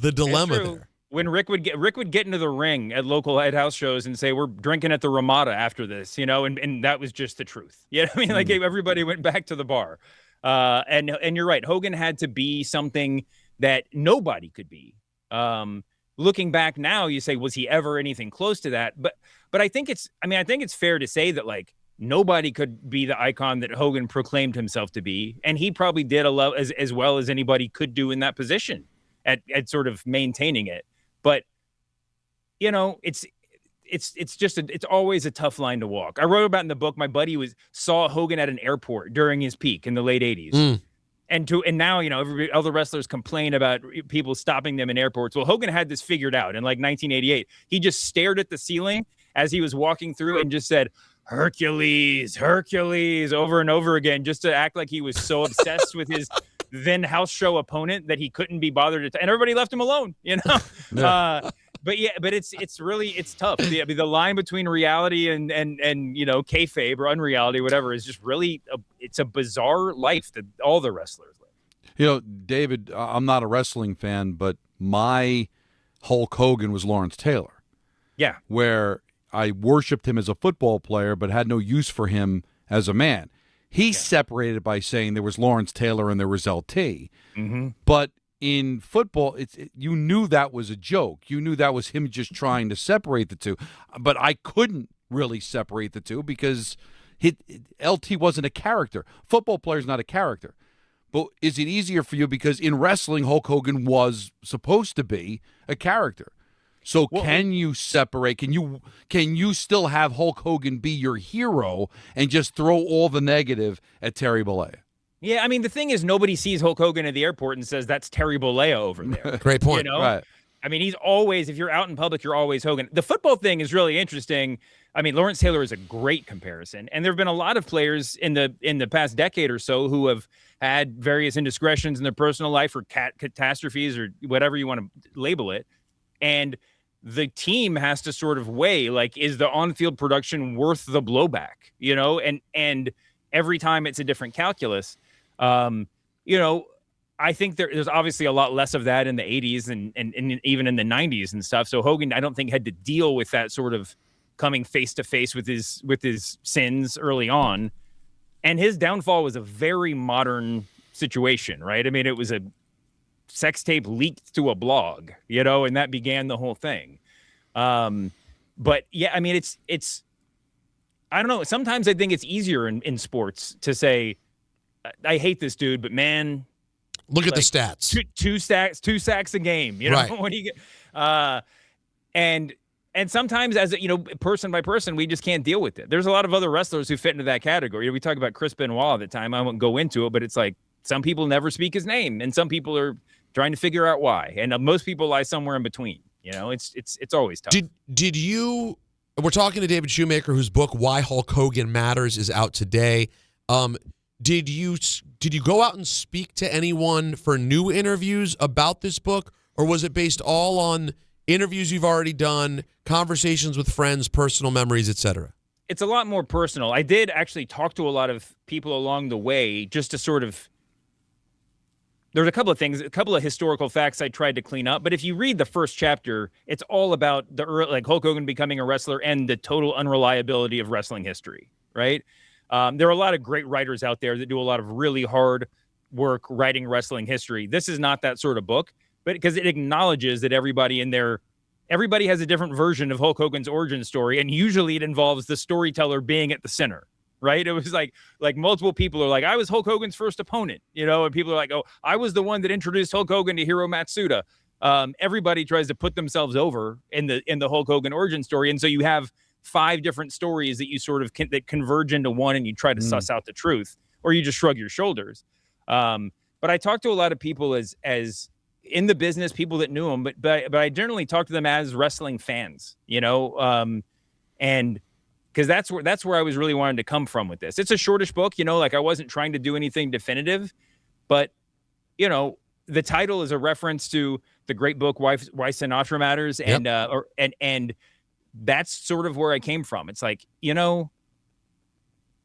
dilemma there. When Rick would get into the ring at local house shows and say, we're drinking at the Ramada after this, you know, and that was just the truth. You know what I mean? Like everybody went back to the bar. And you're right. Hogan had to be something that nobody could be. Looking back now, you say, was he ever anything close to that? But I think it's fair to say that like nobody could be the icon that Hogan proclaimed himself to be. And he probably did as well as anybody could do in that position at sort of maintaining it. But, you know, it's always a tough line to walk. I wrote about in the book, my buddy saw Hogan at an airport during his peak in the late 80s. And now, you know, all the wrestlers complain about people stopping them in airports. Well, Hogan had this figured out in like 1988. He just stared at the ceiling as he was walking through and just said, Hercules, Hercules, over and over again, just to act like he was so obsessed with his then house show opponent that he couldn't be bothered to, and everybody left him alone, you know? Yeah. But it's really tough. The line between reality and you know, kayfabe or unreality, whatever, is just really it's a bizarre life that all the wrestlers live. You know, David, I'm not a wrestling fan, but my Hulk Hogan was Lawrence Taylor. Yeah. Where I worshipped him as a football player, but had no use for him as a man. He separated by saying there was Lawrence Taylor and there was LT. Mm-hmm. But in football, you knew that was a joke. You knew that was him just trying to separate the two. But I couldn't really separate the two because LT wasn't a character. Football player's not a character. But is it easier for you because in wrestling, Hulk Hogan was supposed to be a character? So can you separate? Can you still have Hulk Hogan be your hero and just throw all the negative at Terry Bollea? Yeah, I mean, the thing is, nobody sees Hulk Hogan at the airport and says, that's Terry Bollea over there. Great point. You know? Right. I mean, he's always, if you're out in public, you're always Hogan. The football thing is really interesting. I mean, Lawrence Taylor is a great comparison. And there have been a lot of players in the past decade or so who have had various indiscretions in their personal life or catastrophes or whatever you want to label it. And the team has to sort of weigh, like, is the on-field production worth the blowback? You know, and every time it's a different calculus. You know, I think there's obviously a lot less of that in the 80s and even in the 90s and stuff. So Hogan, I don't think, had to deal with that sort of coming face to face with his sins early on. And his downfall was a very modern situation, right? I mean, it was a sex tape leaked to a blog, you know, and that began the whole thing. But yeah, I mean, it's, I don't know. Sometimes I think it's easier in sports to say, I hate this dude, but man, look at the stats. Two sacks a game, you know, right. When you get, and sometimes as you know, person by person, we just can't deal with it. There's a lot of other wrestlers who fit into that category. We talk about Chris Benoit at the time. I won't go into it, but it's like some people never speak his name and some people are trying to figure out why. And most people lie somewhere in between, you know, it's always tough. Did you, we're talking to David Shoemaker, whose book, Why Hulk Hogan Matters, is out today. Did you go out and speak to anyone for new interviews about this book, or was it based all on interviews you've already done, conversations with friends, personal memories, etc.? It's a lot more personal. I did actually talk to a lot of people along the way just to sort of, there's a couple of things, a couple of historical facts I tried to clean up. But if you read the first chapter, it's all about the like Hulk Hogan becoming a wrestler and the total unreliability of wrestling history, right? There are a lot of great writers out there that do a lot of really hard work writing wrestling history. This is not that sort of book, but because it acknowledges that everybody has a different version of Hulk Hogan's origin story, and usually it involves the storyteller being at the center, right? It was like multiple people are like, I was Hulk Hogan's first opponent, you know, and people are like, oh, I was the one that introduced Hulk Hogan to Hiro Matsuda. Everybody tries to put themselves over in the Hulk Hogan origin story, and so you have 5 different stories that you sort of that converge into one, and you try to suss out the truth, or you just shrug your shoulders. But I talked to a lot of people as in the business, people that knew him, but I generally talked to them as wrestling fans, you know, and because that's where I was really wanting to come from with this. It's a shortish book, you know, like I wasn't trying to do anything definitive, but you know, the title is a reference to the great book Why Sinatra Matters, and and that's sort of where I came from. It's like, you know,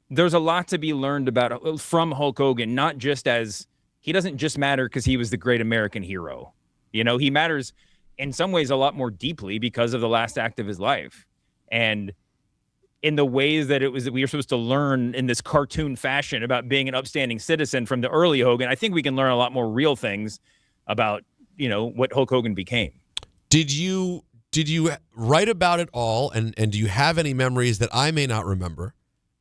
there's a lot to be learned about from Hulk Hogan, not just as he doesn't just matter because he was the great American hero. You know, he matters in some ways a lot more deeply because of the last act of his life. And in the ways that we were supposed to learn in this cartoon fashion about being an upstanding citizen from the early Hogan, I think we can learn a lot more real things about, you know, what Hulk Hogan became. Did you write about it all, and do you have any memories that I may not remember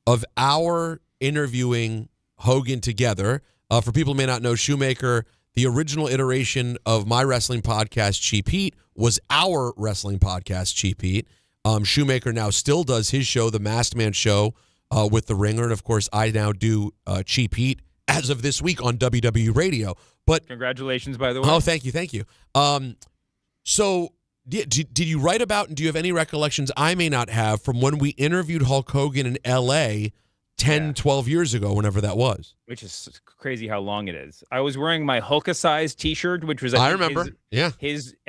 of our interviewing Hogan together? For people who may not know, Shoemaker, the original iteration of my wrestling podcast, Cheap Heat, was our wrestling podcast, Cheap Heat. Shoemaker now still does his show, The Masked Man Show, with The Ringer, and of course, I now do Cheap Heat as of this week on WWE Radio. But congratulations, by the way. Oh, thank you. So. Did you write about, and do you have any recollections I may not have from when we interviewed Hulk Hogan in L.A. 12 years ago, whenever that was? Which is crazy how long it is. I was wearing my Hulk-a-size T-shirt, which was, I remember. I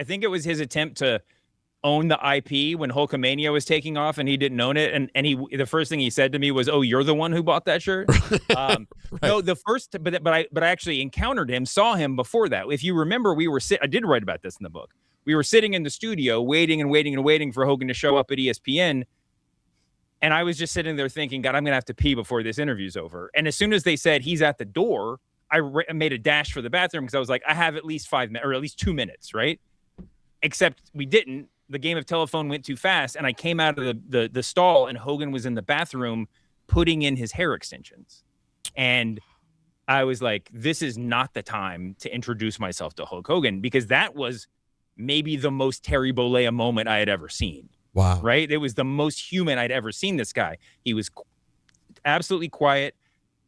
think it was his attempt to own the IP when Hulkamania was taking off, and he didn't own it. And the first thing he said to me was, "Oh, you're the one who bought that shirt." Right. No, the first, but I actually encountered him, saw him before that. If you remember, I did write about this in the book. We were sitting in the studio waiting for Hogan to show up at ESPN. And I was just sitting there thinking, God, I'm going to have to pee before this interview's over. And as soon as they said he's at the door, I made a dash for the bathroom because I was like, I have at least 5 minutes or at least 2 minutes, right? Except we didn't. the game of telephone went too fast, and I came out of the stall, and Hogan was in the bathroom putting in his hair extensions. And I was like, this is not the time to introduce myself to Hulk Hogan, because that was maybe the most Terry Bollea moment I had ever seen. Wow. Right? It was the most human I'd ever seen this guy. He was absolutely quiet,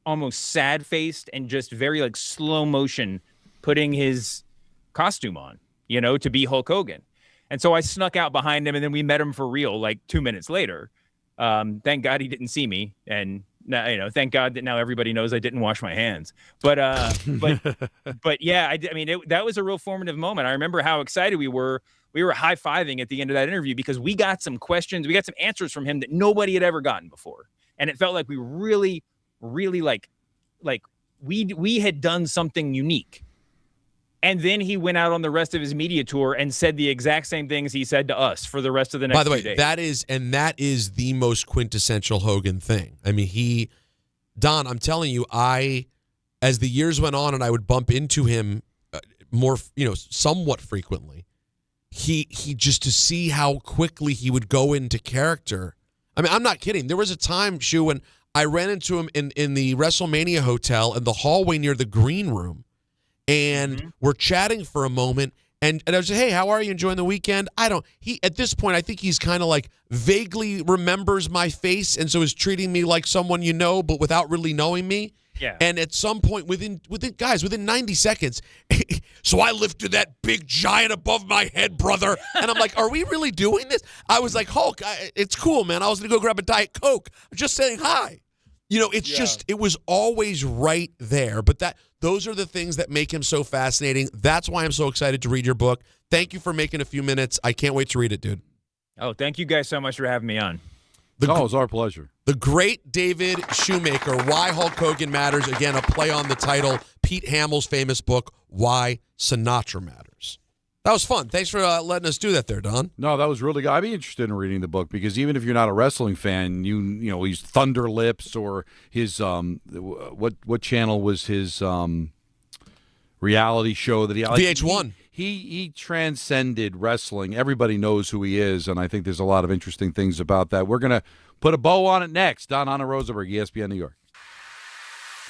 almost sad-faced, and just very like slow motion putting his costume on, to be Hulk Hogan. And so I snuck out behind him, and then we met him for real like 2 minutes later. Thank God he didn't see me, and thank God that now everybody knows I didn't wash my hands. But yeah, that was a real formative moment. I remember how excited we were. We were high-fiving at the end of that interview because we got some questions, we got some answers from him that nobody had ever gotten before, and it felt like we really, really like we had done something unique. And then he went out on the rest of his media tour and said the exact same things he said to us for the rest of the next By the way, few days. that is the most quintessential Hogan thing. I mean, Don, I'm telling you, as the years went on and I would bump into him more, somewhat frequently, he just to see how quickly he would go into character. I mean, I'm not kidding. There was a time, Shu, when I ran into him in the WrestleMania hotel in the hallway near the green room. And we're chatting for a moment, and I was like, hey, how are you enjoying the weekend? At this point, I think he's kind of like vaguely remembers my face, and so is treating me like someone but without really knowing me. Yeah. And at some point, within 90 seconds, so I lifted that big giant above my head, brother. And I'm like, are we really doing this? I was like, Hulk, it's cool, man. I was going to go grab a Diet Coke. I'm just saying hi. It was always right there. But those are the things that make him so fascinating. That's why I'm so excited to read your book. Thank you for making a few minutes. I can't wait to read it, dude. Oh, thank you guys so much for having me on. It's our pleasure. The great David Shoemaker, Why Hulk Hogan Matters. Again, a play on the title, Pete Hamill's famous book, Why Sinatra Matters. That was fun. Thanks for letting us do that there, Don. No, that was really good. I'd be interested in reading the book because even if you're not a wrestling fan, he's Thunder Lips or his what channel was his reality show that he VH1. He transcended wrestling. Everybody knows who he is, and I think there's a lot of interesting things about that. We're gonna put a bow on it next. Don Anna Rosenberg, ESPN New York.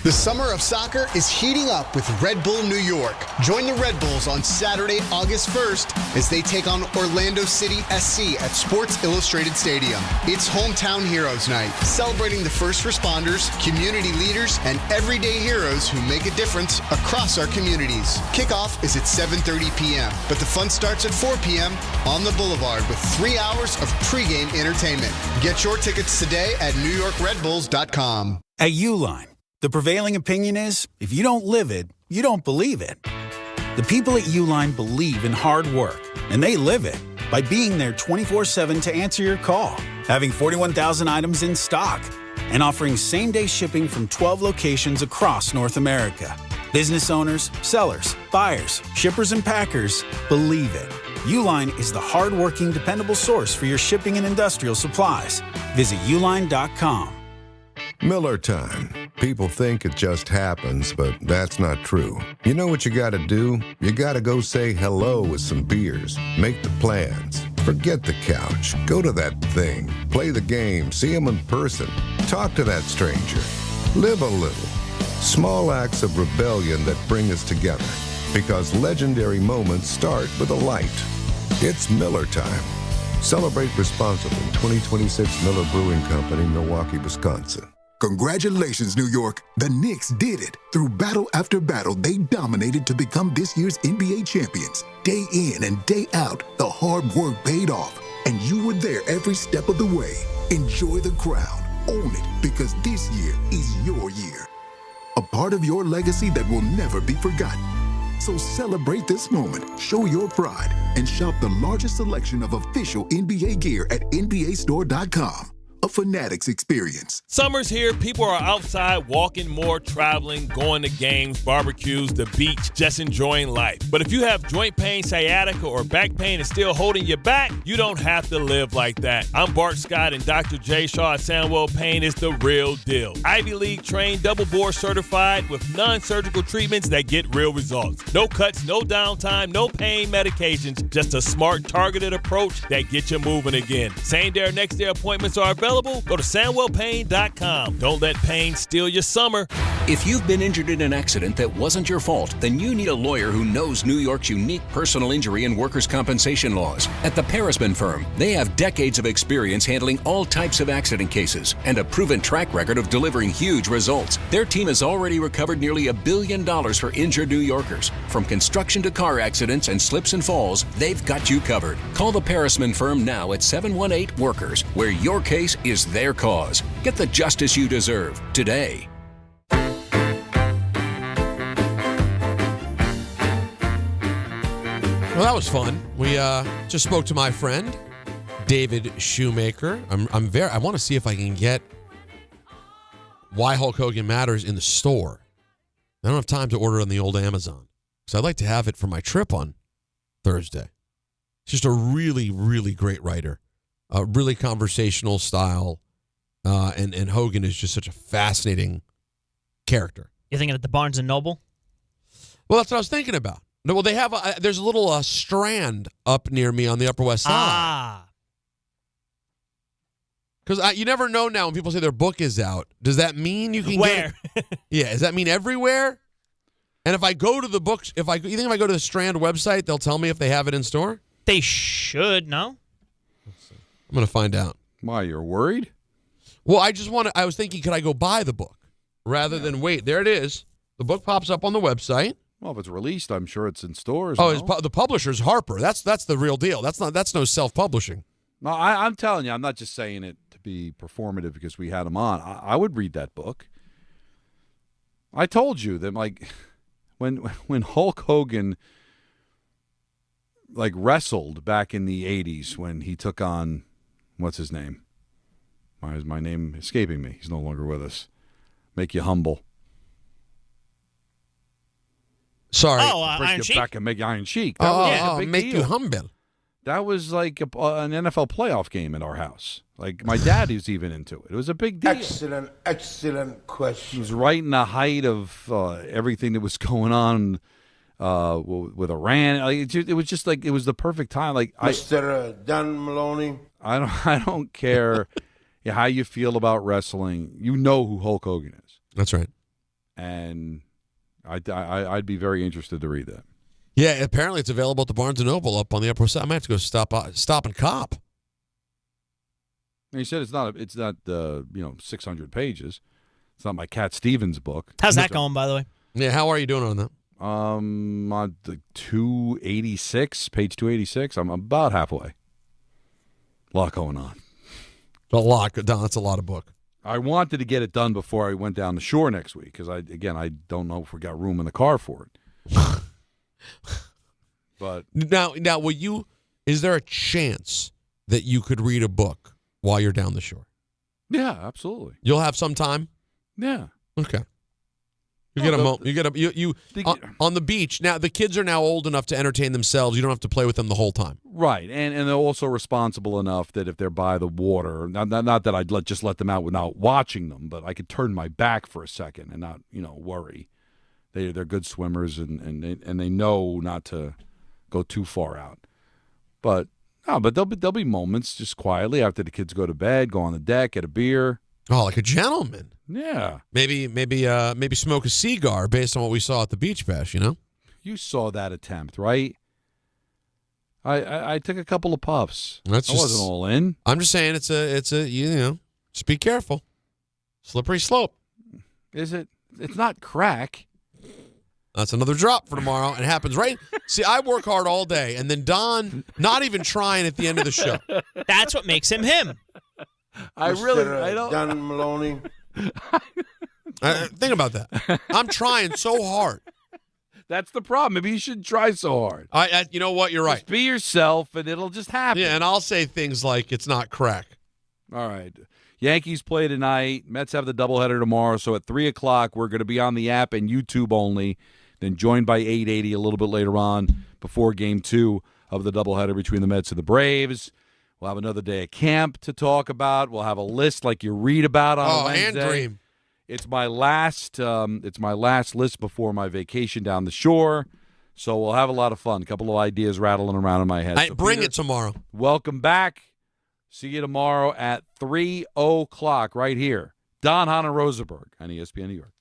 The summer of soccer is heating up with Red Bull New York. Join the Red Bulls on Saturday, August 1st as they take on Orlando City SC at Sports Illustrated Stadium. It's Hometown Heroes Night, celebrating the first responders, community leaders, and everyday heroes who make a difference across our communities. Kickoff is at 7:30 p.m., but the fun starts at 4 p.m. on the Boulevard with 3 hours of pregame entertainment. Get your tickets today at NewYorkRedBulls.com. At Uline, the prevailing opinion is, if you don't live it, you don't believe it. The people at Uline believe in hard work, and they live it by being there 24/7 to answer your call, having 41,000 items in stock, and offering same-day shipping from 12 locations across North America. Business owners, sellers, buyers, shippers, and packers believe it. Uline is the hard-working, dependable source for your shipping and industrial supplies. Visit uline.com. Miller time. People think it just happens, but that's not true. You know what you gotta do? You gotta go say hello with some beers. Make the plans. Forget the couch. Go to that thing. Play the game. See them in person. Talk to that stranger. Live a little. Small acts of rebellion that bring us together. Because legendary moments start with a light. It's Miller time. Celebrate responsibly. 2026 Miller Brewing Company, Milwaukee, Wisconsin. Congratulations, New York. The Knicks did it. Through battle after battle, they dominated to become this year's NBA champions. Day in and day out, the hard work paid off, and you were there every step of the way. Enjoy the crown. Own it, because this year is your year. A part of your legacy that will never be forgotten. So celebrate this moment, show your pride, and shop the largest selection of official NBA gear at NBAstore.com. a Fanatics experience. Summer's here. People are outside walking more, traveling, going to games, barbecues, the beach, just enjoying life. But if you have joint pain, sciatica, or back pain is still holding you back, you don't have to live like that. I'm Bart Scott, and Dr. J. Shaw at Sandwell Pain is the real deal. Ivy League trained, double board certified with non-surgical treatments that get real results. No cuts, no downtime, no pain medications, just a smart, targeted approach that gets you moving again. Same day or next day appointments are available. Go to SandwellPain.com. Don't let pain steal your summer. If you've been injured in an accident that wasn't your fault, then you need a lawyer who knows New York's unique personal injury and workers' compensation laws. At the Parisman Firm, they have decades of experience handling all types of accident cases and a proven track record of delivering huge results. Their team has already recovered nearly $1 billion for injured New Yorkers. From construction to car accidents and slips and falls, they've got you covered. Call the Parisman Firm now at 718-WORKERS, where your case is their cause. Get the justice you deserve today. Well, that was fun. We just spoke to my friend, David Shoemaker. I want to see if I can get Why Hulk Hogan Matters in the store. I don't have time to order it on the old Amazon, so I'd like to have it for my trip on Thursday. He's just a really, really great writer, really conversational style, and Hogan is just such a fascinating character. You thinking at the Barnes & Noble? Well, that's what I was thinking about. No, well, they have there's a little Strand up near me on the Upper West Side. Ah. Because you never know now when people say their book is out. Does that mean you can Where? get it? Yeah, does that mean everywhere? And if I go to the books, you think if I go to the Strand website, they'll tell me if they have it in store? They should, no? I'm going to find out. Why, you're worried? Well, I was thinking, could I go buy the book rather than wait? There it is. The book pops up on the website. Well, if it's released, I'm sure it's in stores. Oh, the publisher's Harper. That's the real deal. That's no self-publishing. No, I'm telling you, I'm not just saying it to be performative because we had him on. I would read that book. I told you that, like, when Hulk Hogan, like, wrestled back in the 80s when he took on, what's his name? Why is my name escaping me? He's no longer with us. Make you humble. Sorry. Iron you Sheik? back and make you Iron Sheik. That was a big make deal. you humble. That was like an NFL playoff game at our house. Like, my dad was even into it. It was a big deal. Excellent question. It was right in the height of everything that was going on with Iran. Like, it was just like, it was the perfect time. Like, Mr. Don Maloney. I don't care how you feel about wrestling. You know who Hulk Hogan is. That's right. And I'd be very interested to read that. Yeah, apparently it's available at the Barnes & Noble up on the Upper West Side. I might have to go stop and cop. And he said it's not 600 pages. It's not my Cat Stevens book. How's that going, by the way? Yeah, how are you doing on that? On the 286, page 286. I'm about halfway. A lot going on. A lot. That's a lot of book. I wanted to get it done before I went down the shore next week because I don't know if we got room in the car for it. But now, is there a chance that you could read a book while you're down the shore? Yeah, absolutely. You'll have some time? Yeah. Okay. On the beach. Now the kids are now old enough to entertain themselves. You don't have to play with them the whole time. Right, and they're also responsible enough that if they're by the water, not that I'd just let them out without watching them, but I could turn my back for a second and not worry. They're good swimmers and they know not to go too far out. But there'll be moments just quietly after the kids go to bed, go on the deck, get a beer. Oh, like a gentleman. Yeah. Maybe smoke a cigar based on what we saw at the beach bash, You saw that attempt, right? I took a couple of puffs. I wasn't all in. I'm just saying it's a just be careful. Slippery slope. Is it? It's not crack. That's another drop for tomorrow. It happens right. See, I work hard all day, and then Don not even trying at the end of the show. That's what makes him him. I don't. Don Maloney. Think about that. I'm trying so hard. That's the problem. Maybe you shouldn't try so hard. You know what? You're right. Just be yourself, and it'll just happen. Yeah, and I'll say things like it's not crack. All right. Yankees play tonight. Mets have the doubleheader tomorrow. So at 3 o'clock, we're going to be on the app and YouTube only. Then joined by 880 a little bit later on before Game 2 of the doubleheader between the Mets and the Braves. We'll have another day of camp to talk about. We'll have a list like you read about on Wednesday. And Dream. It's my last list before my vacation down the shore. So we'll have a lot of fun. A couple of ideas rattling around in my head. So bring Peter, it tomorrow. Welcome back. See you tomorrow at 3 o'clock right here. Hahn and Rosenberg on ESPN New York.